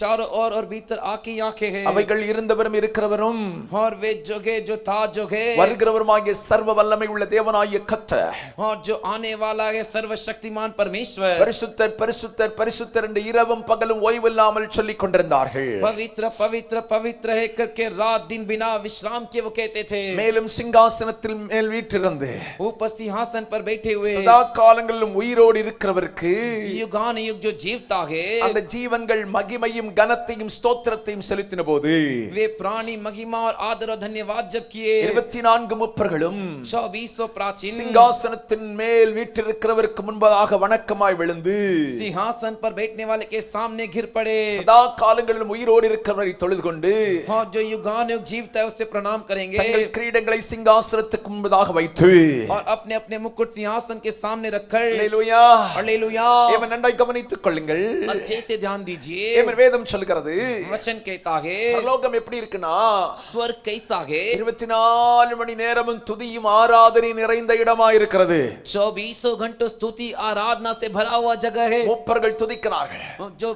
चारों और भीतर आंखें हैं. அவைகள் இருந்தவரும் இருக்கிறவரும் और वे जोगे जो था जोगे வருகிறவருமாகிய சர்வ வல்லமை உள்ள தேவனாகிய கர்த்தர் और जो आने वाला है सर्वशक्तिमान परमेश्वर பரிசுத்தர் பரிசுத்தர் பரிசுத்தர் என்று இரவும் பகலும் ஓய்வில்லாமல் சொல்லிக் கொண்டிருந்தார்கள். पवित्र पवित्र पवित्र है करके रात दिन बिना विश्राम किए वो कहते थे. மேலும் சிங்காசனத்தில் மேல் வீற்றிருந்து ऊपर सिंहासन पर बैठे हुए சதா காலங்களிலும் உயிரோடு இருக்கிறவருக்கு युगान युग जो जीवता है அந்த ஜீவன்கள் மகிமையும் கனத்தையும் ஸ்தோத்திரத்தையும் செலுத்தின போது वे प्राणी महिमा और आदर और धन्यवाद जब किए 24 மூப்பர்களும் 24 प्राचीन சிங்காசனத்தின் மேல் வீற்றிருக்கிறவருக்கு முன்பதாக வணக்கமாய் விழுந்து सिंहासन पर बैठने वाले के सामने गिर पड़े. சதா காலங்களிலும் உயிரோடு இருக்கிறவரை தொழுது கொண்டு और जो युगान युग जीवता है उससे प्रणाम करेंगे தங்கள் கிரீடங்களை சிங்காசனத்துக்கு முன்பதாக வைத்து और अपने अपने मुकुट सिंहासन के सामने रखकर ஹalleluya हालेलुया. ஏமன். நன்றாய் கவனித்துக் கொள்ளுங்கள். अच्छे से ध्यान दीजिए. ஏமன். வேதம் சொல்கிறது वचन कहता है பரலோகம் எப்படி இருக்குன்னா स्वर्ग कैसा है 24 மணி நேரமும் துதியும் ஆராதனை நிறைந்த இடமாய் இருக்கிறது. 24 घंटों स्तुति आराधना से भरा हुआ जगह है. மூப்பர்கள் துதிக்கிறார்கள். जो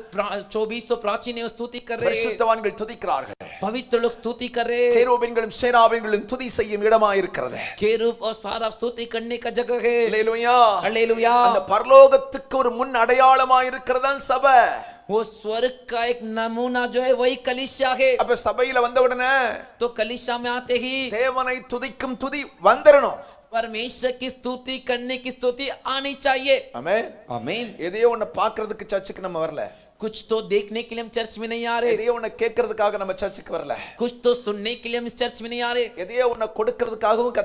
24 प्राचीन है वो स्तुति कर रहे हैं. பரிசுத்தவான்கள் துதிக்கிறார்கள். पवित्र लोग स्तुति कर रहे हैं. கேருபீன்களும் சேராபீன்களும் துதி செய்யும் இடமாய் இருக்கிறது. केरूब और सारा स्तुति करने का जगह है. ஹalleluya. हालेलुया. அந்த பரலோகத்துக்கு ஒரு முன் அடையாளமாய் இருக்கிறதான் சபை. वो स्वर्ग का एक नमूना जो है वही कलीसिया है. அப்ப சபையில வந்த உடனே तो कलीसिया में आते ही தேவனை துதிக்கும் துதி வந்துறணும். परमेश्वर की स्तुति करने की स्तुति आनी चाहिए। ஆமென். आमीन। எதையோ ஒண்ணு பார்க்கிறதுக்கு சர்ச்சுக்கு நம்ம வரல. कुछ तो देखने के लिए हम चर्च में नहीं आ रहे, எதையோ ஒண்ணு கேட்கறதுக்காக நம்ம சர்ச்சுக்கு வரல. कुछ तो सुनने के लिए हम इस चर्च में नहीं आ रहे, எதையோ ஒண்ணு கொடுக்கிறதுக்காகவும்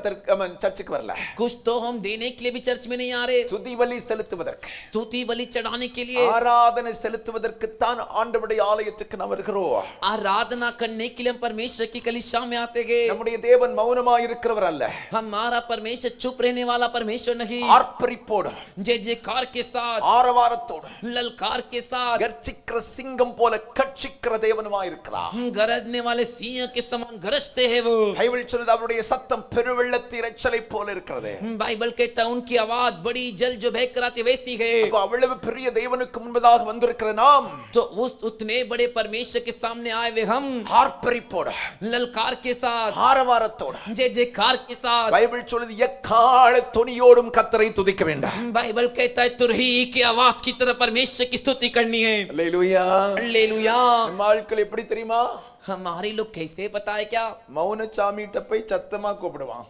சர்ச்சுக்கு வரல. कुछ तो हम देने के लिए भी चर्च में नहीं आ रहे, துதி பலி செலுத்துவதற்கு, स्तुति बलि चढ़ाने के लिए, ஆராதனை செலுத்துவதற்கு தான் ஆண்டவருடைய ஆலயத்துக்கு நாம் வருகிறோம். आराधना करने के लिए हम परमेश्वर की कलीसिया में आते हैं। நம்முடைய தேவன் மௌனமாய் இருக்கிறவர் அல்ல. हमारा परमेश्वर चुप रहने वाला परमेश्वर नहीं, ஆர்ப்பரிப்போடு, जय जयकार के साथ, ஆரவாரத்தோடு, ललकार के साथ, கர்ச்சிக்கிற சிங்கம் போல கட்சிக்கிற தேவனுமாய் இருக்கிறார். गरजने वाले सिंह के समान गरजते हैं वो। பைபிள் சொல்லுது அவருடைய சத்தம் பெருவெள்ளத்தின் இரைச்சலை போல இருக்கிறது. बाइबल कहता है उनकी आवाज बड़ी जल जो बह कर आती वैसी है। அப்ப அவ்வளவு பெரிய தேவனுக்கு முன்பதாக வந்திருக்கிற நாம் तो उस उतने बड़े परमेश्वर के सामने आए हुए हम ஆர்ப்பரிப்போடு, ललकार के साथ, ஆரவாரத்தோடு, जय जयकार के साथ, பைபிள் சொல்லுது எக்கால தொனியோடும் கர்த்தரை துதிக்க வேண்டும். बाइबल कहता है तुरही की आवाज की तरह परमेश्वर की स्तुति करनी है। அல்லேலூயா. हालेलुया। நம்ம ஆட்கள் எப்படி தெரியுமா? हमारे लोग कैसे पता है क्या? மௌன சாமிகிட்ட போய் சத்தமா கூப்பிடுவான்.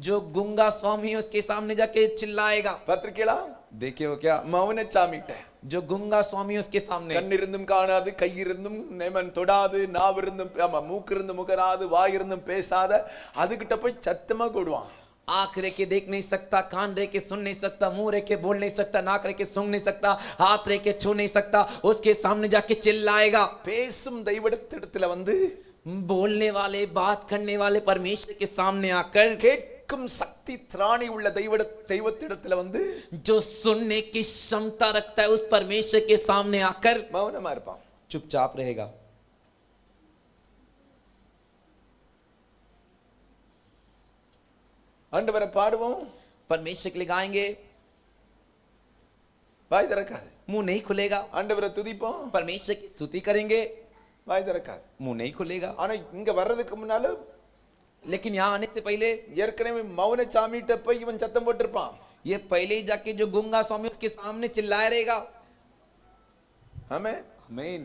जो गुंगा स्वामी है उसके सामने जाके चिल्लाएगा। பத்திரிக்கையா? देखिए हो क्या? மௌன சாமிகிட்ட जो गुंगा स्वामी है उसके सामने கண்ணிருந்தும் காணாது, கையிருந்தும் நேமன் தொடாது, நாவிருந்தும் மூக்கிருந்தும் முகராது, வாயிருந்தும் பேசாத அதுகிட்ட போய் சத்தமா கூடுவான். आंख रह के देख नहीं सकता, कान रह के सुन नहीं सकता, मुंह रह के बोल नहीं सकता, नाक रह के सूंघ नहीं सकता, हाथ रह के छू नहीं सकता, उसके सामने जाके चिल्लाएगा। பேசும் தெய்வத்திடத்துல வந்து बोलने वाले, बात करने वाले परमेश्वर के सामने आकर, கேட்கும் சக்தி திராணி உள்ள தெய்வத்திடத்துல வந்து जो सुनने की क्षमता रखता है उस परमेश्वर के सामने आकर மௌனமா இருப்பான். चुपचाप रहेगा। ஆண்டவரை பாடுவோம், परमेश्वर के लिए गाएंगे, வாய் திறக்காது. मुंह नहीं खुलेगा। ஆண்டவரை துதிப்போம், परमेश्वर की स्तुति करेंगे, வாய் திறக்காது. मुंह नहीं खुलेगा। ஆனா இங்க வர்றதுக்கு முன்னால लेकिन यहाँ आने से पहले ஏற்கனவே மௌன சாமிகிட்ட போய் இவன் சத்தம் போட்டிருப்பான். ये पहले ही जाके जो गुंगा स्वामी उसके सामने चिल्लाया रहेगा। ஆமென். आमीन।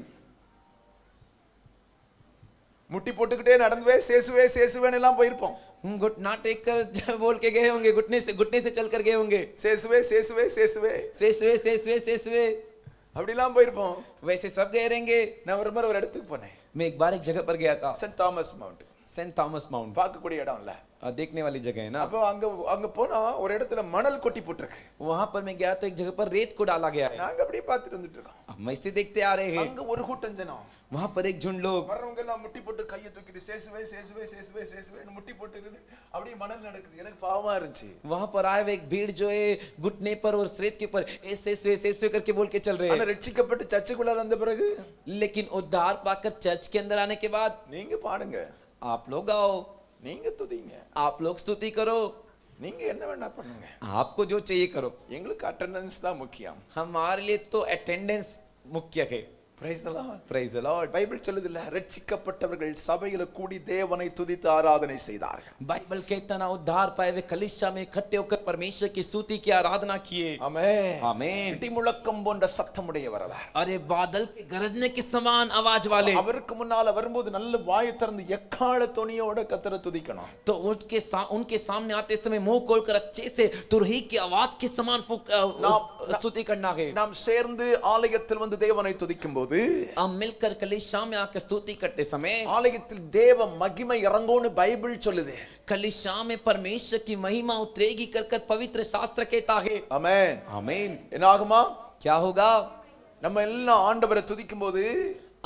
முட்டி போட்டுக்கிட்டே நடந்துவே சேசுவே சேசுவேன்னு எல்லாம் போயிருப்போம். घुटना टेक कर बोल के गए होंगे, घुटने से चल कर गए होंगे, சேசுவே சேசுவே சேசுவே सेसवे सेसवे सेसवे, அப்படிலாம் போயிருப்போம். वैसे सब गए रहेंगे। நான் ஒரு முறை ஒரு இடத்துக்கு போனேன். मैं एक बार एक जगह पर गया था, சென்ட் தாமஸ் மவுண்ட், सेंट थॉमस माउंट, பார்க்கக்கூடிய இடம் இல்ல, देखने वाली जगह है ना। அப்போ அங்க போனா ஒரு இடத்துல மணல் கொட்டி போட்டிருக்கு. वहां पर मैं गया तो एक जगह पर रेत को डाला गया है। நாங்க அப்படியே பார்த்துட்டு வந்துட்டு இருக்கோம். हम ऐसे देखते आ रहे हैं। அங்க ஒரு கூட்டம் ஜனம், वहां पर एक झुंड लोग, வர்றவங்க எல்லாம் முட்டி போட்டு கையை தூக்கிட்டு சேசுவே சேசுவே சேசுவே சேசுவே முட்டி போட்டு அப்படியே மணல் நடக்குது. எனக்கு பாவமா இருந்துச்சு. वहां पर आए हुए एक भीड़ जो है घुटने पर और रेत के ऊपर ऐसे करके बोल के चल रहे ஆனா हैं। ரட்சிக்கப்பட்டு சர்ச்சுக்குள்ள வந்த பிறகு लेकिन उद्धार पाकर चर्च के अंदर आने के बाद நீங்க பாடுங்க, आप लोग गाओ, நீங்க துதிங்க, आप लोग स्तुति करो, நீங்க என்ன வேணா பண்ணுங்க. आपको जो चाहिए करो। எங்களுக்கு அட்டெண்டன்ஸ் தான் முக்கியம். हमारे लिए तो अटेंडेंस मुख्य है। Praise the Lord. Praise the Lord. Bible சொல்லுதுல்ல, ரட்சிக்கப்பட்டவர்கள் சபையில கூடி தேவனை துதித்து ஆராதனை செய்தார்கள். बाइबल कहता ना उद्धार पाए वे कलीसिया में इकट्ठे होकर परमेश्वर की स्तुति की आराधना किए। ஆமென். आमीन। இடி முழக்கம் போன்ற சத்தமுடையவர் அவர். अरे बादल के गरजने के समान आवाज वाले, அவருக்கு முன்னால வரும்போது நல்ல வாயை திறந்து எக்கால தொனியோட கர்த்தரை துதிக்கணும். तो उनके सामने आते समय मुंह खोलकर अच्छे से तुरही की आवाज के समान स्तुति करना है। நாம் சேர்ந்து ஆலயத்தில் வந்து தேவனை துதிக்கும்போது हम मिलकर कलीसिया में आकर स्तुति करते समय ஆலயத்தில் தேவ மகிமை இறங்கும்னு பைபிள் சொல்லுது. कलीसिया में परमेश्वर की महिमा उतरेगी कर पवित्र शास्त्र कहता है। ஆமென். आमीन। என்ன ஆகுமா? क्या होगा? நம்ம எல்லாம் ஆண்டவரை துதிக்கும்போது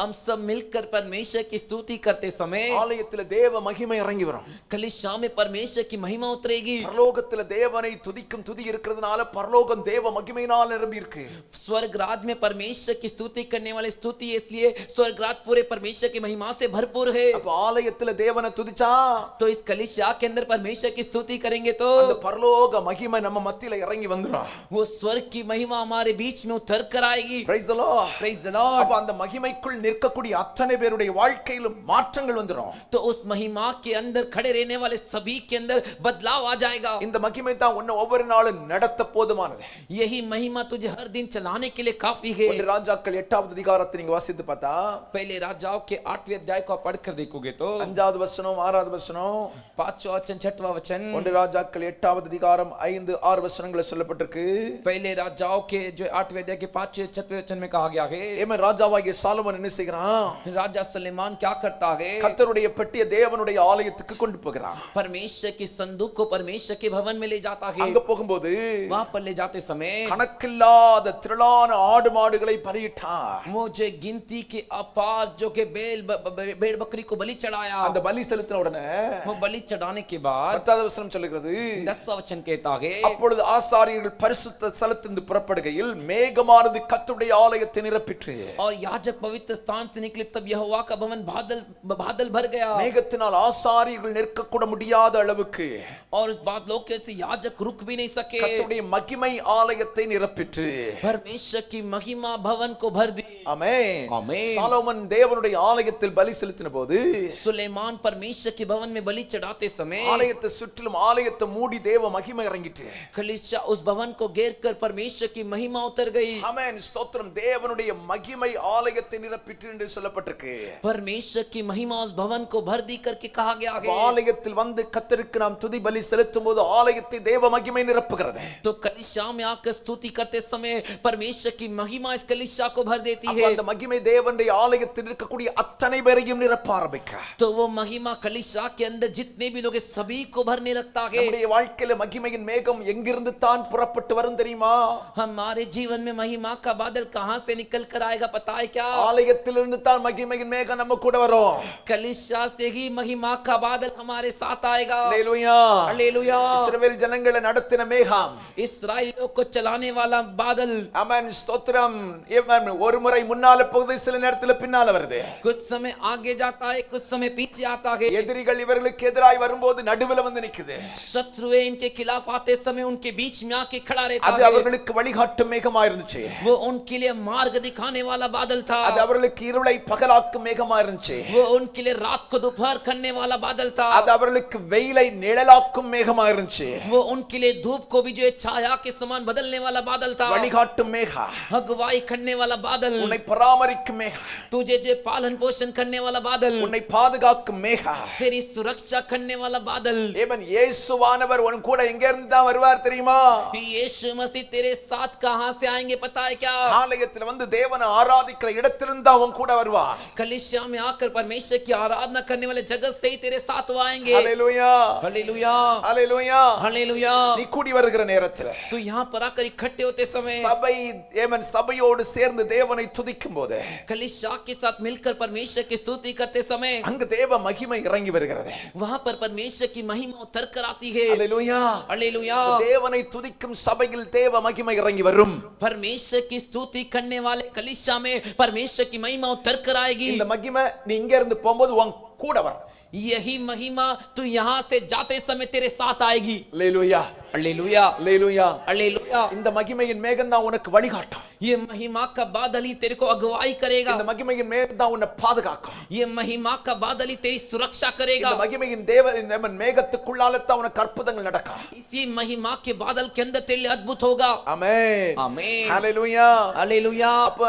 हम सब मिलकर परमेश्वर की स्तुति करते समय ஆலயத்துல தேவ மகிமை இறங்கி வரும். कलीसिया में परमेश्वर की महिमा उतरेगी। பரலோகத்துல தேவனை துதிக்கும் துதி இருக்கிறதுனால பரலோகம் தேவ மகிமையினால் நிரம்பி இருக்கு. स्वर्ग राज में परमेश्वर की स्तुति करने वाले स्तुति इसलिए स्वर्ग राज पूरे परमेश्वर की महिमा से भरपूर है। அப்ப ஆலயத்துல தேவனை துதிச்சா तो इस कलीसिया के अंदर परमेश्वर की स्तुति करेंगे तो அந்த பரலோக மகிமை நம்ம மத்தியில இறங்கி வந்துரும். वो स्वर्ग की महिमा हमारे बीच में उतर कर आएगी। Praise the Lord. Praise the Lord। அப்ப அந்த மகிமைக்குள் நிற்கக்கூடிய அத்தனை பேருடைய வாழ்க்கையிலும் மாற்றங்கள் வந்துரும். तो उस महिमा के अंदर खड़े रहने वाले सभी के अंदर बदलाव आ जाएगा. இந்த மகிமை தான் உன்னை ஒவ்வொரு நாளும் நடத்த போதுமானது. यही महिमा तुझे हर दिन चलाने के लिए काफी है. ஒன்று ராஜாக்கள் 8வது அதிகாரத்தை நீங்க வாசித்து பார்த்தா पहले राजाओं के 8वें अध्याय को आप पढ़कर देखोगे तो 5வது வசனம் 6வது வசனம் 5वां वचन 6वां वचन. ஒன்று ராஜாக்கள் 8வது அதிகாரம் 5 6 வசனங்களை சொல்லப்பட்டிருக்கு. पहले राजाओं के जो 8वें अध्याय के 5वें 6वें वचन में कहा गया है. ஏமன் ராஜாவாகிய சாலமோன் என்ன செய்கிறான்? राजा सुलेमान क्या करता है? கர்த்தருடைய பெட்டியை தேவனுடைய ஆலயத்துக்கு கொண்டு போகிறான். परमेश्वर की संदूक को परमेश्वर के भवन में ले जाता है. அங்க போகும்போது वहां पर ले जाते समय கணக்கில்லாத திரளான ஆடு மாடுகளை பலியிட்டான். मुझे गिनती के अपार जो के भेड़ बकरी को बलि चढ़ाया. அந்த பலி செலுத்தின உடனே वो बलि चढ़ाने के बाद 10வது வசனம் சொல்லுகிறது 10वां वचन कहता है அப்பொழுது ஆசாரியர்கள் பரிசுத்த ஸ்தலத்திலிருந்து புறப்படுகையில் மேகமானது கர்த்தருடைய ஆலயத்தை நிரப்பிற்று. और याजक पवित्र स्थान से निकले तब यहोवा का भवन बादल भर गया. மேகத்தினால் ஆசாரியர்கள் நிற்க கூட முடியாத அளவுக்கு और उस बादलों के से याजक रुक भी नहीं सके. கர்த்தருடைய மகிமை ஆலயத்தை நிரப்பிற்று. परमेश्वर की महिमा भवन को भर दी. ஆமென். ஆமென். சாலோமன் தேவனுடைய ஆலயத்தில் பலி செலுத்தின போது सुलेमान परमेश्वर के भवन में बलि चढ़ाते समय ஆலயத்தை சுற்றிலும் ஆலயத்தை மூடி தேவ மகிமை இறங்கிட்டு. कलीसिया उस भवन को घेर कर परमेश्वर की महिमा उतर गई. ஆமென். ஸ்தோத்திரம். தேவனுடைய மகிமை ஆலயத்தை நிரப்பிற்று என்று சொல்லப்பட்டிருக்கு. परमेश्वर की महिमा उस भवन को भर दी करके कहा गया है. ஆலயத்தில் வந்து கர்த்தருக்கு நாம் துதி பலி செலுத்தும் போது ஆலயத்தை தேவ மகிமை நிரப்புகிறது. तो कलीसिया में आकर स्तुति करते समय परमेश्वर की महिमा इस कलीसिया को भर देती அப்ப है. அந்த மகிமை தேவனுடைய ஆலயத்தில் இருக்கக்கூடிய அத்தனை பேரையும் நிரப்ப ஆரம்பிக்கும். तो वो महिमा कलीसिया के अंदर जितने भी लोग हैं सभी को भरने लगता है. நம்முடைய வாழ்க்கையில மகிமையின் மேகம் எங்கிருந்து தான் புறப்பட்டு வரும் தெரியுமா? हमारे जीवन में महिमा का बादल कहां से निकल कर आएगा पता है क्या? ஆலயத்திலிருந்து தான் மகிமையின் மேகம் நம்ம கூட வரும். कलीसिया से ही महिमा का बादल हमारे साथ आएगा. அல்லேலூயா. हालेलुया. இஸ்ரவேல் ஜனங்களை நடத்தின மேகம், इस्राएलियों को चलाने वाला बादल ஆமென். ஸ்தோத்திரம். ஆமென். ஒரு முறை முன்னால போகுது, சில நேரத்துல பின்னால வருது. कुछ समय आगे जाता है कुछ समय पीछे आता है. எதிரிகள் இவர்களுக்கு எதிராய் வரும்போது நடுவுல வந்து நிக்குது. शत्रुएं इनके खिलाफ आते समय उनके बीच में आके खड़ा रहता அது है. அவர்களுக்கு வழிகாட்டும் மேகமா இருந்துச்சு. वो उनके लिए मार्ग दिखाने वाला बादल था. அது அவர்களுக்கு இருளை பகலாக்கும் மேகமா இருந்துச்சு. वो उनके लिए रात को दोपहर करने वाला बादल था. அது அவர்களுக்கு வெயிலை நிழலாக்கும் மேகமா இருந்துச்சு. वो उनके लिए धूप को भी जो है छाया के समान बदलने वाला बादल था. வழிகாட்டும் மேகா, अगुवाई करने वाला बादल, உன்னை பராமரிக்கும் மேகா, तुझे जो पालन पोषण करने वाला बादल, உன்னை பாதுகாக்கும் மேகா. तेरी सुरक्षा करने वाला बादल. ஏவன் இயேசுவானவர் உன் கூட எங்க இருந்து தான் வருவார் தெரியுமா? यीशु मसीह तेरे साथ कहां से आएंगे पता है क्या? ஆலயத்தில் வந்து தேவனை ஆராதிக்கிற இடத்திலிருந்து தான் உன் கூட வருவார். कलीसिया में आकर परमेश्वर की आराधना करने वाले जगत से ही तेरे साथ वो आएंगे. அல்லேலூயா. हालेलुया. அல்லேலூயா. हालेलुया. நீ கூடி வருகிற நேரத்தில் तू यहाँ पर आकर इकट्ठे होते समय சபை ஏவன் சபையோடு சேர்ந்து தேவனை துதிக்கும் போது कलीसिया के साथ मिलकर परमेश्वर की स्तुति करते समय அங்கு தேவ மகிமை இறங்கி வருகிறது. वहां पर परमेश्वर की महिमा उतर कर आती है. அல்லேலூயா. हालेलुया. தேவனை துதிக்கும் சபையில் தேவ மகிமை இறங்கி வரும். परमेश्वर की स्तुति करने वाले कलीसिया में परमेश्वर की महिमा उतर कर आएगी. இந்த மகிமை நீ இங்க இருந்து போகும்போது உன் கூட வரும். यही महिमा तू यहाँ से जाते समय तेरे साथ आएगी. அல்லேலூயா. हालेलुया. அல்லேலூயா. हालेलुया. இந்த மகிமையின் மேகம் தான் உனக்கு வழிகாட்டும். ये महिमा का बादल ही तेरे को अगुवाई करेगा. இந்த மகிமையின் மேகம் தான் உன்னை பாதுகாக்கும். ये महिमा का बादल ही तेरी सुरक्षा करेगा. இந்த மகிமையின் தேவன் மேகத்துக்குள்ளால தான் உனக்கு அற்புதங்கள் நடக்கும். इसी महिमा के बादल के अंदर तेरे लिए अद्भुत होगा. ஆமென். आमीन. அல்லேலூயா. हालेलुया. அப்ப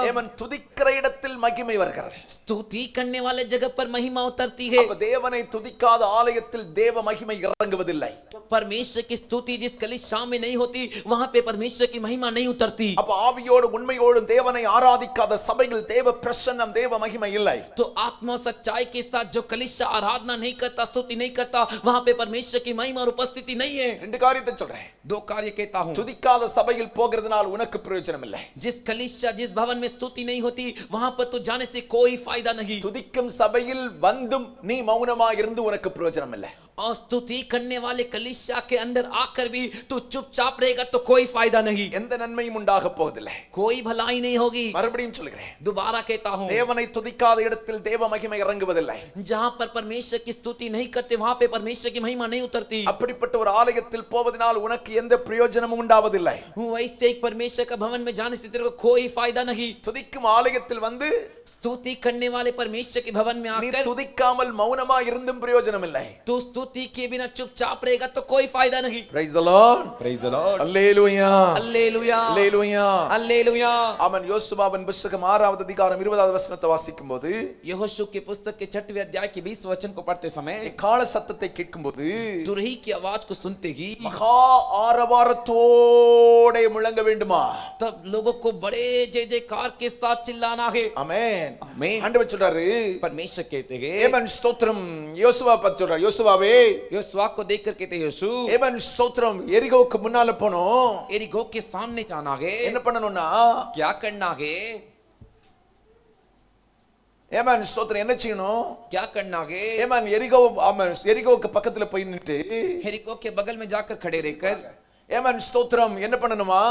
தேவன் துதிக்கிற இடத்தில் மகிமை வருகிறது. स्तुति करने वाले जगह पर महिमा उतरती है. அப்ப தேவனை துதிக்காத ஆலயத்தில் தேவ மகிமை இறங்குவதில்லை. परमेश्वर की स्तुति जिस कलीसिया में नहीं होती वहां पे परमेश्वर की महिमा नहीं उतरती. அப்ப ஆவியோடு உண்மையோடு தேவனை ஆராதிக்காத சபையில் தேவ பிரசன்னம் தேவ மகிமை இல்லை. तो आत्मा सच्चाई के साथ जो कलीसिया आराधना नहीं करता स्तुति नहीं करता वहां पे परमेश्वर की महिमा और उपस्थिति नहीं है. ரெண்டு காரியத்தை சொல்றேன். दो कार्य कहता हूं. துதிக்காத சபையில் போகிறதுனால உனக்கு பிரயோஜனம் இல்லை. जिस कलीसिया जिस भवन में स्तुति नहीं होती वहां पर तो जाने से कोई फायदा नहीं. துதிக்கும் சபையில் வந்தும் நீ மௌனமா இருந்து உனக்கு பிரயோஜனம் இல்லை. और स्तुति करने वाले कलीसिया के अंदर आकर भी तू चुपचाप रहेगा तो कोई फायदा नहीं, எந்த நன்மையும் உண்டாக போவதில்லை. कोई भलाई नहीं होगी। மறுபடியும் சொல்கிறேன், दोबारा कहता हूँ, தேவனை துதிக்காத இடத்தில் தேவ மகிமை இறங்குவதில்லை. जहाँ पर परमेश्वर की स्तुति नहीं करते वहां पे परमेश्वर की महिमा नहीं उतरती। அப்படிப்பட்ட ஒரு ஆலயத்தில் போவதனால் உனக்கு எந்த பிரயோஜனமும் உண்டாவதில்லை. वैसे एक परमेश्वर का भवन में जाने से तेरे को कोई फायदा नहीं। துதிக்கும் ஆலயத்தில் வந்து स्तुति करने वाले परमेश्वर के भवन में நீ आकर துதிக்காமல் மௌனமா இருந்தும் பிரயோஜனம் இல்லை. तू स्तुति के बिना चुपचाप रहेगा तो कोई फायदा नहीं। Praise the Lord. Praise the Lord. Hallelujah. Hallelujah. Hallelujah. Hallelujah. அவன் யோசுவாவின் புத்தகம் 6வது அதிகாரம் 20வது வசனத்தை வாசிக்கும்போது, यहोशू की पुस्तक के 6वें अध्याय के 20 वचन को पढ़ते समय கால சத்தத்தை கேட்கும்போது तुरही की आवाज को सुनते ही மகா ஆரவாரத்தோட முழங்க வேண்டுமா? तब लोगों को बड़े जय जयकार के साथ चिल्लाना है। ஆமென். आमीन। ஆண்டவர் சொல்றாரு, परमेश्वर कहते हैं, ஏமன் ஸ்தோத்திரம். யோசுவா பத்தி சொல்றாரு, யோசுவாவே योशुआ को देखकर कहते हैं, यहोशू ஏமன் ஸ்தோத்திரம். எரிகோவுக்கு முன்னால போனோம். एरिको के सामने जाना है। என்ன பண்ணணும்னா, क्या करना है? ஏமன் ஸ்தோத்திரம் என்ன செய்யணும்? क्या करना है? ஏமன் எரிகோவுக்கு பக்கத்துல போய் நின்று एरिको के बगल में जाकर खड़े रहकर ஏமன் ஸ்தோத்திரம் என்ன பண்ணணுமா?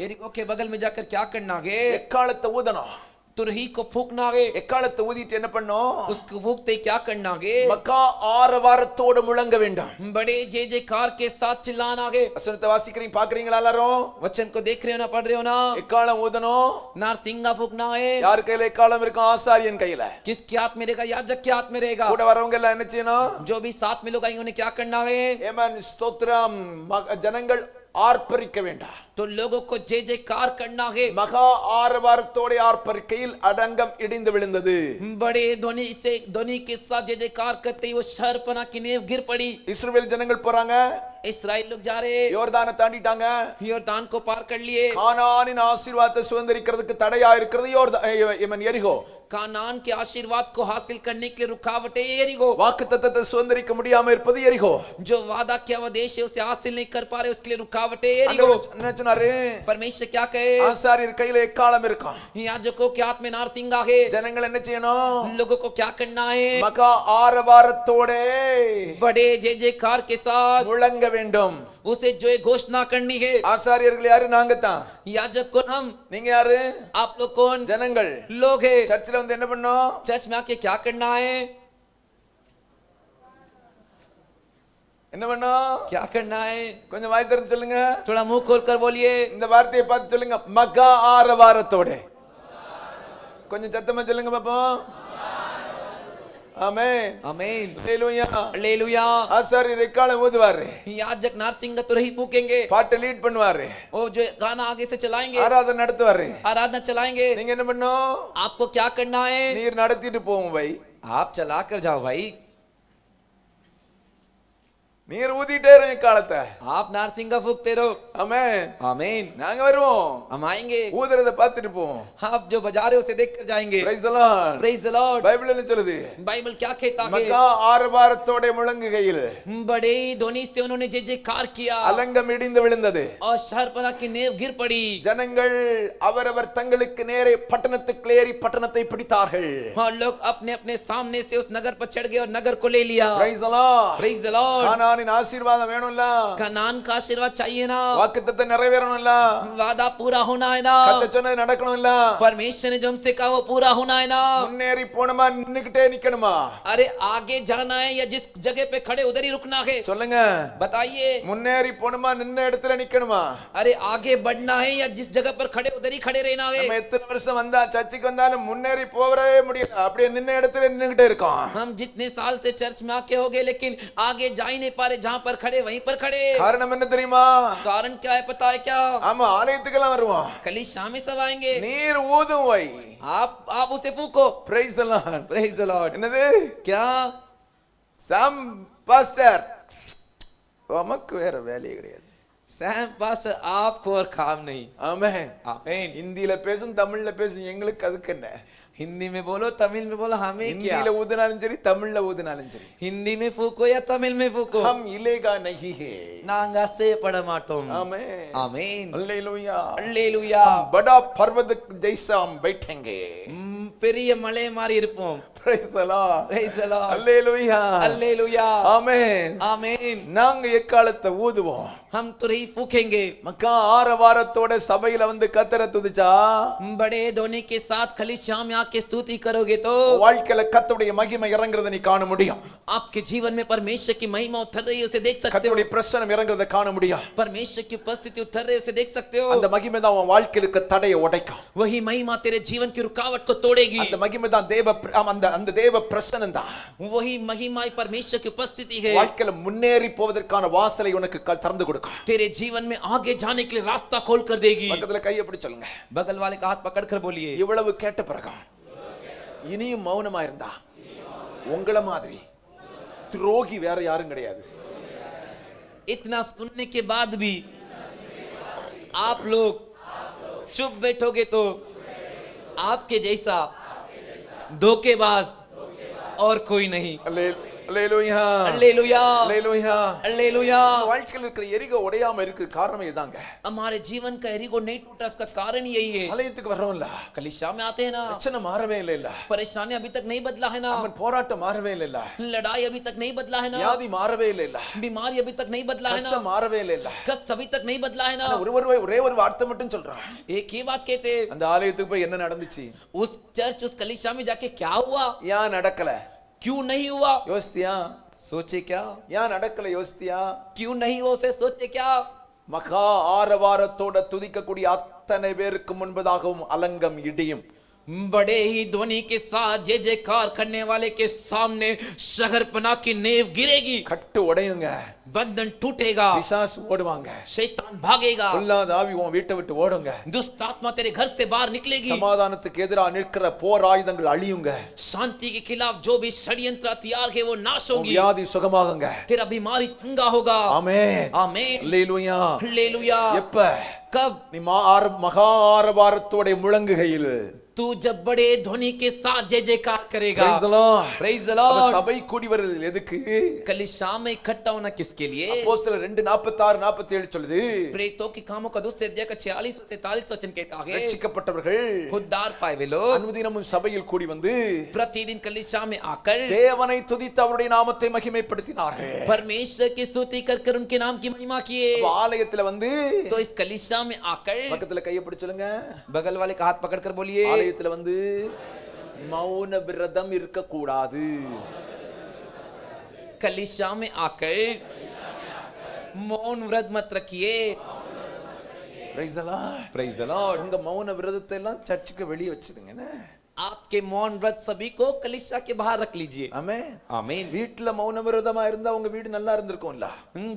एरिको के बगल में जाकर क्या करना है? எக்காலத்தை ஊதணும். तुरही को फूकना है। எக்காலத்தை ஊதிட்டு என்ன பண்ணணும்? उसको फूकते क्या करना है? மக்கா ஆரவாரத்தோட முழங்க வேண்டாம். बड़े जय जयकार के साथ चिल्लाना है। வசனத்தை வாசிக்கிறீங்க, பாக்குறீங்களா எல்லாரும்? वचन को देख रहे हो ना, पढ़ रहे हो ना? எக்காலம் ஊதணும். नारसिंगा फूकना है। யார் கையில எக்காலம் இருக்கும்? ஆசாரியன் கையில. किसके हाथ में रहेगा? याजक के हाथ में रहेगा। கூட வரவங்க எல்லாம் என்ன செய்யணும்? जो भी साथ में लोग आएंगे उन्हें क्या करना है? ஏமன் ஸ்தோத்திரம். ஜனங்கள் ஆர்ப்பரிக்க வேண்டாம். तो लोगों को जय जयकार करना है। மகா ஆரவாரத்தோட ஆர்ப்பரிக்கையில் அடங்கம் இடிந்து விழுந்தது. बड़े ध्वनि के साथ जय जयकार करते ही वो शहरपना की नींव गिर पड़ी। இஸ்ரவேல் ஜனங்கள் போறாங்க, इस्राएल लोग जा रहे, யோர்தானை தாண்டிட்டாங்க. यॉर्दान को पार कर लिए। கானானின் ஆசீர்வாதத்தை சுதந்தரிக்கிறதுக்கு தடையா இருக்கிறது எரிகோ. कानान के आशीर्वाद को हासिल करने के लिए रुकावटें एरिको। வாக்குத்தத்தத்தை சுதந்தரிக்க முடியாம இருப்பது எரிகோ. जो वादा किया हुआ देश है उसे हासिल नहीं कर पा रहे, उसके लिए रुकावटें एरिको। என்ன சொன்னாரு? परमेश्वर क्या कहे? ஆசாரியர் கையில எக்காலம் இருக்கும். याजकों के हाथ में नारसिंगा है। ஜனங்கள் என்ன செய்யணும்? लोगों को क्या करना है? மகா ஆரவாரத்தோட बड़े जय जयकार के साथ முழங்க வேண்டும். उसे जो है घोषणा करनी है। ஆசாரியர்கள் யாரு? நாங்க தான். याजक कौन? हम। நீங்க யாரு? आप लोग कौन? ஜனங்கள். लोग है। சர்ச்சில் வந்து என்ன பண்ணோம்? चर्च में आके क्या करना है? என்ன பண்ணோம்? क्या करना है? கொஞ்சம் வாய் திறந்து சொல்லுங்க. थोड़ा मुंह खोल कर बोलिए। இந்த வார்த்தையை பார்த்து சொல்லுங்க, மகா ஆரவாரத்தோட. கொஞ்சம் சத்தமா சொல்லுங்க பாப்போம். ஆமென். आमीन। ஹalleluya. हालेलुया। ஆசாரியர் எக்காலம் ஊதுவாரு. याजक नारसिंगा तो रही फूकेंगे। பாட்டை லீட் பண்ணுவாரு. वो जो गाना आगे से चलाएंगे, ஆராதனை நடத்துவாரு. आराधना चलाएंगे। நீங்க என்ன பண்ணணும்? आपको क्या करना है? நீர் நடத்திட்டு போவோம் வை. आप चला कर जाओ भाई। நீர் ஊதிட்டே இருங்க காலத்தை. आप नारसिंगा फूकते रहो। ஆமென். आमीन। நாங்க வருவோம். हम आएंगे। ஊதுறத பார்த்துட்டு போவோம். आप जो बजा रहे हो उसे देख कर जाएंगे। Praise the Lord. Praise the Lord. Bible என்ன சொல்லுது? बाइबल क्या कहता है? மகா ஆரவாரத்தோட முழங்குகையில் बड़े ध्वनि से उन्होंने जय जयकार किया அலங்கம் இடிந்து விழுந்தது. और शहरपना की नींव गिर पड़ी। ஜனங்கள் அவரவர் தங்களுக்கு நேரே பட்டணத்துக்கு ஏறி பட்டணத்தை பிடித்தார்கள். और लोग अपने अपने सामने से उस नगर पर चढ़ गए और नगर को ले लिया। Praise the Lord. Praise the Lord. கானானின் ஆசீர்வாதம் வேணும்ல? कनान का आशीर्वाद चाहिए ना? வாக்குத்தத்தம் நிறைவேறணும்ல? वादा पूरा होना है ना? கர்த்தர் சொன்னது நடக்கணும்ல? परमेश्वर ने जो हमसे कहा वो पूरा होना है ना? முன்னேறி போணுமா நின்னுக்கிட்டே நிக்கணுமா? अरे आगे जाना है या जिस जगह पे खड़े उधर ही रुकना है? சொல்லுங்க. बताइए। முன்னேறி போணுமா நின்ன இடத்துல நிக்கணுமா? अरे आगे बढ़ना है या जिस जगह पर खड़े उधर ही खड़े रहना है? நம்ம எத்தனை வருஷம் வந்தா சர்ச்சுக்கு வந்தாலும் முன்னேறி போகவே முடியல. அப்படியே நின்ன இடத்துல நின்னுக்கிட்டே இருக்கோம். हम जितने साल से चर्च में आके हो गए लेकिन आगे जा ही नहीं पा रहे। जहां पर खड़े वहीं पर खड़े। காரணம் என்ன தெரியுமா? कारण क्या है पता है क्या? ஆமா, ஆலயத்துக்கெல்லாம் வருவோம். कलीसिया में सब आएंगे। நீர் ஊதும் வை. आप उसे फूको। Praise the Lord. Praise the Lord. என்னது? क्या? சாம் பாஸ்டர் நமக்கு வேற வேலையே கிடையாது. सैम पास्टर आपको और काम नहीं। ஆமென். आमीन। இந்தியில பேசும், தமிழ்ல பேசும், எங்களுக்கு அதுக்கு என்ன? हिंदी में बोलो, तमिल में बोलो, हमें क्या? இந்தியில ஊதுனாலும் சரி, தமிழ்ல ஊதுனாலும் சரி, हिंदी में फूको या तमिल में फूको, हम इलेगा नहीं है. नांगा से पड़माटोम। आमीन. आमीन। हालेलुया. हालेलुया। बड़ा पर्वत जैसा हम बैठेंगे. பெரிய மலை மாதிரி இருப்போம். Praise the Lord. Praise the Lord. Hallelujah. Hallelujah. Amen. Amen. நாங்க எக்காலத்தை ஊதுவோம். हम तुरही फूकेंगे. மக்கா ஆரவாரத்தோட சபையில வந்து கர்த்தரை துதிச்சா बड़े ध्वनि के साथ कलीसिया में आके स्तुति करोगे तो வாழ்க்கையில கர்த்தருடைய மகிமை இறங்குறதை நீ காண முடியும். आपके जीवन में परमेश्वर की महिमा उतर रही है, उसे देख सकते हो. கர்த்தருடைய பிரசன்னம் இறங்குறதை காண முடியும். परमेश्वर की उपस्थिति उतर रही है, उसे देख सकते हो. அந்த மகிமை தான் உன் வாழ்க்கையில இருக்க தடையை உடைக்கும். वही महिमा तेरे जीवन की रुकावट को तोड़ेगी. அந்த மகிமை தான் அந்த தேவ பிரசன்னம் தான். वही महिमा परमेश्वर की उपस्थिति है. வாழ்க்கையில முன்னேறி போவதற்கான வாசலை உனக்கு திறந்து கொடுக்கும். तेरे जीवन में आगे जाने के लिए रास्ता खोल कर देगी. பக்கத்துல கையை பிடிச்சு சொல்லுங்க. बगल वाले का हाथ पकड़ कर बोलिए. இவ்வளவு கேட்ட பிறகு இனியும் மௌனமா இருந்தா உங்கள மாதிரி துரோகி வேற யாரும் கிடையாது. इतना सुनने के बाद भी आप लोग चुप बैठोगे तो आपके जैसा धोखेबाज और कोई नहीं. அல்லேலூயா. हालेलुया. அல்லேலூயா. हालेलुया. வாழ்க்கையில இருக்கிற எரிகோ உடையாம இருக்கு காரணம் இதாங்க. हमारे जीवन का एरिगो नहीं टूटा, उसका कारण यही है. ஆலயத்துக்கு வர்றோம்ல, कलीसिया में आते हैं ना, பிரச்சனை மாறவே இல்ல. परेशानी अभी तक नहीं बदला है ना, அவன் போராட்டம் மாறவே இல்ல. लड़ाई अभी तक नहीं बदला है ना, வியாதி மாறவே இல்ல. बीमारी अभी तक नहीं बदला है ना, கஷ்டம் மாறவே இல்ல. कष्ट अभी तक नहीं बदला है ना. ஒரே ஒரு வார்த்தை மட்டும் சொல்றான். एक ही बात कहते हैं. அந்த ஆலயத்துக்கு போய் என்ன நடந்துச்சு? उस चर्च उस कलीसिया में जाके क्या हुआ, ஏன் நடக்கல क्यों नहीं हुआ, யோசித்தியா? सोचे क्या, ஏன் நடக்கல யோசித்தியா? क्यों नहीं हुआ उसे सोचे क्या. மகா ஆரவாரத்தோட துதிக்கக்கூடிய அத்தனை பேருக்கு முன்பதாகவும் அலங்கம் இடியும். बड़े ही ध्वनि के साथ जय जयकार करने वाले के सामने शहरपना की नींव गिरेगी. கட்டு உடையுங்க. बंधन टूटेगा. பிசாசு ஓடுவாங்க. शैतान भागेगा. பொல்லாத ஆவி உன் வீட்டை விட்டு ஓடுங்க. दुष्ट आत्मा तेरे घर से बाहर निकलेगी. சமாதானத்துக்கு எதிராக நிற்கிற போர் ஆயுதங்கள் அழியுங்க. शांति के खिलाफ जो भी षड्यंत्र हथियार है वो नाश உன் होगी. வியாதி சுகமாகுங்க. तेरा बीमारी चंगा होगा. ஆமென். आमीन. அல்லேலூயா. हालेलुया. எப்ப कब நீ மகா ஆரவாரத்தோட முழங்குகையில் तू जब बड़े ध्वनि के साथ जय जयकार करेगा. Praise the Lord. Praise the அப்ப Lord. சபை கூடி வருது எதுக்கு? कलीसिया में इकट्ठा होना किसके लिए? அப்போஸ்தலர் 2:46-47 சொல்லுது. प्रेरितों के कामों का दूसरे अध्याय का 46 से 43 वचन कहता है, ரட்சிக்கப்பட்டவர்கள் उद्धार पाए वे लोग அனுதினமும் சபையில் கூடி வந்து प्रतिदिन कलीसिया में आकर தேவனை துதித்து அவருடைய நாமத்தை மகிமைப்படுத்தினார்கள். परमेश्वर की स्तुति कर उनके नाम की महिमा किए. அப்ப ஆலயத்துல வந்து तो इस कलीसिया में आकर பக்கத்துல கையை பிடிச்சு சொல்லுங்க. बगल वाले का हाथ पकड़ कर बोलिए, ஆலயத்துல வந்து மௌன விரதம் இருக்க கூடாது. कलीसिया में आकर मौन व्रत मत रखिए. Praise the Lord. Praise the Lord. உங்க மௌன விரதத்தை எல்லாம் சர்ச்சுக்கு வெளியே வச்சிடுங்க. आपके मौन व्रत सभी को कलीसिया के बाहर रख लीजिए. ஆமென். आमीन. வீட்ல மௌன விரதமா இருந்தா உங்க வீடு நல்லா இருந்திருக்கும்ல.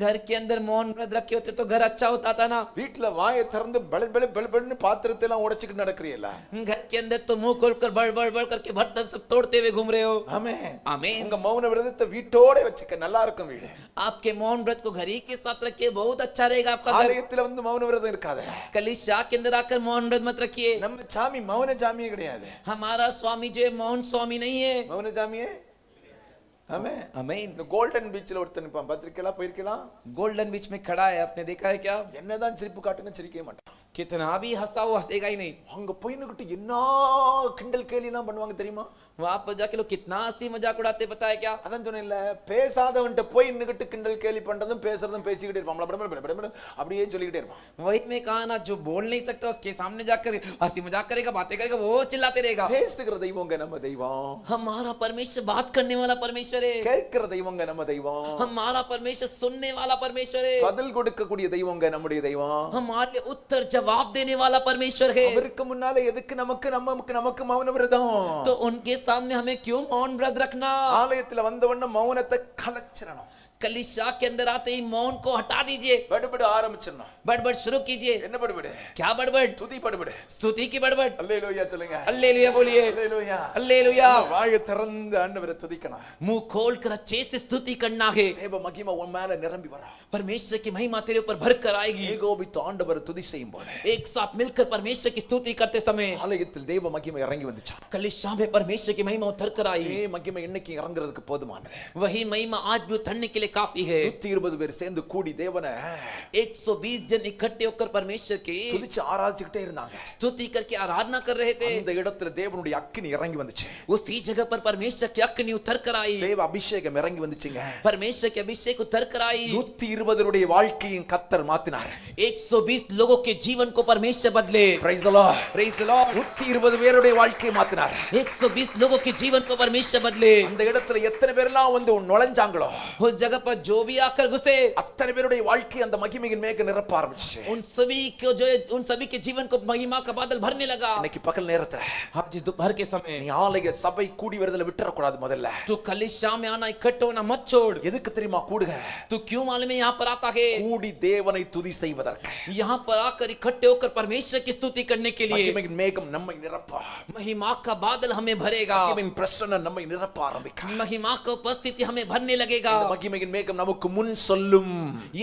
घर के अंदर मौन व्रत रखे होते तो घर अच्छा होता था ना. வீட்ல வாயை திறந்து பளபளன்னு பாத்திரத்தை எல்லாம் உடைச்சிட்டு நடக்கறீல்ல. घर के अंदर तो मुंह खोलकर बड़ करके बर्तन सब तोड़ते हुए घूम रहे हो. ஆமென். आमीन. உங்க மௌன விரதத்தை வீட்டோட வச்சுக்க, நல்லா இருக்கும் வீடு. आपके मौन व्रत को घर ही के साथ रखिए, बहुत अच्छा रहेगा आपका घर. ஆலயத்துல வந்து மௌன விரதம் இருக்காத. कलीसिया के अंदर आकर मौन व्रत मत रखिए. நம்ம சாமி மௌன சாமியே கிடையாது. हमारा स्वामी जो है मौन स्वामी नहीं है. மௌன சாமியே ஆமென். आमीन. இந்த கோல்டன் பீச்ல ஒருத்தன் நிப்பான், பாத்திருக்கலாம், போயிருக்கலாம். गोल्डन बीच में खड़ा है, आपने देखा है क्या? என்னதான் சிரிப்பு காட்டுங்க சிரிக்கவே மாட்டான். कितना भी हंसा वो हंसेगा ही नहीं. அங்க போய் நிக்கிட்டு என்ன கிண்டல் கேலி எல்லாம் பண்ணுவாங்க தெரியுமா? वहां पर जाके लोग कितना हंसी मजाक उड़ाते पता है क्या? அதான் சொன்னேன்ல, பேசாதவன்ட்ட போய் நிக்கிட்டு கிண்டல் கேலி பண்றதும் பேசுறதும் பேசிக்கிட்டே இருப்பான். அப்படியே சொல்லிக்கிட்டே இருப்பான். वही में कहा ना, जो बोल नहीं सकता उसके सामने जाकर हंसी मजाक करेगा, बातें करेगा, वो चिल्लाते रहेगा. பேசுகிற தெய்வங்க நம்ம தெய்வம். हमारा परमेश्वर बात करने वाला परमेश्वर है. கேட்கிற தெய்வங்க நம்ம தெய்வம். हमारा परमेश्वर सुनने वाला परमेश्वर है. பதில் கொடுக்கக்கூடிய தெய்வங்க நம்முடைய தெய்வம். हमारे लिए उत्तर जवाब देने वाला परमेश्वर है. அவருக்கு முன்னால எதுக்கு நமக்கு மௌன விரதம்? तो उनके सामने हमें क्यों मौन व्रत रखना? ஆலயத்துல வந்த உடனே மௌனத்தை கலைச்சிரணும். कलीसिया के अंदर आते ही मौन को हटा दीजिए. படுபடு ஆரம்பிச்சிரணும். बड़बड़ शुरू कीजिए. என்ன படுபடு? क्या बड़बड़? துதி படுபடு. स्तुति की बड़बड़. அல்லேலூயா சொல்லுங்க. हालेलुया बोलिए. அல்லேலூயா. हालेलुया. வாயை திறந்து ஆண்டவரை துதிக்கணும். मुंह खोलकर अच्छे से स्तुति करना है. தேவ மகிமை உன் மேல நிரம்பி வரும். परमेश्वर की महिमा तेरे ऊपर भर कर आएगी. ஏகோபித்து ஆண்டவரை துதி செய்யும் போது एक साथ मिलकर परमेश्वर की स्तुति करते समय ஆலயத்தில் தேவ மகிமை இறங்கி வந்துச்சான். कलीसिया में परमेश्वर की महिमा उतर कर आई. ஏ மகிமை இன்னைக்கு இறங்குறதுக்கு போதுமானது. वही महिमा आज भी उतरने के लिए काफी है। 120 பேர் சேர்ந்து கூடி தேவனை 120 जन इकट्ठे होकर परमेश्वर की துதிச்சு ஆராதிச்சுக்கிட்டே இருந்தாங்க. स्तुति करके आराधना कर रहे थे। அந்த இடத்துல தேவனுடைய அக்கினி இறங்கி வந்துச்சு. उसी जगह पर परमेश्वर की अग्नि उतर कर आई। தேவ அபிஷேகம் இறங்கி வந்துச்சுங்க. परमेश्वर के अभिषेक उतर कर आई। 120 வாழ்க்கையின் கர்த்தர் மாத்தினார். 120 लोगों के जीवन को परमेश्वर बदले। Praise the Lord. Praise the Lord। 120 பேருடைய வாழ்க்கையை மாத்தினார். 120 लोगों के जीवन को परमेश्वर बदले। அந்த இடத்துல எத்தனை பேர்லாம் வந்து நுழைஞ்சாங்களோ उस जगह पर जो भी आकर घुसे அத்தனை பேருடைய வாழ்க்கை அந்த மகிமையின் மேக நிரப்ப ஆரம்பிச்சு. उन सभी के जीवन को महिमा का बादल भरने लगा। இன்னைக்கு பகல் நேரத்துல आप जिस दोपहर के समय நீ ஆலய சபை கூடி வருதல விட்டுற கூடாது. முதல்ல तू कलीसिया में आना इकट्ठा होना मत छोड़। எதுக்கு தெரியுமா கூடுக? तू क्यों मालूम है यहाँ पर आता है? கூடி தேவனை துதி செய்வதற்கு. यहाँ पर आकर इकट्ठे होकर परमेश्वर की स्तुति करने के लिए। மகிமையின் மேகம் நம்மை நிரப்ப. महिमा का बादल हमें भरेगा। மகிமையின் பிரசன்னம் நம்மை நிரப்ப ஆரம்பிக்கும். महिमा का उपस्थिति हमें भरने लगेगा। இந்த மகிமையின் மேகம் நமக்கு முன் சொல்லும்.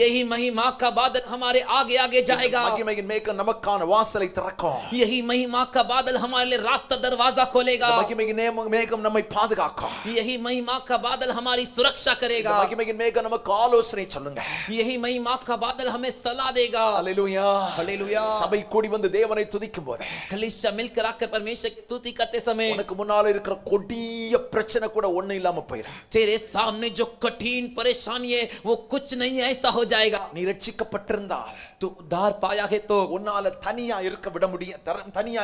यही महिमा का बादल हमारे आगे आगे जाएगा। மகிமையின் மேகம் நமக்கான வாசலை திறக்கும். यही महिमा का बादल हमारे लिए रास्ता दरवाजा खोलेगा। மகிமையின் மேகம் நம்மை பாதுகாக்கும். यही महिमा का बादल हमारी सुरक्षा करेगा। மகிமையின் மேகம் நமக்கு ஆலோசனை சொல்லுங்க. यही महिमा का बादल हमें सलाह देगा। ஹalleluya हालेलुया। சபை கூடி வந்து தேவனை துதிக்கும் போது कलीसिया मिलकर आकर परमेश्वर की स्तुति करते समय உனக்கு முன்னால இருக்கிற கொடிய பிரச்சனை கூட ஒண்ணு இல்லாம போயிடும். तेरे सामने जो कठिन परेशानी है वो कुछ नहीं है, ऐसा हो जाएगा। நீ ரட்சிக்கப்பட்டிருந்தால் तू उद्धार पाया है तो உன்னால தனியா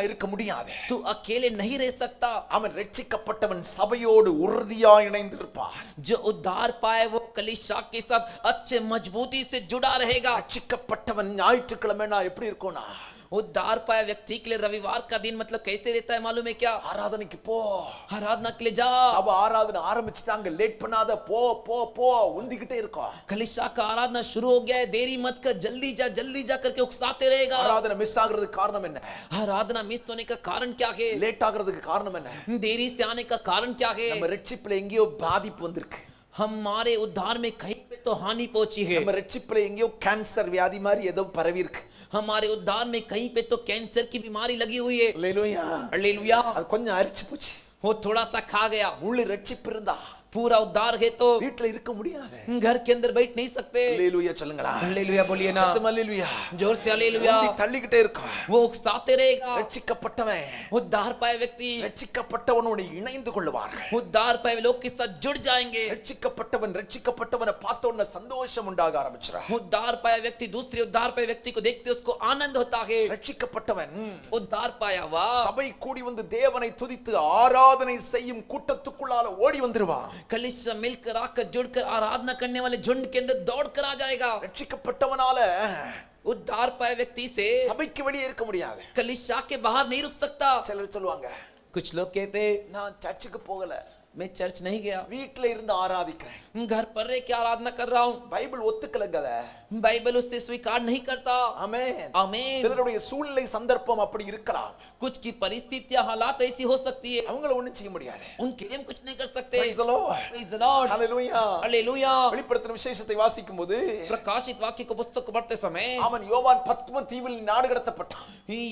இருக்க முடியாது. तू अकेले नहीं रह सकता। அவன் ரட்சிக்கப்பட்டவன் சபையோடு உறுதியாய் இணைந்திருப்பான். जो उद्धार पाए वो कलीसिया के साथ अच्छे मजबूती से जुड़ा रहेगा। ரட்சிக்கப்பட்டவன் ஞாயிற்றுக்கிழமை எப்படி இருக்கும்னா उद्धार पाया व्यक्ति के लिए रविवार का दिन मतलब कैसे रहता है मालूम है क्या? ஆராதனைக்கு போ. आराधना के लिए जा। சபை ஆராதனை ஆரம்பிச்சிட்டாங்க, லேட் பண்ணாத, போ போ போ உந்திக்கிட்டே இருக்கும். कलीसिया का आराधना शुरू हो गया है, देरी मत कर, जल्दी जा करके उकसाते रहेगा। ஆராதனை மிஸ் ஆகிறதுக்கு காரணம் என்ன? आराधना मिस होने का कारण क्या है? லேட் ஆகிறதுக்கு காரணம் என்ன? देरी से आने का कारण क्या है? நம்ம ரட்சிப்புல எங்கேயோ பாதிப்பு வந்திருக்கு. हमारे उद्धार में कहीं पे तो हानि पहुंची है। நம்ம ரட்சிப்புல எங்கேயோ கேன்சர் வியாதி மாதிரி ஏதோ பரவி இருக்கு. हमारे उद्धार में कहीं पे तो कैंसर की बीमारी लगी हुई है। ஹalleluya. हालेलुया। அது கொஞ்சம் அரிச்சு போச்சு. वो थोड़ा सा खा गया। முழு ரட்சிப்பு இருந்தா पूरा उद्धार है तो வீட்ல இருக்க முடியாது. घर के अंदर बैठ नहीं सकते। ஹalleluya சொல்லுங்களா. हालेलुया बोलिए ना। சத்தமா ஹalleluya. जोर से हालेलुया। தள்ளிக்கிட்டே இருக்கும். वो उकसाते रहेगा। ரட்சிக்கப்பட்டவன் उद्धार पाए व्यक्ति ரட்சிக்கப்பட்டவனோடு இணைந்து கொள்வார்கள். उद्धार पाए लोग के साथ जुड़ जाएंगे। ரட்சிக்கப்பட்டவனை பார்த்த உடனே சந்தோஷம் உண்டாக ஆரம்பிச்சிரா. उद्धार पाया व्यक्ति दूसरे उद्धार पाए व्यक्ति को देखते उसको आनंद होता है। ரட்சிக்கப்பட்டவன் उद्धार पाया हुआ சபை கூடி வந்து தேவனை துதித்து ஆராதனை செய்யும் கூட்டத்துக்குள்ளால ஓடி வந்துருவான். कलीसिया मिलकर आकर जुड़कर आराधना करने वाले झुंड के अंदर दौड़ कर आ जाएगा। ரட்சிக்கப்பட்டவனால उद्धार पाए व्यक्ति से சபைக்கு வெளியே இருக்க முடியாது. कलीसिया के बाहर नहीं रुक सकता। சிலர் சொல்லுவாங்க, कुछ लोग कहते நான் சர்ச்சுக்கு போகல, मैं चर्च नहीं गया, வீட்ல இருந்து ஆராதிக்கிறேன். घर पर रह के आराधना कर रहा हूँ। பைபிள் ஒத்துக்கலங்க அத. बाइबल उससे स्वीकार नहीं करता। ஆமென். आमीन। சிலருடைய சூழ்நிலை சந்தர்ப்பம் அப்படி இருக்கலாம். कुछ की परिस्थितियां हालात ऐसी हो सकती है, அவங்கள ஒண்ணும் செய்ய முடியாது. उनके लिए हम कुछ नहीं कर सकते। Praise the Lord. Praise the Lord. Hallelujah. Hallelujah. வெளிப்படுத்தின விசேஷத்தை வாசிக்கும்போது प्रकाशित वाक्य को पुस्तक को पढ़ते समय அவன் யோவான் பத்ம தீவில் நாடு கடத்தப்பட்டான்.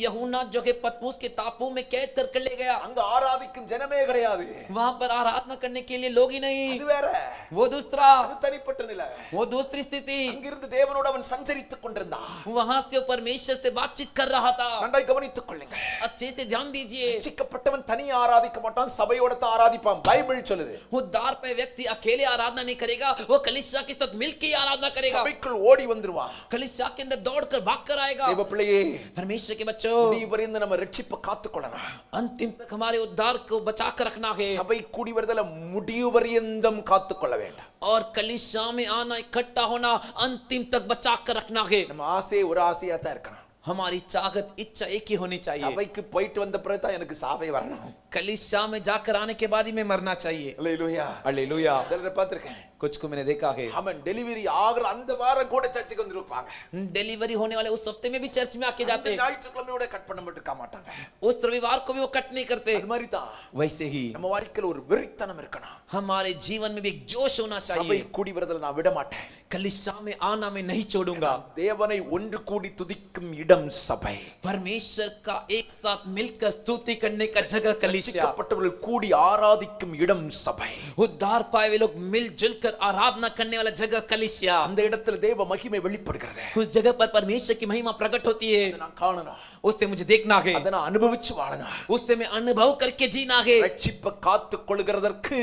यूहन्ना जो कि पतमुस के टापू में कैद कर ले गया। அங்க ஆராதிக்கும் ஜனமே கிடையாது. वहां पर आराधना करने के लिए लोग ही नहीं, அது வேற, वो दूसरा, அது தனிப்பட்ட நிலை. वो दूसरी स्थिति। அங்கிருந்து தேவனோடு அவன் சஞ்சரித்துக் கொண்டிருந்தான். वहां से परमेश्वर से बातचीत कर रहा था। நன்றாய் கவனித்துக் கொள்ளுங்க. अच्छे से ध्यान दीजिए। ரட்சிக்கப்பட்டவன் தனியா ஆராதிக்க மாட்டான், சபையோட தான் ஆராதிப்பான். பைபிள் சொல்லுது. उद्धार पे व्यक्ति अकेले आराधना नहीं करेगा, वो कलीसिया के साथ मिलकर आराधना करेगा। சபைக்குள் ஓடி வந்துருவான். कलीसिया के अंदर दौड़कर भागकर आएगा। தேவ பிள்ளையே, परमेश्वर के बच्चों, முடிவறிந்து நம்ம ரட்சிப்பை காத்துக்கொள்ளணும். अंतिम तक हमारे उद्धार को बचा कर रखना है। சபை கூடி வருதல முடிவறியந்தம் காத்துக்கொள்ள வேண்டும். और कलीसिया में आना, इकट्ठा होना अंतिम तक बचा कर रखना है। நம்ம ஆசை ஒரு ஆசையா தான் இருக்கணும். हमारी चाहत इच्छा एक ही होनी चाहिए। சபைக்கு போயிட்டு வந்த பிறகு தான் எனக்கு சாவே வரணும். कलीसिया में जाकर आने के बाद ही मैं मरना चाहिए। ஹalleluya. हालेलुया। சிலரை பார்த்திருக்கேன், कुछ को मैंने देखा है, அவன் டெலிவரி ஆகிற அந்த வாரம் கூட சர்ச்சுக்கு வந்துருப்பாங்க. डिलीवरी होने वाले उस हफ्ते में भी चर्च में आके जाते हैं। ஞாயிற்றுக்கிழமையோட கட் பண்ண மட்டும் மாட்டாங்க. उस रविवार को भी वो कट नहीं करते। அது மாதிரி தான் वैसे ही நம்ம வாழ்க்கையில ஒரு வெறித்தனம் இருக்கணும். हमारे जीवन में भी एक जोश होना சபை चाहिए। கூடி வரதுல நான் விட மாட்டேன். कलीसिया में आना मैं नहीं छोड़ूंगा। தேவனை ஒன்று கூடி துதிக்கும் இடம் சபை. परमेश्वर का एक साथ मिलकर स्तुति करने का जगह कलीसिया। ரட்சிக்கப்பட்டவர்கள் கூடி ஆராதிக்கும் இடம் சபை. उद्धार पाए वे लोग मिलजुल बैठकर आराधना करने वाला जगह कलीसिया, அந்த இடத்துல தேவ மகிமை வெளிப்படுகிறது. उस जगह पर परमेश्वर की महिमा प्रकट होती है. அதை நான் காணணும், उससे मुझे देखना है, அதை நான் அனுபவிச்சு வாழணும். उससे मैं अनुभव करके जीना है. ரட்சிப்பை காத்துக் கொள்கிறதற்கு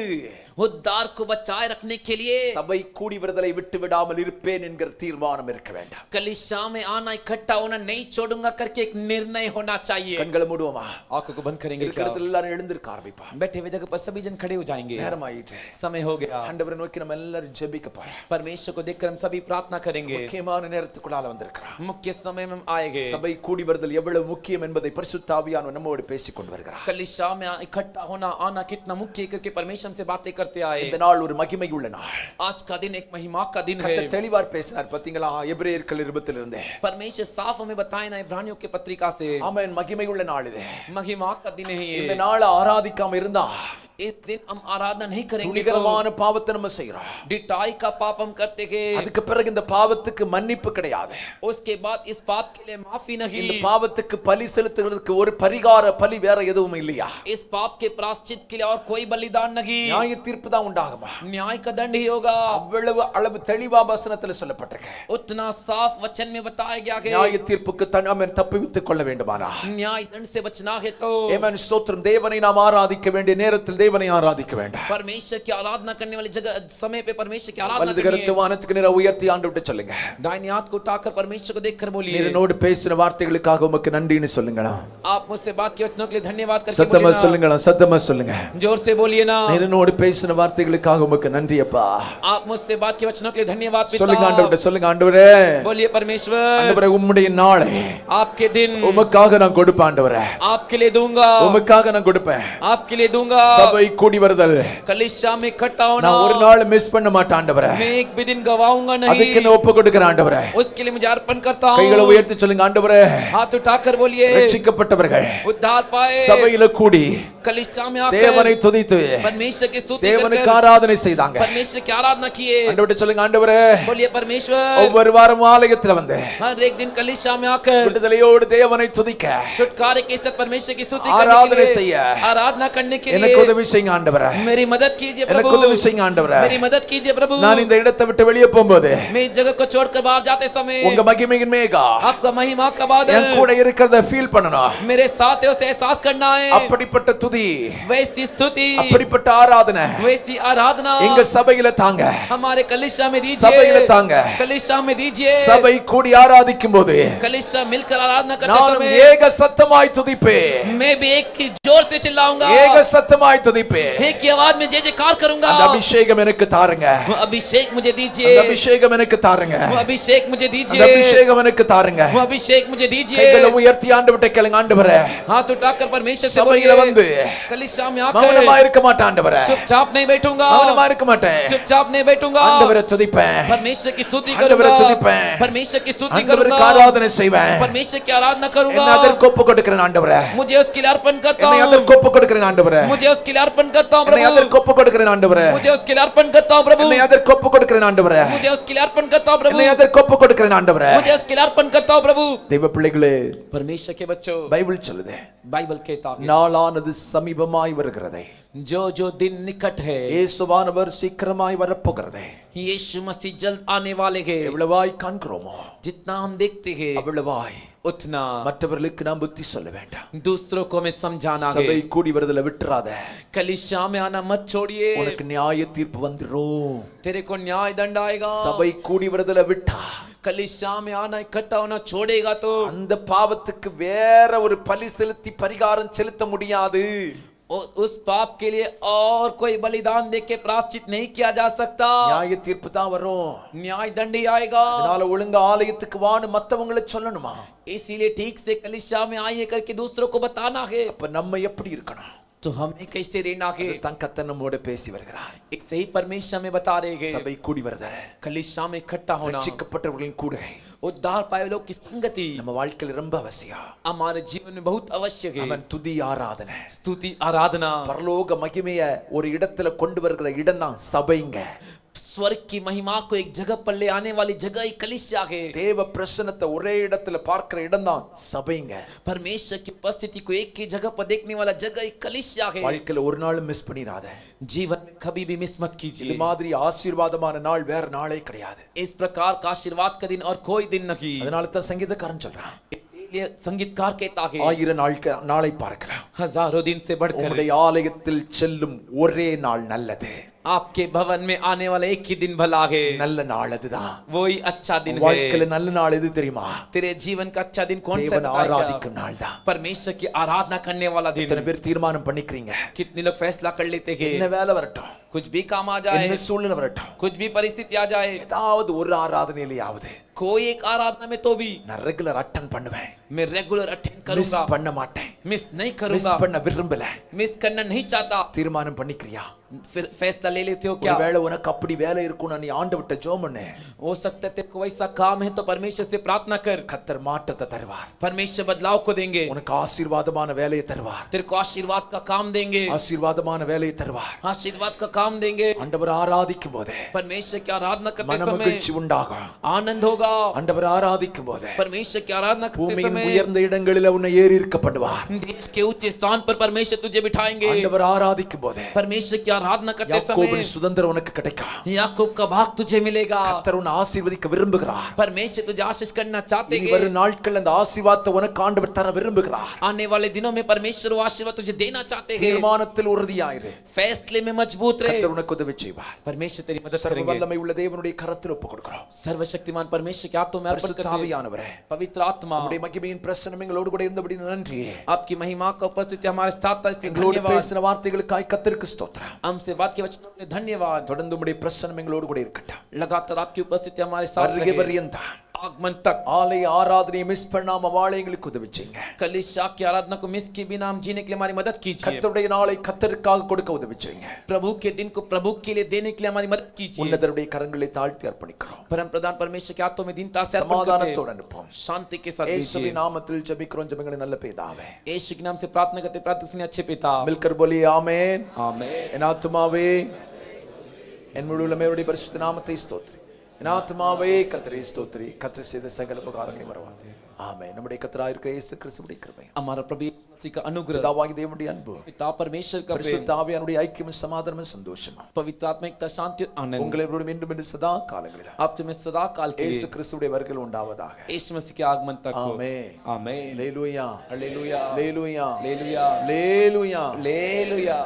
उद्धार को बचाए रखने के लिए சபை கூடி வருதலை விட்டு விடாமல் இருப்பேன் என்கிற தீர்மானம் இருக்க வேண்டாம். कलीसिया में आना, इकट्ठा होना नहीं छोड़ूंगा करके एक निर्णय होना चाहिए. கண்களை மூடுவோமா, आंखों को बंद करेंगे. இருக்கிற இடத்துல எல்லாரும் எழுந்திருக்க ஆரம்பிப்பா. बैठे हुए जगह पर सभी जन खड़े हो जाएंगे. நேரம் ஆயிட்டு, समय हो गया. ஆண்டவரை நோக்கி நம்ம எல்லாரும் ஜெபிக்க போறோம். परमेश्वर को देखकर हम सभी प्रार्थना करेंगे. முக்கியமான நேரத்துக்குள்ளால வந்திருக்கிறோம். मुख्य समय में हम आएंगे. சபை கூடி வருதல் எவ்வளவு முக்கியம் என்பதை பரிசுத்த ஆவியானவர் நம்மோடு பேசிக் கொண்டு வருகிறார். कलीसिया में इकट्ठा होना, आना कितना मुख्य है करके परमेश्वर से बातें करते आए. இந்த நாள் ஒரு மகிமை உள்ள நாள். आज का दिन एक महिमा का दिन है. கர்த்தர் தெளிவார் பேசினார் பாத்தீங்களா, எபிரேயர்கள் 20 இருந்து. परमेश्वर साफ हमें बताए ना इब्रानियों के पत्रिका से. ஆமென், மகிமை உள்ள நாள் இது. महिमा का दिन है ये. இந்த நாளை ஆராதிக்காம இருந்தா इस दिन हम आराधना नहीं करेंगे तो துணிகரமான பாவத்தை நம்ம செய்றோம். डिटाई का पाप हम करते हैं. அதுக்கு பிறகு இந்த பாவத்துக்கு மன்னிப்பு கிடையாது. उसके बाद इस पाप के लिए माफी नहीं. இந்த பாவத்துக்கு பலி செலுத்துவதற்கு ஒரு பரிகார பலி வேற எதுவும் இல்லையா? इस पाप के प्रायश्चित के लिए और कोई बलिदान नहीं. நியாய தீர்ப்பு தான் உண்டாகுமா? न्याय का दंड ही होगा. அவ்வளவு அளவு தெளிவா வசனத்துல சொல்லப்பட்டிருக்கு. उतना साफ वचन में बताया गया है. நியாய தீர்ப்புக்கு நாம் தப்பித்துக் கொள்ள வேண்டுமானா, न्याय दंड से बचना है तो ஆமென் ஸ்தோத்திரம், தேவனை நாம் ஆராதிக்க வேண்டிய நேரத்தில் தேவனை ஆராதிக்க வேண்டும். परमेश्वर की आराधना करने वाली जगह समय पे परमेश्वर की आराधना வலது करनी கரத்தை है. வானத்துக்கு நேரா உயர்த்தி ஆண்டவர்ட்ட சொல்லுங்க. दाहिने हाथ को उठाकर परमेश्वर को देखकर बोलिए. என்னோடு பேசின வார்த்தைகளுக்காக உமக்கு நன்றின்னு சொல்லுங்களா. आप मुझसे बात की वचनों के लिए धन्यवाद करके சத்தமா बोलिए ना. சொல்லுங்களா, சத்தமா சொல்லுங்க. जोर से बोलिए ना. என்னோடு பேசின வார்த்தைகளுக்காக உமக்கு நன்றி அப்பா. आप मुझसे बात की वचनों के लिए धन्यवाद पिता. சொல்லுங்க ஆண்டவர்ட்ட, சொல்லுங்க ஆண்டவரே. बोलिए परमेश्वर, ஆண்டவரே உம்முடைய நாளை आपके दिन உமக்காக நான் கொடுப்பேன் ஆண்டவரே. आपके लिए दूंगा. உமக்காக நான் கொடுப்பேன். आपके लिए दूंगा. சபை கூடி வருதல் कलीसिया में इकट्ठा होना நான் ஒரு நாள் மிஸ் பண்ண மாட்டேன் ஆண்டவரே. मैं एक भी दिन गवाऊंगा அதுக்கு नहीं. நான் ஒப்பு கொடுக்கிறேன் ஆண்டவரே. उसके लिए मुझे अर्पण करता हूं. கைகளை உயர்த்தி சொல்லுங்க ஆண்டவரே. हाथ उठाकर बोलिए, ரட்சிக்கப்பட்டவர்கள் उद्धार पाए சபையில கூடி कलीसिया में தேவனை आकर துதித்து परमेश्वर की स्तुति தேவனுக்கு करके ஆராதனை செய்தாங்க. परमेश्वर की आराधना किए. ஆண்டவர்ட்ட சொல்லுங்க ஆண்டவரே. बोलिए परमेश्वर, ஒவ்வொரு வாரம் ஆலயத்துல வந்து हर एक दिन कलीसिया में आकर விடுதலையோடு தேவனை துதிக்க, छुटकारे के साथ परमेश्वर की स्तुति आराधना करने के செய்ய, लिए, आराधना करने के எனக்கு लिए உதவி செய்யுங்க ஆண்டவரே. मेरी मदद कीजिए எனக்கு प्रभु. உதவி செய்யுங்க ஆண்டவரே. मेरी मदद कीजिए प्रभु. நான் இந்த இடத்தை விட்டு வெளியே போகும்போது मैं इस जगह को छोड़कर बाहर जाते समय உங்க மகிமையின் மேகா आपका महिमा का என் बादल கூட இருக்கிறத ஃபீல் பண்ணணும். मेरे साथ है, उसे एहसास करना है. அப்படிப்பட்ட துதி, वैसी स्तुति, அப்படிப்பட்ட ஆராதனை वैसी आराधना எங்க சபையில தாங்க. हमारे कलीसिया में சபையில दीजिए. தாங்க. कलीसिया में दीजिए. சபை கூடி ஆராதிக்கும் போது कलीसिया मिलकर आराधना करते நானும் समय ஏக சத்தமாய் துதிப்பேன். मैं भी एक ही जोर से चिल्लाऊंगा. ஏக சத்தமாய் துதிப்பேன். एक ही आवाज में जय जयकार करूंगा. அந்த அபிஷேகம் எனக்கு தாருங்க. वो अभिषेक मुझे அந்த दीजिए. அபிஷேகம் எனக்கு தாருங்க. वो अभिषेक मुझे அந்த दीजिए. அபிஷேகம் எனக்கு தாருங்க. वो अभिषेक मुझे கைகளை दीजिए. உயர்த்தி ஆண்டவர்ட்ட கேளுங்க ஆண்டவரே. हाथ उठाकर परमेश्वर से சபையில बोलिए, வந்து कलीसिया में மௌனமா आकर இருக்க மாட்டேன் ஆண்டவரே. चुपचाप नहीं बैठूंगा. மௌனமா இருக்க மாட்டேன். चुपचाप नहीं बैठूंगा. ஆண்டவரை துதிப்பேன். परमेश्वर की स्तुति ஆண்டவரை करूंगा. துதிப்பேன். परमेश्वर की स्तुति ஆண்டவருக்கு करूंगा. ஆராதனை செய்வேன். परमेश्वर की आराधना என்னை करूंगा. அதற்கு ஒப்பு கொடுக்கிறேன் ஆண்டவரே. मुझे उसके लिए अर्पण करता என்னை हूं. அதற்கு ஒப்பு கொடுக்கிறேன் ஆண்டவரே. मुझे उसके लिए अर्पण करता हूं என்னை प्रभु. அதற்கு ஒப்பு கொடுக்கிறேன் ஆண்டவரே. मुझे उसके लिए अर्पण करता हूं प्रभु. என்னை அதற்கு ஒப்பு கொடுக்கிறேன் ஆண்டவரே. मुझे उसके लिए अर्पण करता हूं प्रभु. என்னை அதற்கு ஒப்பு கொடுக்கிறேன் ஆண்டவரே. मुझे उसके लिए अर्पण करता हूं प्रभु. தெய்வ பிள்ளைகளே, परमेश्वर के बच्चों, பைபிள் சொல்லுது बाइबल कहता है நாளானது சமீபமாய் வருகிறதே. जो जो दिन निकट है, இயேசுவானவர் சீக்கிரமாய் வரப்போகிறதே. यीशु मसीह जल्द आने वाले हैं. எவ்வளவாய் காண்கிறோமோ जितना हम देखते हैं அவ்வளவாய் उतना மற்றவர்களுக்கு நாம் புத்தி சொல்ல வேண்டாம். दूसरों को हमें समझाना சபை है. கூடி வருதல விட்டுறாத. कलीसिया में आना मत छोड़िए. உனக்கு நியாய தீர்ப்பு வந்துரும். तेरे को न्याय दंड आएगा. சபை கூடி வருதல விட்டா कलीसिया में आना इकट्ठा होना छोड़ेगा तो அந்த பாவத்துக்கு வேற ஒரு பலி செலுத்தி பரிகாரம் செலுத்த முடியாது. उस पाप के लिए और कोई बलिदान दे के प्रायश्चित नहीं किया जा सकता. நியாய தீர்ப்பு தான் வரும். न्याय दंड ही आएगा. அதனால ஒழுங்கா ஆலயத்துக்கு வான்னு மத்தவங்களை சொல்லணுமா? इसीलिए ठीक से कलीसिया में आइए करके दूसरों को बताना है. அப்ப நம்ம எப்படி இருக்கணும்? तो हमें कैसे रहना है? தான் கர்த்தர் நம்மோட பேசி வருகிறார். एक सही परमेश्वर में बता रहे हैं. சபை கூடி வருதல், कलीसिया में इकट्ठा होना, ரட்சிக்கப்பட்டவர்களின் கூடுகை उद्धार पाए लोग की संगति நம்ம வாழ்க்கையில ரொம்ப அவசியம். हमारे जीवन में बहुत आवश्यक है. அவன் துதி ஆராதனை, स्तुति आराधना, பரலோக மகிமைய ஒரு இடத்துல கொண்டு வருகிற இடம் தான் சபைங்க. स्वर्ग की महिमा को एक जगह पर ले आने वाली जगह ही कलीसिया है। தேவ பிரசன்னத்தை ஒரே இடத்துல பார்க்கிற இடம்தான் சபைங்க. परमेश्वर की उपस्थिति को एक ही जगह पर देखने वाला जगह ही कलीसिया है। வாழ்க்கையில ஒரு நாளும் மிஸ் பண்ணிராத. जीवन में कभी भी मिस मत இது कीजिए। மாதிரி ஆசீர்வாதமான நாள் வேற நாளே கிடையாது. इस प्रकार का आशीर्वाद का दिन और कोई दिन नहीं। அதனால தான் சங்கீதக்காரன் சொல்றான், ये संगीतकार कहता है 1000 நாளை பார்க்கலாம், हजारों दिन से बढ़कर உம்முடைய ஆலயத்தில் செல்லும் ஒரே நாள் நல்லது. आपके भवन में आने वाला एक ही दिन भला है। நல்ல நாள் அதுதான். वही अच्छा दिन है। வாழ்க்கையில நல்ல நாள் எது தெரியுமா? तेरे जीवन का अच्छा दिन कौन सा தேவனை है? ஆராதிக்கும் நாள் தான். परमेश्वर की आराधना करने वाला दिन। எத்தனை பேர் தீர்மானம் பண்ணிக்கிறீங்க, कितने लोग फैसला कर लेते என்ன हैं வேலை வரட்டும், कुछ भी काम आ जाए, என்ன சூழ்நிலை வரட்டும், कुछ भी परिस्थिति आ जाए, ஏதாவது ஒரு ஆராதனையிலேயாவது कोई एक आराधना में तो भी நான் ரெகுலர் அட்டெண்ட் பண்ணுவேன், मैं रेगुलर अटेंड மிஸ் करूंगा, பண்ண மாட்டேன், मिस नहीं மிஸ் करूंगा, பண்ண விரும்பல. मिस करना नहीं चाहता। தீர்மானம் பண்ணிக்கிறியா? फिर फैसला ले लेते हो क्या? ஒருவேளை உனக்கு அப்படி வேலை இருக்கும்னு நீ ஆண்டவர்ட்ட ஜெபம் பண்ணு. हो सकता है तेरे को वैसा काम है तो परमेश्वर से प्रार्थना कर, கர்த்தர் மாற்றத்தை தருவார். परमेश्वर बदलाव को देंगे, உனக்கு ஆசீர்வாதமான வேலையை தருவார். तेरे को आशीर्वाद का काम देंगे, ஆசீர்வாதமான வேலையை தருவார். आशीर्वाद का काम देंगे। ஆண்டவர் ஆராதிக்கும் போது परमेश्वर की आराधना करते மன समय மகிழ்ச்சி உண்டாகும். आनंद होगा। ஆண்டவர் ஆராதிக்கும் போது परमेश्वर की आराधना करते பூமியின் समय உயர்ந்த இடங்களில் உன்னை ஏறி இருக்க பண்ணுவார். देश के ऊंचे स्थान पर परमेश्वर तुझे बिठाएंगे। ஆண்டவர் ஆராதிக்கும் போது परमेश्वर की आराधना करते समय யாக்கோபின் சுதந்திரம் உனக்கு கிடைக்கும். याकूब का भाग तुझे मिलेगा। கர்த்தர் உன்னை ஆசீர்வதிக்க விரும்புகிறார். परमेश्वर तुझे आशीष करना चाहते இனி हैं। வரும் நாட்கள் அந்த ஆசீர்வாதத்தை உனக்கு ஆண்டவர் தர விரும்புகிறார். आने वाले दिनों में परमेश्वर वो आशीर्वाद तुझे देना चाहते हैं। தீர்மானத்தில் உறுதியாயிரு. फैसले में मजबूत रहे। கர்த்தர் உனக்கு உதவி செய்வார். परमेश्वर तेरी मदद சர்வ करेंगे। வல்லமை உள்ள தேவனுடைய கரத்தில் ஒப்புக் கொடுக்கிறோம். सर्वशक्तिमान परमेश्वर के हाथों में अर्पण பரிசுத்த करते हैं। ஆவியானவரே, पवित्र आत्मा, உம்முடைய மகிமையின் பிரசன்னம் எங்களோடு கூட இருந்தபடி நன்றி. आपकी महिमा का उपस्थिति हमारे साथ था, इसलिए எங்களோடு धन्यवाद। பேசின வார்த்தைகளுக்காய் கர்த்தருக்கு ஸ்தோத்திரம். हमसे बात के वचनों के लिए धन्यवाद। தொடர்ந்து உம்முடைய பிரசன்னம் எங்களோடு கூட இருக்கட்டும். लगातार आपकी उपस्थिति हमारे साथ வருகை रहे। பரியந்த आगमन तक ஆலய ஆராதனையை மிஸ் பண்ணாம வாழ எங்களுக்கு உதவி செய்யுங்க. कलीसिया की आराधना को मिस के बिना हम जीने के लिए हमारी मदद कीजिए। கர்த்தருடைய நாளை கர்த்தருக்காக கொடுக்க உதவி செய்யுங்க. प्रभु के दिन को प्रभु के लिए देने के लिए हमारी मदद कीजिए। உன்னதருடைய கரங்களை தாழ்த்தி அர்ப்பணிக்கிறோம். परम प्रधान परमेश्वर के हाथों में दीनता से अर्पण करते சமாதானத்தோடு हैं। அனுப்பும். शांति के साथ இயேசுவின் दीजिए। நாமத்தில் ஜெபிக்கிறோம் ஜெபங்களை நல்ல பிதாவே. यीशु के नाम से प्रार्थना करते प्रार्थना सुनिए अच्छे पिता। மில்கர் बोलिए ஆமென். आमीन। என் ஆத்துமாவே என் முழு உள்ளமையுடைய பரிசுத்த நாமத்தை ஸ்தோத்திரி. என் ஆத்துமாவே கர்த்தரை ஸ்தோத்திரி. கர்த்தர் செய்த சகல உபகாரங்களை மறவாதே. ஆமென். நம்முடைய கர்த்தராகிய இருக்கிற இயேசு கிறிஸ்துவின் கிருபை, हमारा प्रभु यीशु मसीह का अनुग्रह, பிதாவாகிய தேவனுடைய அன்பு, पिता परमेश्वर का प्रेम, பரிசுத்த ஆவியானுடைய ஐக்கியமும் சமாதானமும் சந்தோஷமும் पवित्र आत्मिकता, शांति और आनंद உங்களோடு மீண்டும் மீண்டும் சதா காலங்களில் आप तुम्हें सदा काल के இயேசு கிறிஸ்துவுடைய வருகை உண்டாவதாக. यीशु मसीह के आगमन तक हो। ஆமென். आमीन। அல்லேலூயா हालेलुया। அல்லேலூயா हालेलुया। அல்லேலூயா. हालेलुया।